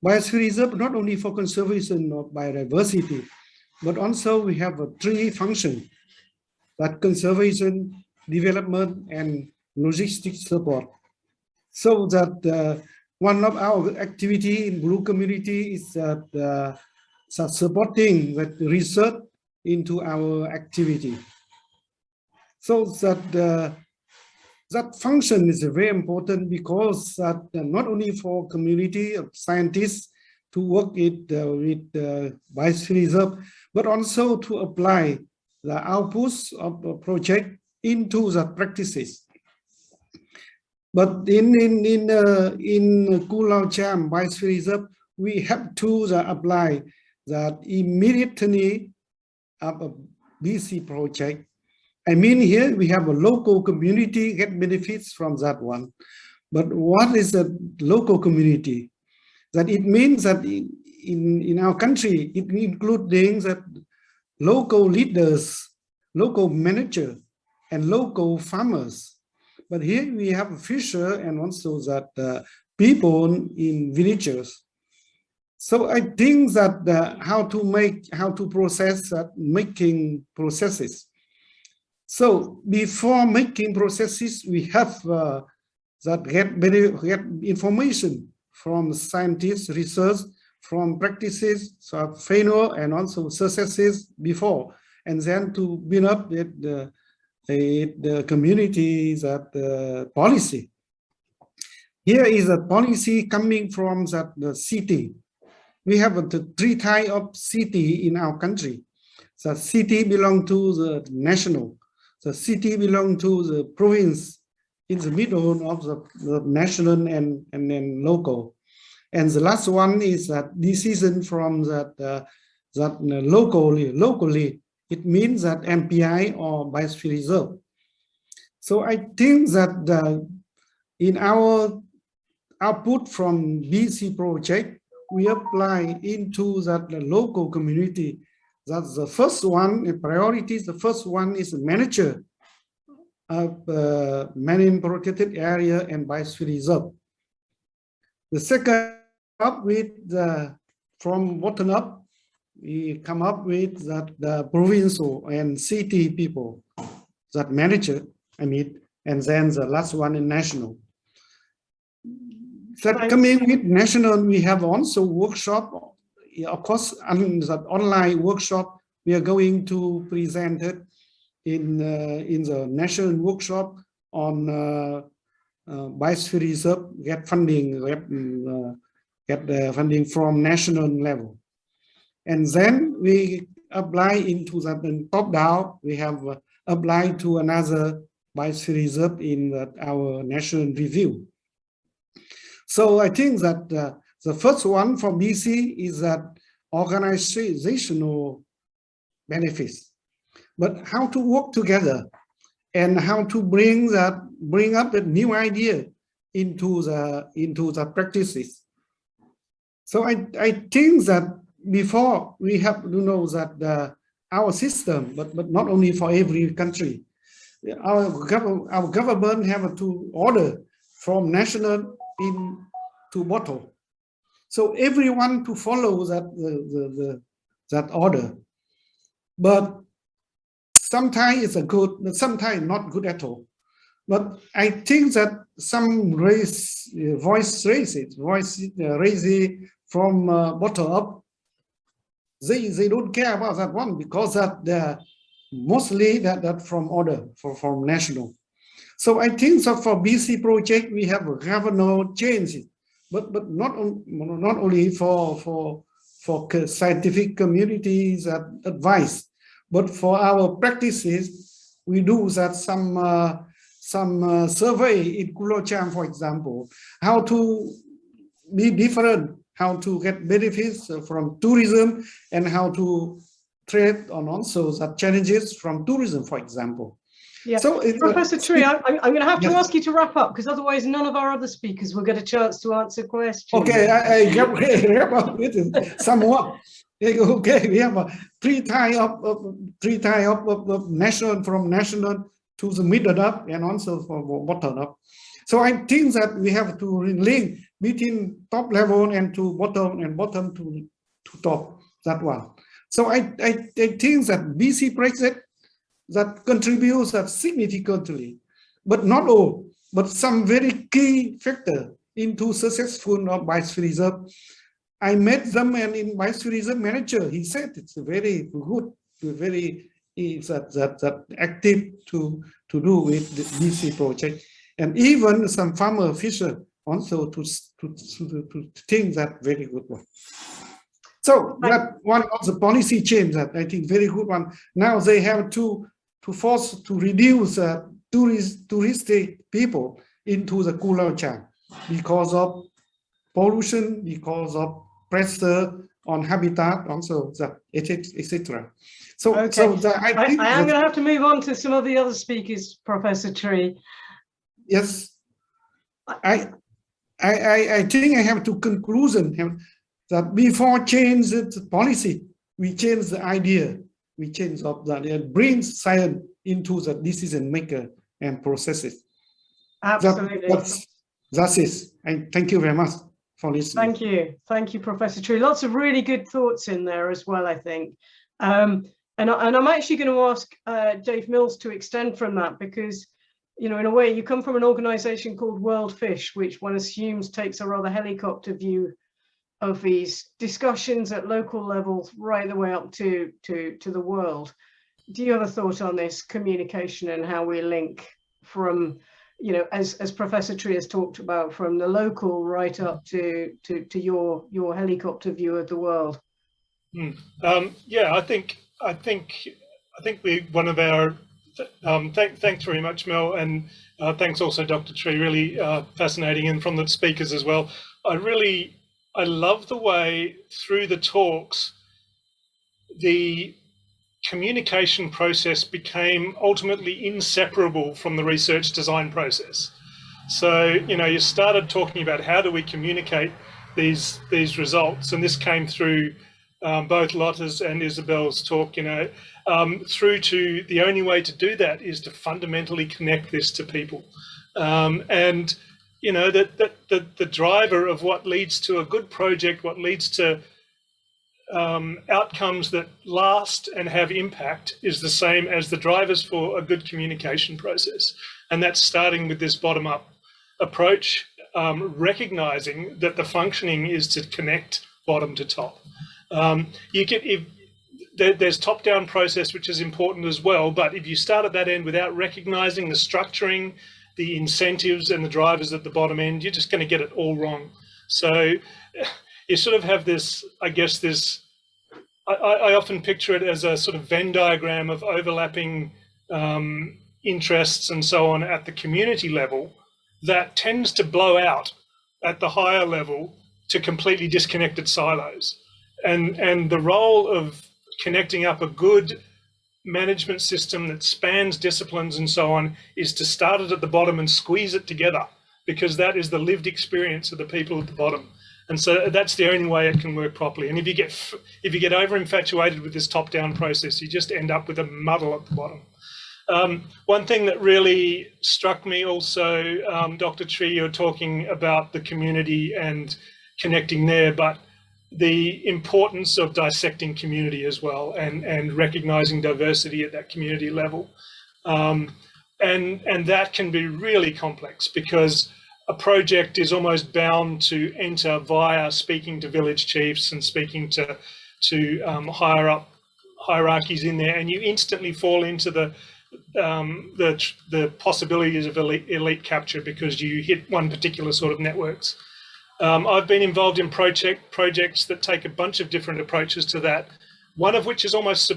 Biosphere Reserve not only for conservation of biodiversity, but also we have three functions: that conservation, development, and logistics support. So that one of our activity in Blue Community is that supporting the research into our activity. So that that function is very important because that not only for community of scientists to work with Biosphere Reserve, but also to apply the outputs of the project into the practices. But in Collab Biosphere Reserve, we have to apply that immediately of a BC project. I mean, here we have a local community get benefits from that one. But what is a local community? That it means that in our country, it includes things that local leaders, local managers, and local farmers. But here we have a fisher and also that people in villages. So I think that how to process that making processes. So before making processes, we have that get information from scientists, research, from practices, so failure and also successes before, and then to build up the communities that policy. Here is a policy coming from the city. We have the three types of city in our country. The city belong to the national. The city belong to the province in the middle of the national and then local. And the last one is that decision from that locally. It means that MPI or Biosphere Reserve. So I think that in our output from BC project, we apply into that local community. That's the first one, the priorities. The first one is the manager of marine protected area and Biosphere Reserve. The second, up with from bottom up, we come up with that the provincial and city people, that manager, I mean, and then the last one in national. That coming with national, we have also workshop, of course, that online workshop, we are going to present it in the national workshop on Biosphere Reserve, get funding, get the funding from national level. And then we apply into that top down, we have applied to another Biosphere Reserve in our national review. So I think that the first one for BC is that organizational benefits, but how to work together and how to bring up the new idea into the practices. So I think that before we have to know that our system, but not only for every country, our government have to order from national to bottom. So everyone to follow that order. But sometimes it's a good, but sometimes not good at all. But I think that some voice raised from bottom up, they don't care about that one because that they're mostly that from order from national. So I think that for BC project we have a governor change, but not only for scientific communities advice, but for our practices we do that some survey in Pulau Cham, for example, how to be different, how to get benefits from tourism, and how to trade on also the challenges from tourism, for example. Yeah, so Professor Tree, I'm going to have to yes. ask you to wrap up because otherwise none of our other speakers will get a chance to answer questions. Okay, I wrap up with it somewhat. Okay, we have a three tie of national, from national to the middle up and also for bottom up. So I think that we have to link between top level and to bottom and bottom to top, that one. So I think that BC project that contributes that significantly, but not all, but some very key factor into successful of Biosphere Reserve. I met them, and in Biosphere Reserve manager, he said it's very good, very that active to do with the BC project, and even some farmer fisher also to think that very good one. So that one of the policy change that I think very good one. Now they have to force to reduce touristic people into the Pulau Cham because of pollution, because of pressure on habitat, also the etc. So, okay. So I think I am going to have to move on to some of the other speakers, Professor Tree. Yes, I think I have to conclusion that before change the policy, we change the idea, we change of that, and bring science into the decision maker and processes. Absolutely. That's it. And thank you very much for listening. Thank you, Professor Tree. Lots of really good thoughts in there as well, I think. And I'm actually going to ask Dave Mills to extend from that because, you know, in a way, you come from an organization called World Fish, which one assumes takes a rather helicopter view of these discussions at local levels right the way up to the world. Do you have a thought on this communication and how we link from, you know, as Professor Tree has talked about, from the local right up to your helicopter view of the world? Yeah, I think we, one of our thanks very much, Mel, and thanks also, Dr. Tree. Really fascinating, and from the speakers as well. I love the way through the talks the communication process became ultimately inseparable from the research design process. So, you know, you started talking about how do we communicate these results, and this came through both Lotta's and Isabel's talk, you know, through to the only way to do that is to fundamentally connect this to people. And, you know, the driver of what leads to a good project, what leads to outcomes that last and have impact is the same as the drivers for a good communication process. And that's starting with this bottom-up approach, recognizing that the functioning is to connect bottom to top. There's top-down process, which is important as well, but if you start at that end without recognizing the structuring, the incentives and the drivers at the bottom end, you're just going to get it all wrong. So you sort of have this, I guess, I often picture it as a sort of Venn diagram of overlapping interests and so on at the community level that tends to blow out at the higher level to completely disconnected silos. And the role of connecting up a good management system that spans disciplines and so on is to start it at the bottom and squeeze it together, because that is the lived experience of the people at the bottom. And so that's the only way it can work properly. And if you get over infatuated with this top-down process, you just end up with a muddle at the bottom. One thing that really struck me also, Dr. Tree, you're talking about the community and connecting there, but the importance of dissecting community as well, and recognizing diversity at that community level. And that can be really complex, because a project is almost bound to enter via speaking to village chiefs and speaking to higher up hierarchies in there, and you instantly fall into the possibilities of elite capture because you hit one particular sort of networks. I've been involved in projects that take a bunch of different approaches to that, one of which is almost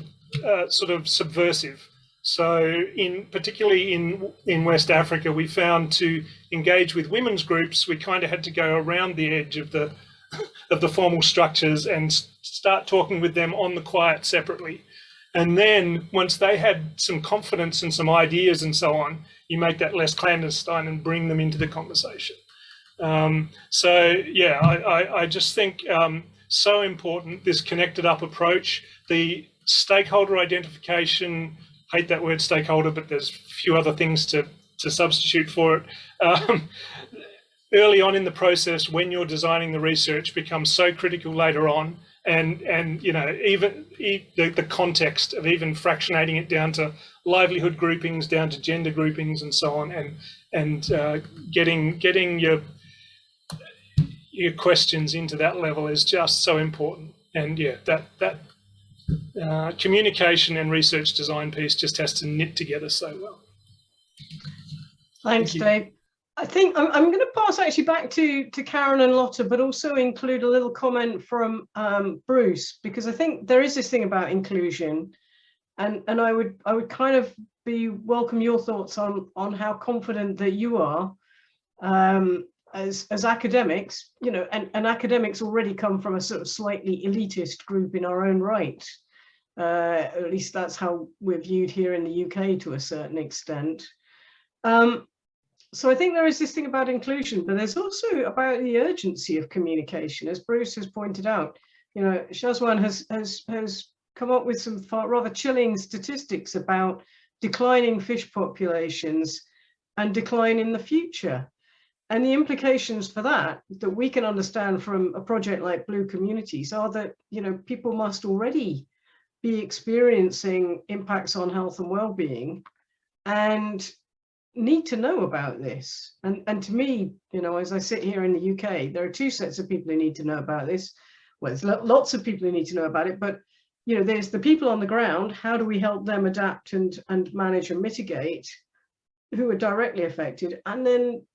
sort of subversive. So particularly in West Africa, we found to engage with women's groups, we kind of had to go around the edge of the formal structures and start talking with them on the quiet separately. And then once they had some confidence and some ideas and so on, you make that less clandestine and bring them into the conversation. So yeah, I just think so important, this connected up approach, the stakeholder identification. Hate that word stakeholder, but there's a few other things to substitute for it. Early on in the process, when you're designing the research, becomes so critical later on, and you know, even the context of even fractionating it down to livelihood groupings, down to gender groupings, and so on, and getting your questions into that level is just so important. And yeah, that communication and research design piece just has to knit together so well. Thanks, Dave. I think I'm going to pass actually back to Karen and Lotte, but also include a little comment from Bruce, because I think there is this thing about inclusion, and I would kind of welcome your thoughts on how confident that you are as academics, you know, and academics already come from a sort of slightly elitist group in our own right. At least that's how we're viewed here in the UK to a certain extent. So I think there is this thing about inclusion, but there's also about the urgency of communication, as Bruce has pointed out. You know, Shazwan has come up with some rather chilling statistics about declining fish populations and decline in the future. And the implications for that we can understand from a project like Blue Communities are that, you know, people must already be experiencing impacts on health and well-being and need to know about this. And to me, you know, as I sit here in the UK, there are two sets of people who need to know about this. Well, there's lots of people who need to know about it, but, you know, there's the people on the ground. How do we help them adapt and manage and mitigate who are directly affected? And then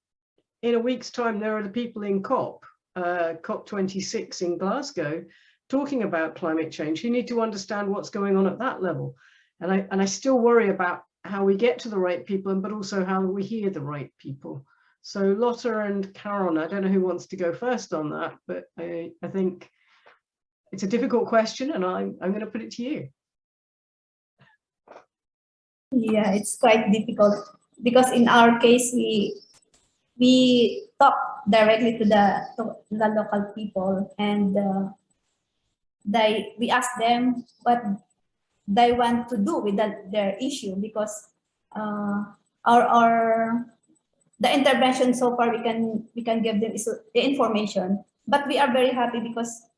in a week's time, there are the people in COP26 in Glasgow talking about climate change. You need to understand what's going on at that level. And I still worry about how we get to the right people, but also how we hear the right people. So Lotte and Karen, I don't know who wants to go first on that, but I think it's a difficult question, and I'm going to put it to you. Yeah, it's quite difficult because in our case we talk directly to the local people, and we ask them what they want to do with their issue, because the intervention so far we can give them the information, but we are very happy because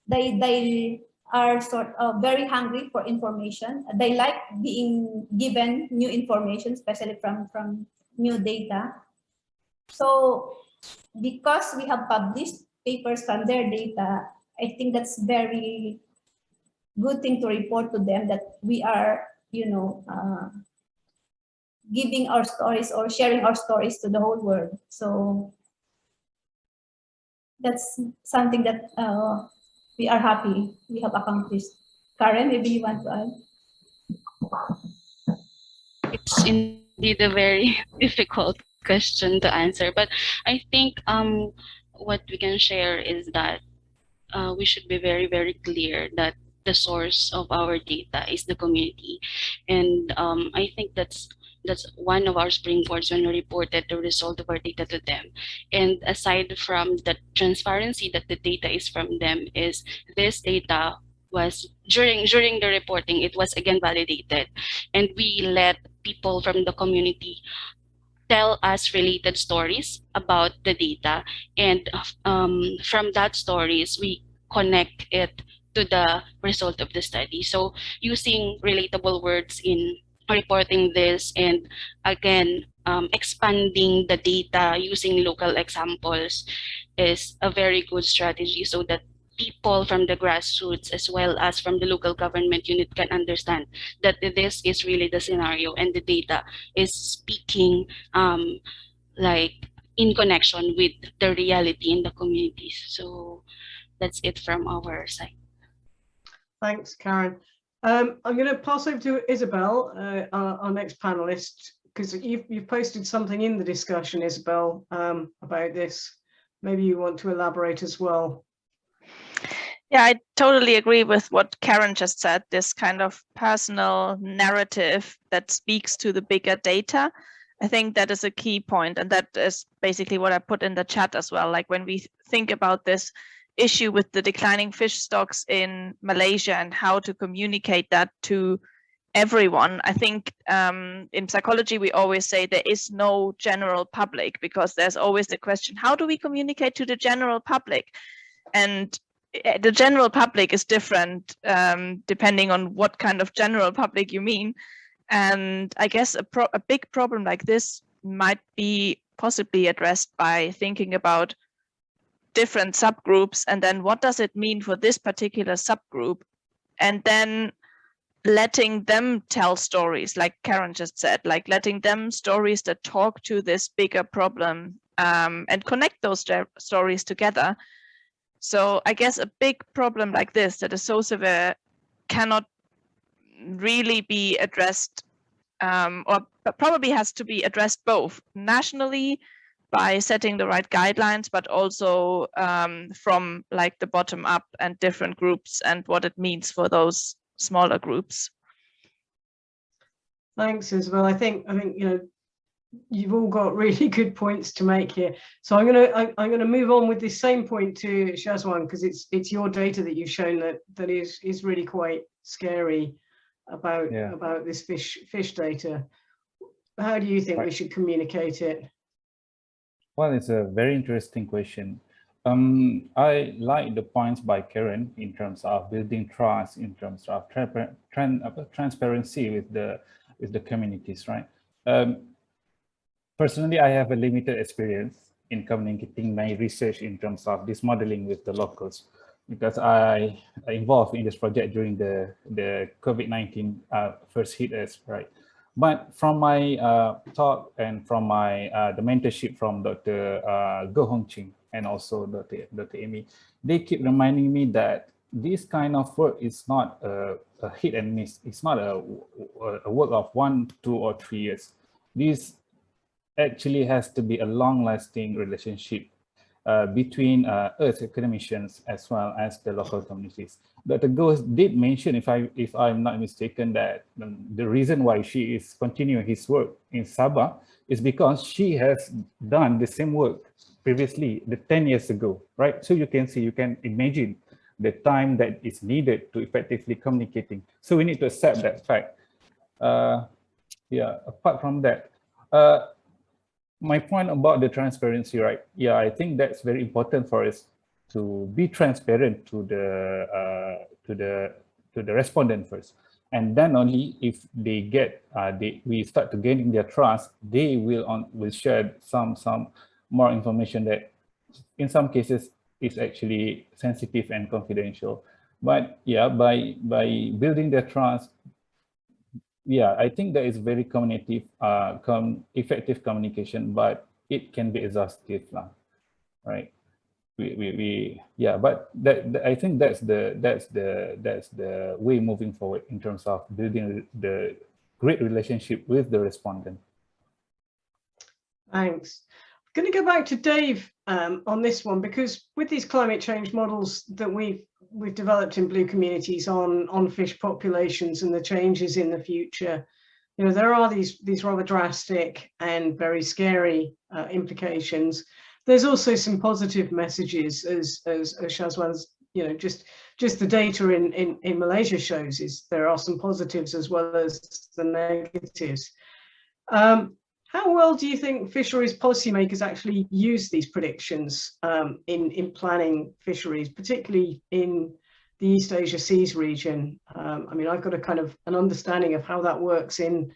they are sort of very hungry for information. They like being given new information, especially from new data. So because we have published papers from their data, I think that's very good thing to report to them, that we are, you know, giving our stories or sharing our stories to the whole world. So that's something that we are happy we have accomplished. Karen, maybe you want to add? It's indeed a very difficult question to answer, but I think what we can share is that we should be very, very clear that the source of our data is the community. And I think that's one of our springboards when we reported the result of our data to them. And aside from the transparency that the data is from them, is this data was during the reporting, it was again validated, and we let people from the community tell us related stories about the data, and from that stories connect it to the result of the study. So using relatable words in reporting this, and again, expanding the data using local examples is a very good strategy, so that people from the grassroots as well as from the local government unit can understand that this is really the scenario and the data is speaking like in connection with the reality in the communities. So that's it from our side. Thanks, Karen. I'm going to pass over to Isabel, our next panelist, because you've posted something in the discussion, Isabel, about this. Maybe you want to elaborate as well. Yeah, I totally agree with what Karen just said, this kind of personal narrative that speaks to the bigger data. I think that is a key point, and that is basically what I put in the chat as well. Like when we think about this issue with the declining fish stocks in Malaysia and how to communicate that to everyone, I think in psychology we always say there is no general public, because there's always the question, how do we communicate to the general public? And the general public is different depending on what kind of general public you mean. And I guess a big problem like this might be possibly addressed by thinking about different subgroups, and then what does it mean for this particular subgroup, and then letting them tell stories, like Karen just said, like letting them stories that talk to this bigger problem and connect those stories together. So I guess a big problem like this that is so severe cannot really be addressed, or probably has to be addressed both nationally by setting the right guidelines, but also from like the bottom up and different groups and what it means for those smaller groups. Thanks, Isabel. I think you know, you've all got really good points to make here. So I'm gonna move on with this same point to Shazwan, because it's your data that you've shown that is really quite scary about this fish data. How do you think we should communicate it? Well, it's a very interesting question. I like the points by Karen in terms of building trust, in terms of transparency with the communities, right? Personally, I have a limited experience in communicating my research in terms of this modeling with the locals, because I involved in this project during the COVID-19 first hit us, right? But from my talk and from my the mentorship from Dr. Goh Hong Ching and also Dr. Amy, they keep reminding me that this kind of work is not a hit and miss. It's not a work of 1, 2, or 3 years. This actually has to be a long-lasting relationship between Earth academicians as well as the local communities. Dr. Goh did mention, if I'm not mistaken, that the reason why she is continuing his work in Sabah is because she has done the same work previously, 10 years ago, right? So you can imagine the time that is needed to effectively communicating. So we need to accept that fact. Apart from that, my point about the transparency, right? Yeah, I think that's very important for us to be transparent to the respondent first, and then only if they get we start to gaining their trust, they will share some more information that in some cases is actually sensitive and confidential. But yeah, by building their trust, yeah, I think that is very effective communication, but it can be exhaustive, right? But I think that's the way moving forward in terms of building the great relationship with the respondent. Thanks. I'm going to go back to Dave on this one, because with these climate change models that we've developed in Blue Communities on fish populations and the changes in the future, you know, there are these rather drastic and very scary implications. There's also some positive messages, as Shazwan's, you know, just the data in Malaysia shows, is there are some positives as well as the negatives. How well do you think fisheries policymakers actually use these predictions in planning fisheries, particularly in the East Asia Seas region? I mean, I've got a kind of an understanding of how that works in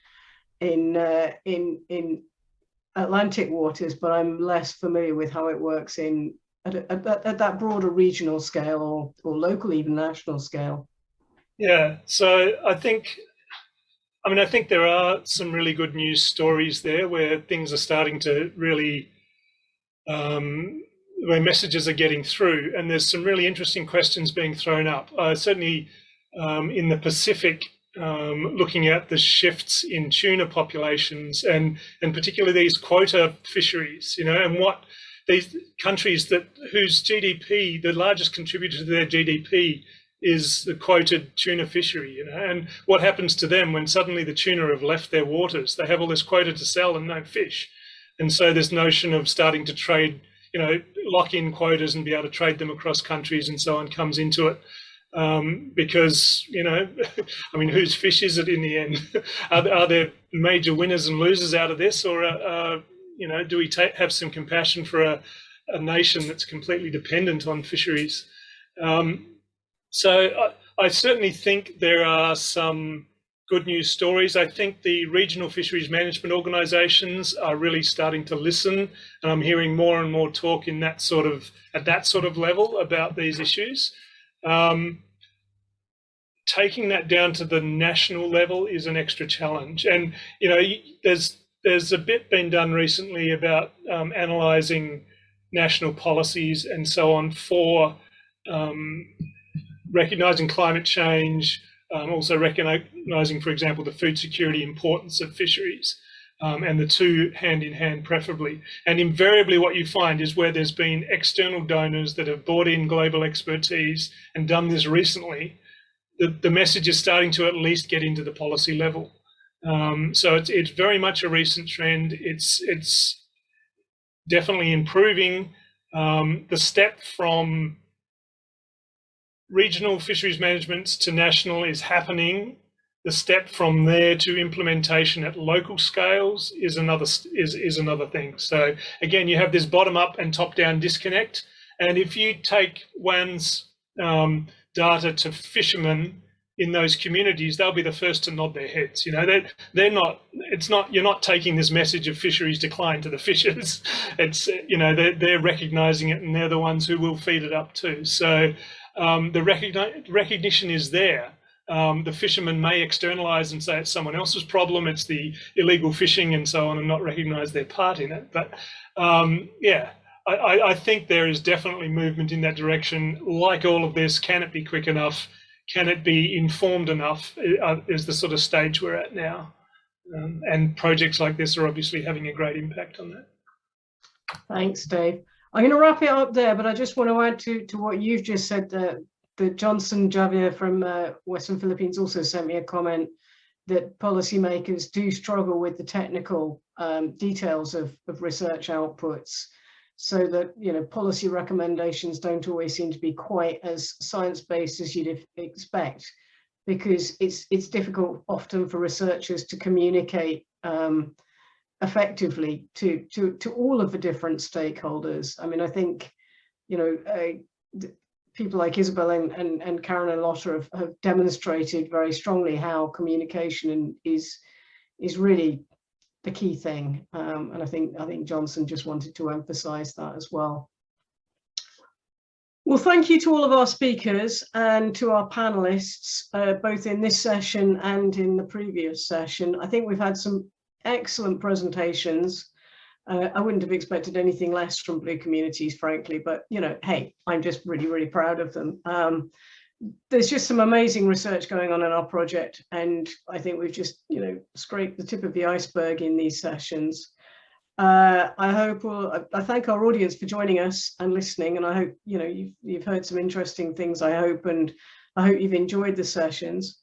Atlantic waters, but I'm less familiar with how it works at that broader regional scale or local, even national scale. Yeah, so I think there are some really good news stories there where things are starting to really, where messages are getting through, and there's some really interesting questions being thrown up. Certainly in the Pacific, looking at the shifts in tuna populations and particularly these quota fisheries, and what these countries whose GDP, the largest contributor to their GDP is the quoted tuna fishery, and what happens to them when suddenly the tuna have left their waters. They have all this quota to sell and no fish. And so this notion of starting to trade, lock in quotas and be able to trade them across countries and so on comes into it. Because, whose fish is it in the end? Are there major winners and losers out of this? Or, do we have some compassion for a nation that's completely dependent on fisheries? So I certainly think there are some good news stories. I think the regional fisheries management organisations are really starting to listen, and I'm hearing more and more talk at that sort of level about these issues. Taking that down to the national level is an extra challenge, and there's a bit been done recently about analysing national policies and so on for recognising climate change, also recognising, for example, the food security importance of fisheries, and the two hand in hand preferably. And invariably what you find is where there's been external donors that have brought in global expertise and done this recently, the message is starting to at least get into the policy level. So it's very much a recent trend. It's definitely improving. The step from regional fisheries management to national is happening. The step from there to implementation at local scales is another thing. So again, you have this bottom up and top down disconnect. And if you take one's data to fishermen in those communities, they'll be the first to nod their heads. They're not. It's not. You're not taking this message of fisheries decline to the fishers. It's they're recognising it, and they're the ones who will feed it up too. So the recognition is there. The fishermen may externalise and say it's someone else's problem, it's the illegal fishing and so on, and not recognise their part in it. But I think there is definitely movement in that direction. Like all of this, can it be quick enough? Can it be informed enough? Is the sort of stage we're at now. And projects like this are obviously having a great impact on that. Thanks, Dave. I'm going to wrap it up there, but I just want to add to what you've just said. That Johnson Javier from Western Philippines also sent me a comment that policymakers do struggle with the technical details of research outputs, so that policy recommendations don't always seem to be quite as science-based as you'd expect, because it's difficult often for researchers to communicate effectively to all of the different stakeholders. I mean, I think people like Isabel and Karen and Lotta have demonstrated very strongly how communication is really the key thing, and I think Johnson just wanted to emphasize that as well. Well, thank you to all of our speakers and to our panelists, both in this session and in the previous session. I think we've had some excellent presentations. I wouldn't have expected anything less from Blue Communities, frankly, but hey, I'm just really, really proud of them. There's just some amazing research going on in our project, and I think we've just scraped the tip of the iceberg in these sessions. I thank our audience for joining us and listening, and I hope you've heard some interesting things, I hope, and I hope you've enjoyed the sessions.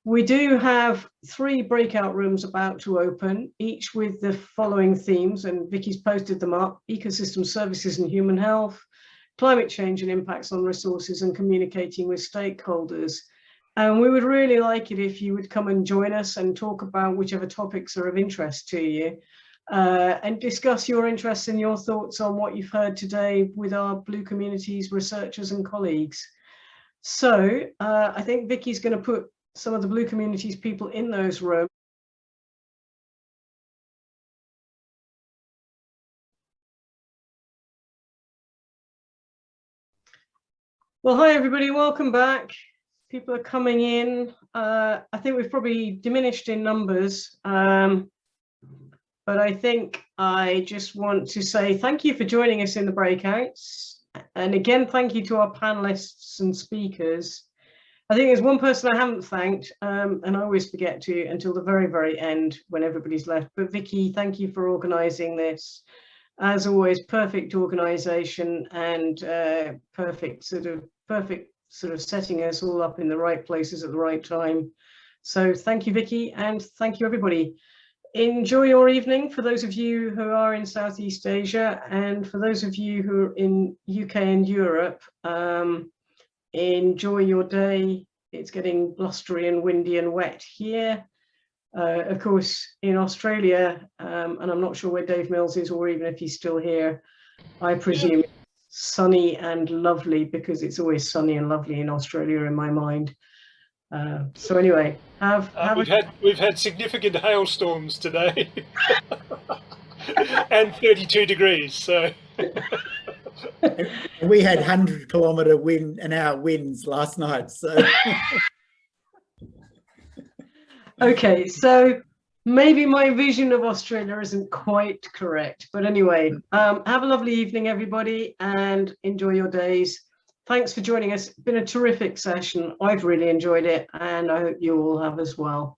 We do have 3 breakout rooms about to open, each with the following themes, and Vicky's posted them up: ecosystem services and human health, climate change and impacts on resources, and communicating with stakeholders. And we would really like it if you would come and join us and talk about whichever topics are of interest to you. and discuss your interests and your thoughts on what you've heard today with our Blue Communities researchers and colleagues. So I think Vicky's going to put some of the Blue Communities people in those rooms. Well, hi everybody, welcome back. People are coming in. I think we've probably diminished in numbers, but I think I just want to say thank you for joining us in the breakouts. And again, thank you to our panelists and speakers. I think there's one person I haven't thanked, and I always forget to until the very, very end when everybody's left. But Vicky, thank you for organising this. As always, perfect organisation and perfect sort of setting us all up in the right places at the right time. So thank you, Vicky, and thank you, everybody. Enjoy your evening for those of you who are in Southeast Asia, and for those of you who are in UK and Europe, enjoy your day. It's getting blustery and windy and wet here. Of course, in Australia, and I'm not sure where Dave Mills is, or even if he's still here, I presume sunny and lovely, because it's always sunny and lovely in Australia in my mind. So anyway, we've had significant hailstorms today, and 32 degrees. So we had 100-kilometre-an-hour winds last night. So okay, so maybe my vision of Australia isn't quite correct, but anyway, have a lovely evening, everybody, and enjoy your days. Thanks for joining us. It's been a terrific session. I've really enjoyed it, and I hope you all have as well.